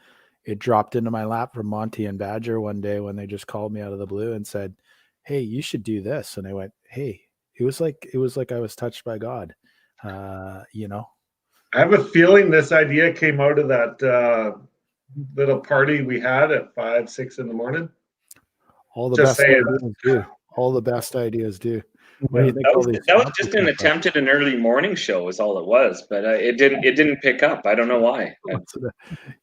it dropped into my lap from Monty and Badger one day when they just called me out of the blue and said, "Hey, you should do this." And I went, "Hey," it was like I was touched by God. You know. I have a feeling this idea came out of that little party we had at 5, 6 in the morning. All the Just best saying. ideas do. All the best ideas do. What do you think? That was just an attempt at an early morning show, is all it was. But it didn't pick up. I don't know why.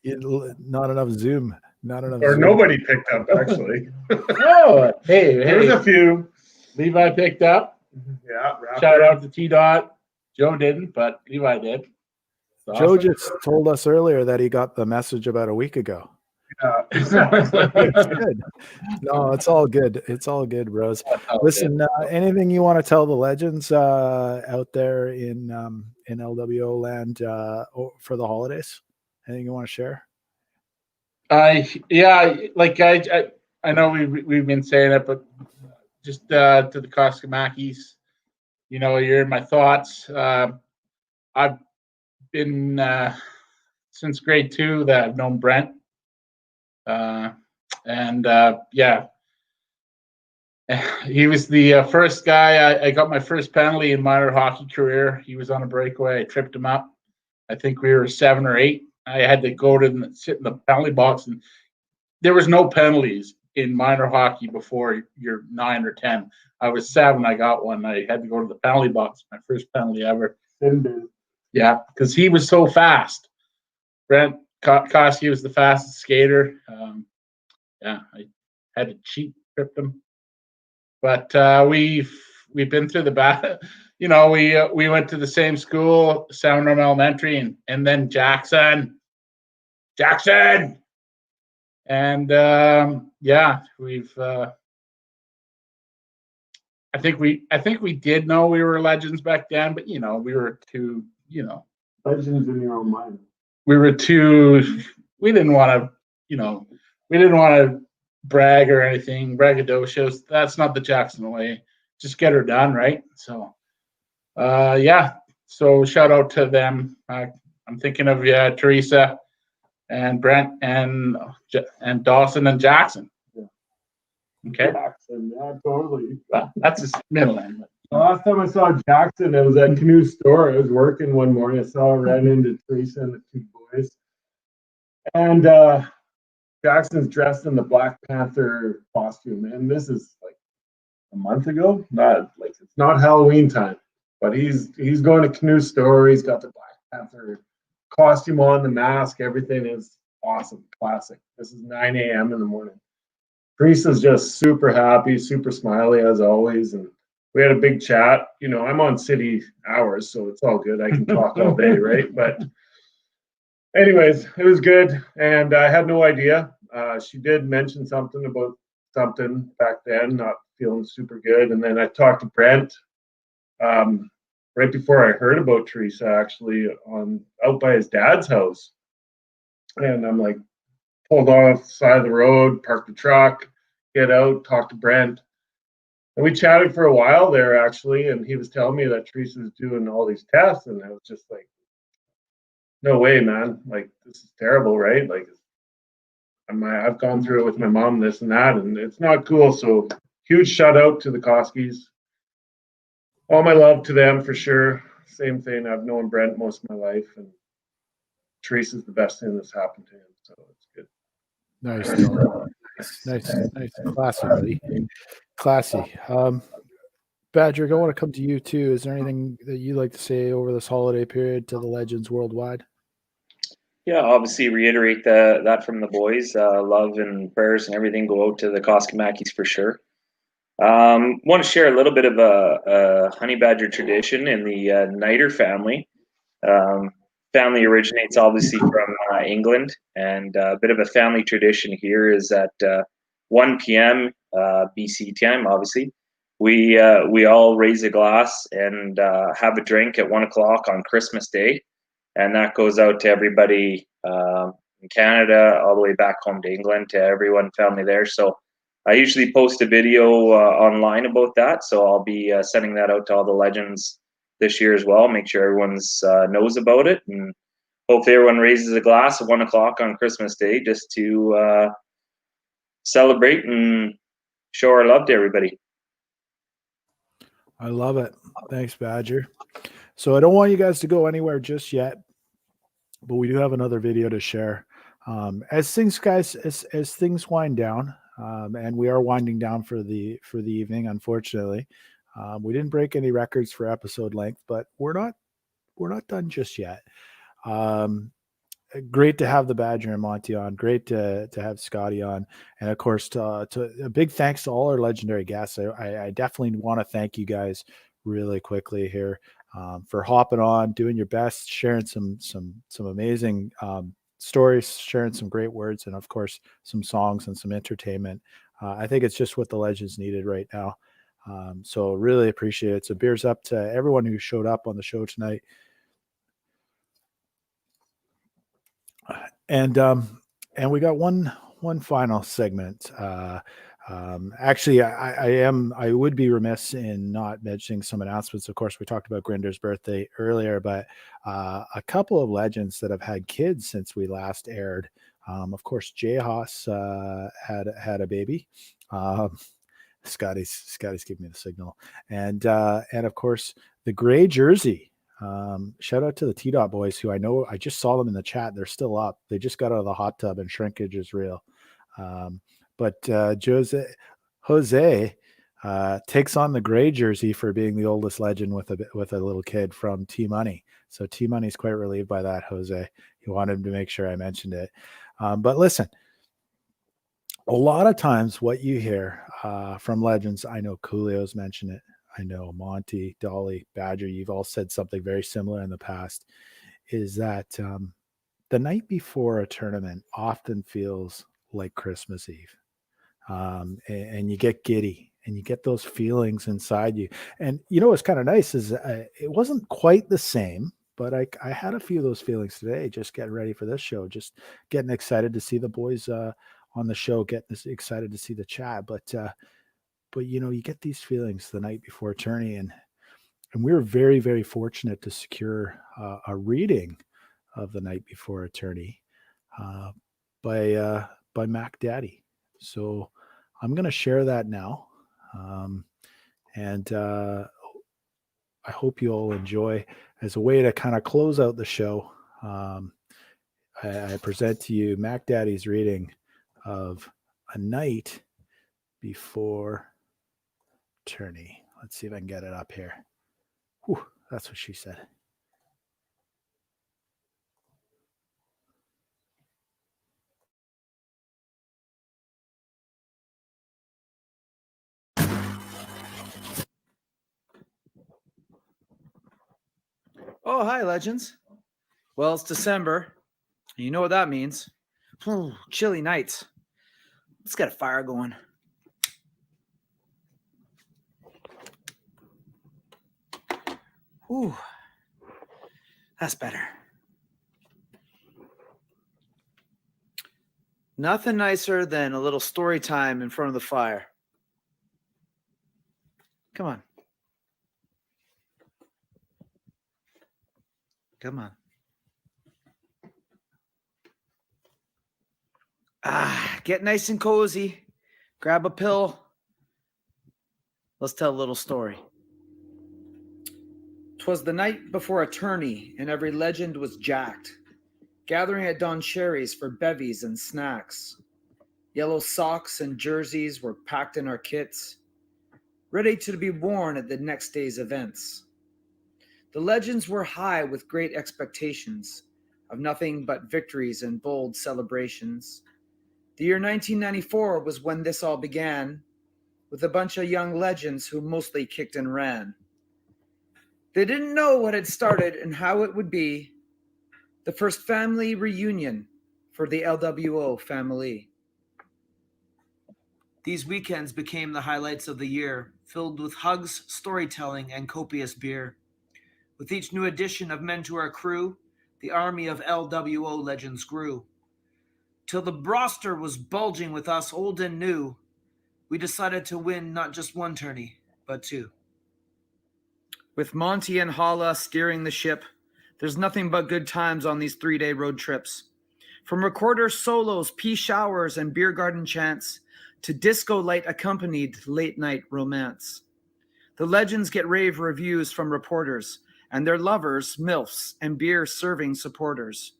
Not enough Zoom. Not enough. Or Zoom. nobody picked up actually. Oh, hey, There's a few. Levi picked up. Yeah. Shout out to T Dot. Joe didn't, but Levi did. Joe just told us earlier that he got the message about a week ago. It's good. No, it's all good. It's all good, bros. Listen, anything you want to tell the Legends out there in LWO land for the holidays? Anything you want to share? I know we've been saying it, but just to the Koskamakis, you know, you're in my thoughts. I've been since grade 2 that I've known Brent. He was the first guy. I got my first penalty in minor hockey career. He was on a breakaway. I tripped him up. I think we were 7 or 8. I had to go to sit in the penalty box, and there was no penalties in minor hockey before you're 9 or 10. I was 7. I got one. I had to go to the penalty box. My first penalty ever. Yeah, because he was so fast. Brent Koski was the fastest skater. I had to cheat, tripped him. But we've been through the battle. You know, we went to the same school, Salmon Arm Elementary, and then Jackson, and we've. I think we did know we were Legends back then, but you know, we were too, you know, Legends in your own mind. we didn't want to brag or anything, braggadocios. That's not the Jackson way. Just get her done, right? So, so shout out to them. I'm thinking of Teresa and Brent and Dawson and Jackson. Okay. Jackson, yeah, totally. Well, that's his middle name. The last time I saw Jackson, it was at Canoe Store. I was working one morning. I ran into Teresa and the 2 boys. And Jackson's dressed in the Black Panther costume. And this is like a month ago. It's not Halloween time. But he's going to Canoe Store. He's got the Black Panther costume on, the mask, everything is awesome. Classic. This is 9 a.m. in the morning. Teresa's just super happy, super smiley as always, and we had a big chat. You know, I'm on city hours, so it's all good. I can talk all day, right? But anyways, it was good, and I had no idea. She did mention something about something back then, not feeling super good, and then I talked to Brent. right before I heard about Teresa, actually, out by his dad's house. And I'm like, pulled off the side of the road, parked the truck, get out, talk to Brent. And we chatted for a while there, actually, and he was telling me that Teresa's doing all these tests, and I was just like, no way, man. Like, this is terrible, right? Like, I've gone through it with my mom, this and that, and it's not cool. So huge shout out to the Koskis. All my love to them for sure. Same thing. I've known Brent most of my life, and Teresa's the best thing that's happened to him. So it's good. Nice. Classy, buddy. Classy. Badger, I want to come to you too. Is there anything that you'd like to say over this holiday period to the legends worldwide? Yeah, obviously reiterate that from the boys. Love and prayers and everything go out to the Koskimakis for sure. Want to share a little bit of a honey badger tradition in the Niter family. Family originates obviously from England, and a bit of a family tradition here is at 1 p.m. BC time, obviously. We all raise a glass and have a drink at 1 o'clock on Christmas Day, and that goes out to everybody in Canada, all the way back home to England, to everyone family there. So I usually post a video online about that, so I'll be sending that out to all the legends this year as well. Make sure everyone's knows about it, and hopefully everyone raises a glass at 1 o'clock on Christmas Day just to celebrate and show our love to everybody. I love it. Thanks, Badger. So I don't want you guys to go anywhere just yet, but we do have another video to share. As things wind down, and we are winding down for the evening, unfortunately. We didn't break any records for episode length, but we're not done just yet. Great to have the Badger and Monty on. Great to have Scotty on, and of course, to a big thanks to all our legendary guests. I definitely want to thank you guys really quickly here for hopping on, doing your best, sharing some amazing stories, sharing some great words, and of course, some songs and some entertainment. I think it's just what the legends needed right now. So really appreciate it. So beers up to everyone who showed up on the show tonight. And we got one final segment. Actually, I would be remiss in not mentioning some announcements. Of course, we talked about Grinder's birthday earlier, but a couple of legends that have had kids since we last aired. Of course, Jay Haas had a baby. Scotty's giving me the signal, and of course the gray jersey. Shout out to the T-Dot boys, who I just saw them in the chat. They're still up. They just got out of the hot tub and shrinkage is real. But Jose takes on the gray jersey for being the oldest legend with a little kid from T Money. So T Money's quite relieved by that, Jose. He wanted to make sure I mentioned it. But listen, a lot of times what you hear from legends, I know Coolio's mentioned it. I know Monty, Dolly, Badger, you've all said something very similar in the past, is that the night before a tournament often feels like Christmas Eve. And you get giddy and you get those feelings inside you. And you know what's kind of nice is it wasn't quite the same, but I had a few of those feelings today, just getting ready for this show, just getting excited to see the boys on the show, getting excited to see the chat. But you know, you get these feelings the night before tourney, and we were very, very fortunate to secure a reading of the night before a tourney by Mac Daddy. So I'm going to share that now, and I hope you all enjoy. As a way to kind of close out the show, I present to you Mac Daddy's reading of A Night Before Tourney. Let's see if I can get it up here. Whew, that's what she said. Oh, hi, legends. Well, it's December. You know what that means. Chilly nights. Let's get a fire going. Ooh, that's better. Nothing nicer than a little story time in front of the fire. Come on. Come on. Get nice and cozy. Grab a pill. Let's tell a little story. 'Twas the night before a tourney, and every legend was jacked. Gathering at Don Cherry's for bevies and snacks. Yellow socks and jerseys were packed in our kits, ready to be worn at the next day's events. The legends were high with great expectations of nothing but victories and bold celebrations. The year 1994 was when this all began, with a bunch of young legends who mostly kicked and ran. They didn't know what had started and how it would be the first family reunion for the LWO family. These weekends became the highlights of the year, filled with hugs, storytelling, and copious beer. With each new addition of men to our crew, the army of LWO legends grew. Till the roster was bulging with us old and new, we decided to win not just one tourney, but two. With Monty and Hala steering the ship, there's nothing but good times on these 3-day road trips. From recorder solos, pea showers, and beer garden chants, to disco light accompanied late night romance. The legends get rave reviews from reporters and their lovers, MILFs, and beer serving supporters.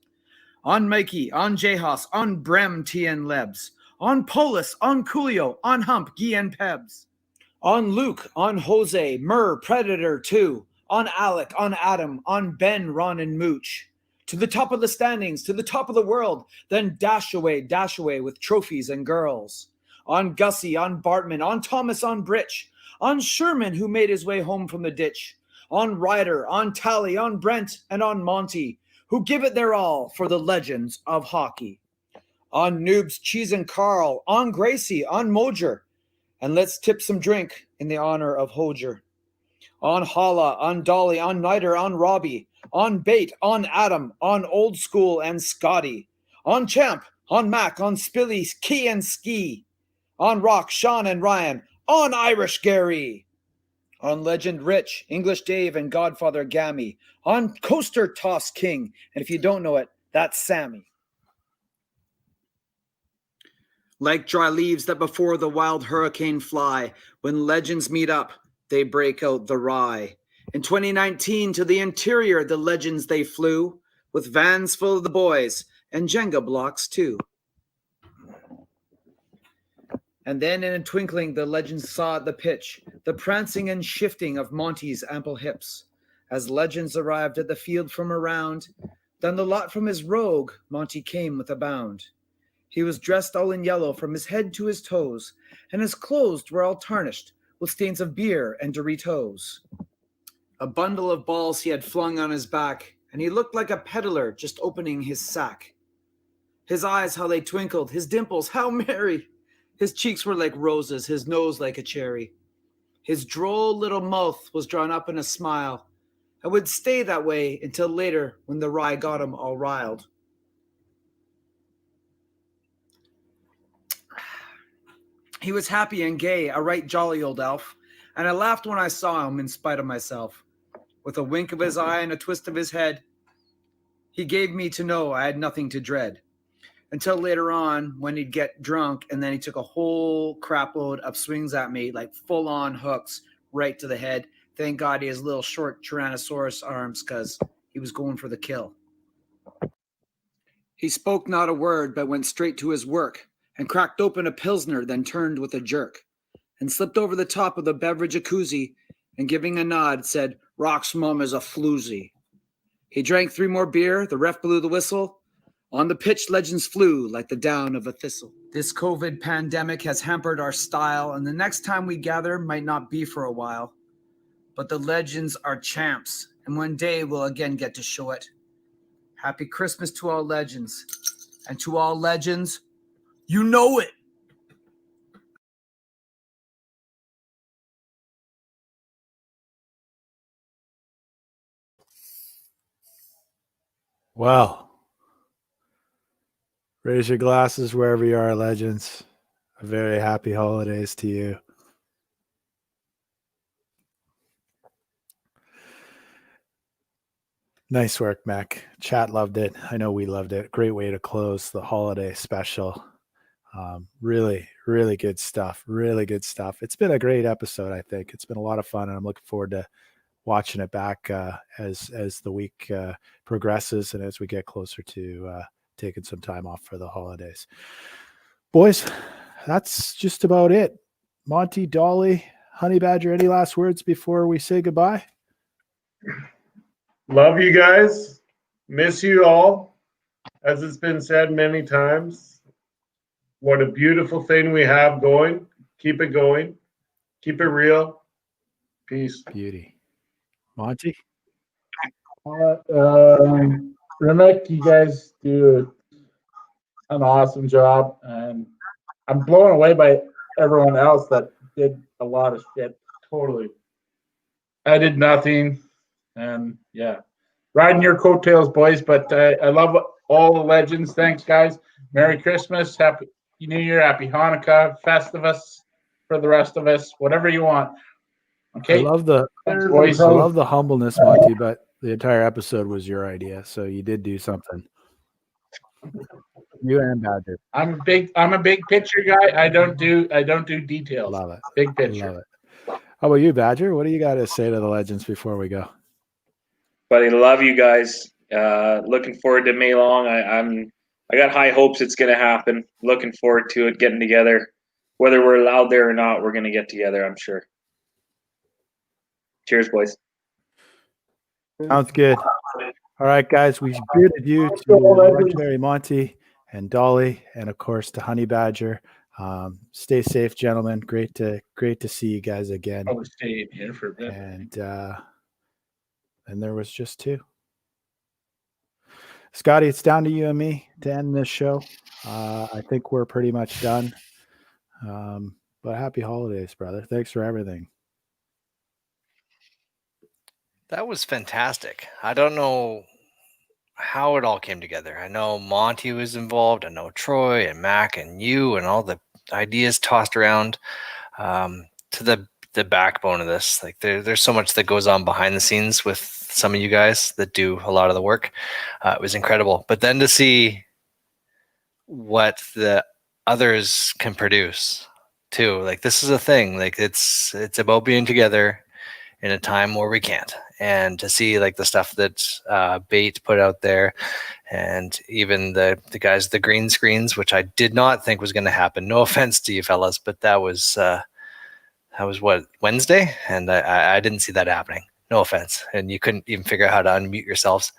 On Mikey, on Jehos, on Brem, T and Lebs, on Polis, on Coolio, on Hump, Guy and Pebs. On Luke, on Jose, Murr, Predator 2, on Alec, on Adam, on Ben, Ron, and Mooch. To the top of the standings, to the top of the world, then dash away with trophies and girls. On Gussie, on Bartman, on Thomas, on Britch, on Sherman, who made his way home from the ditch, on Ryder, on Tally, on Brent, and on Monty, who give it their all for the legends of hockey. On Noobs, Cheese, and Carl, on Gracie, on Mojer, and let's tip some drink in the honor of Hojer. On Hala, on Dolly, on Nider, on Robbie, on Bait, on Adam, on Old School and Scotty, on Champ, on Mac, on Spilly, Key and Ski, on Rock, Sean and Ryan, on Irish Gary, on Legend Rich, English Dave and Godfather Gammy, on Coaster Toss King, and if you don't know it, that's Sammy. Like dry leaves that before the wild hurricane fly, when legends meet up, they break out the rye. In 2019, to the interior, the legends they flew, with vans full of the boys, and Jenga blocks too. And then in a twinkling, the legends saw at the pitch, the prancing and shifting of Monty's ample hips. As legends arrived at the field from around, down the lot from his rogue, Monty came with a bound. He was dressed all in yellow from his head to his toes, and his clothes were all tarnished with stains of beer and Doritos. A bundle of balls he had flung on his back, and he looked like a peddler just opening his sack. His eyes, how they twinkled, his dimples, how merry! His cheeks were like roses, his nose like a cherry. His droll little mouth was drawn up in a smile, and would stay that way until later when the rye got him all riled. He was happy and gay, a right jolly old elf, and I laughed when I saw him in spite of myself. With a wink of his eye and a twist of his head, he gave me to know I had nothing to dread. Until later on, when he'd get drunk, and then he took a whole crapload of swings at me, like full-on hooks, right to the head. Thank God he has little short Tyrannosaurus arms, because he was going for the kill. He spoke not a word, but went straight to his work, and cracked open a Pilsner, then turned with a jerk, and slipped over the top of the beverage jacuzzi, and giving a nod, said, "Rock's mom is a floozy." He drank 3 more beer, the ref blew the whistle. On the pitch, legends flew like the down of a thistle. This COVID pandemic has hampered our style, and the next time we gather might not be for a while. But the legends are champs, and one day we'll again get to show it. Happy Christmas to all legends, and to all legends, you know it. Well, raise your glasses wherever you are, legends. A very happy holidays to you. Nice work, Mac. Chat loved it. I know we loved it. Great way to close the holiday special. Really, really good stuff. Really good stuff. It's been a great episode, I think. It's been a lot of fun, and I'm looking forward to watching it back as the week progresses and as we get closer to taking some time off for the holidays. Boys, that's just about it. Monty, Dolly, Honey Badger, any last words before we say goodbye? Love you guys. Miss you all. As it's been said many times, what a beautiful thing we have going. Keep it going. Keep it real. Peace. Beauty. Monty? Remick, you guys do an awesome job. And I'm blown away by everyone else that did a lot of shit. Totally. I did nothing. And yeah, riding your coattails, boys. But I love all the legends. Thanks, guys. Merry Christmas. Happy New Year. Happy Hanukkah. Festivus for the rest of us. Whatever you want. Okay. I love the boys. I love the humbleness, Monty, but the entire episode was your idea, so you did do something. You and Badger. I'm a big picture guy. I don't do details. Love it. Big picture. Love it. How about you, Badger? What do you got to say to the legends before we go? Buddy, love you guys. Looking forward to May Long. I got high hopes it's going to happen. Looking forward to it, getting together. Whether we're allowed there or not, we're going to get together, I'm sure. Cheers, boys. Sounds good. All right, guys, we bearded you to Legendary Monty and Dolly, and of course to Honey Badger. Stay safe, gentlemen. Great to see you guys again. Probably stay in here for a bit. And there was just two. Scotty, it's down to you and me to end this show. I think we're pretty much done. But happy holidays, brother. Thanks for everything. That was fantastic. I don't know how it all came together. I know Monty was involved. I know Troy and Mac and you and all the ideas tossed around to the backbone of this. Like there's so much that goes on behind the scenes with some of you guys that do a lot of the work. It was incredible. But then to see what the others can produce too, like this is a thing. Like it's about being together in a time where we can't. And to see like the stuff that Bait put out there, and even the guys, the green screens, which I did not think was going to happen. No offense to you fellas, but that was what, Wednesday? And I didn't see that happening. No offense. And you couldn't even figure out how to unmute yourselves.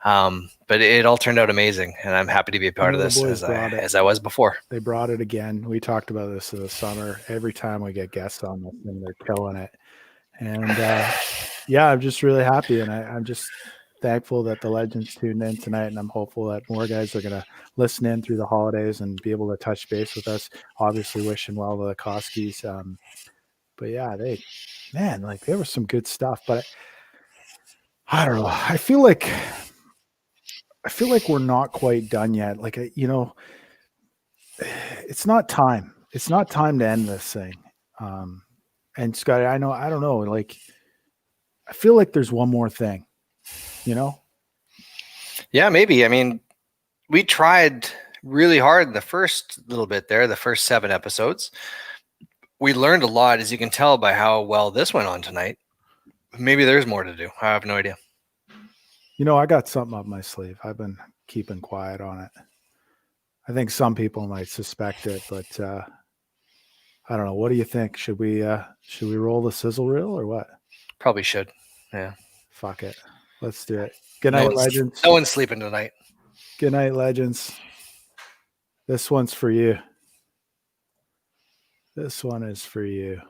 But it all turned out amazing, and I'm happy to be a part of this as I was before. They brought it again. We talked about this in the summer. Every time we get guests on this thing, they're killing it. And yeah, I'm just really happy, and I'm just thankful that the legends tuned in tonight, and I'm hopeful that more guys are going to listen in through the holidays and be able to touch base with us. Obviously, wishing well to the Koskis. But yeah, there was some good stuff, but I don't know. I feel like we're not quite done yet. Like, it's not time. It's not time to end this thing. And Scotty, I don't know. Like, I feel like there's one more thing, Yeah, maybe. I mean, we tried really hard in the first little bit there, the first 7 episodes. We learned a lot, as you can tell by how well this went on tonight. Maybe there's more to do. I have no idea. I got something up my sleeve. I've been keeping quiet on it. I think some people might suspect it, but I don't know. What do you think? Should we roll the sizzle reel or what? Probably should. Yeah. Fuck it. Let's do it. Good night, legends. No one's sleeping tonight. Good night, legends. This one's for you. This one is for you.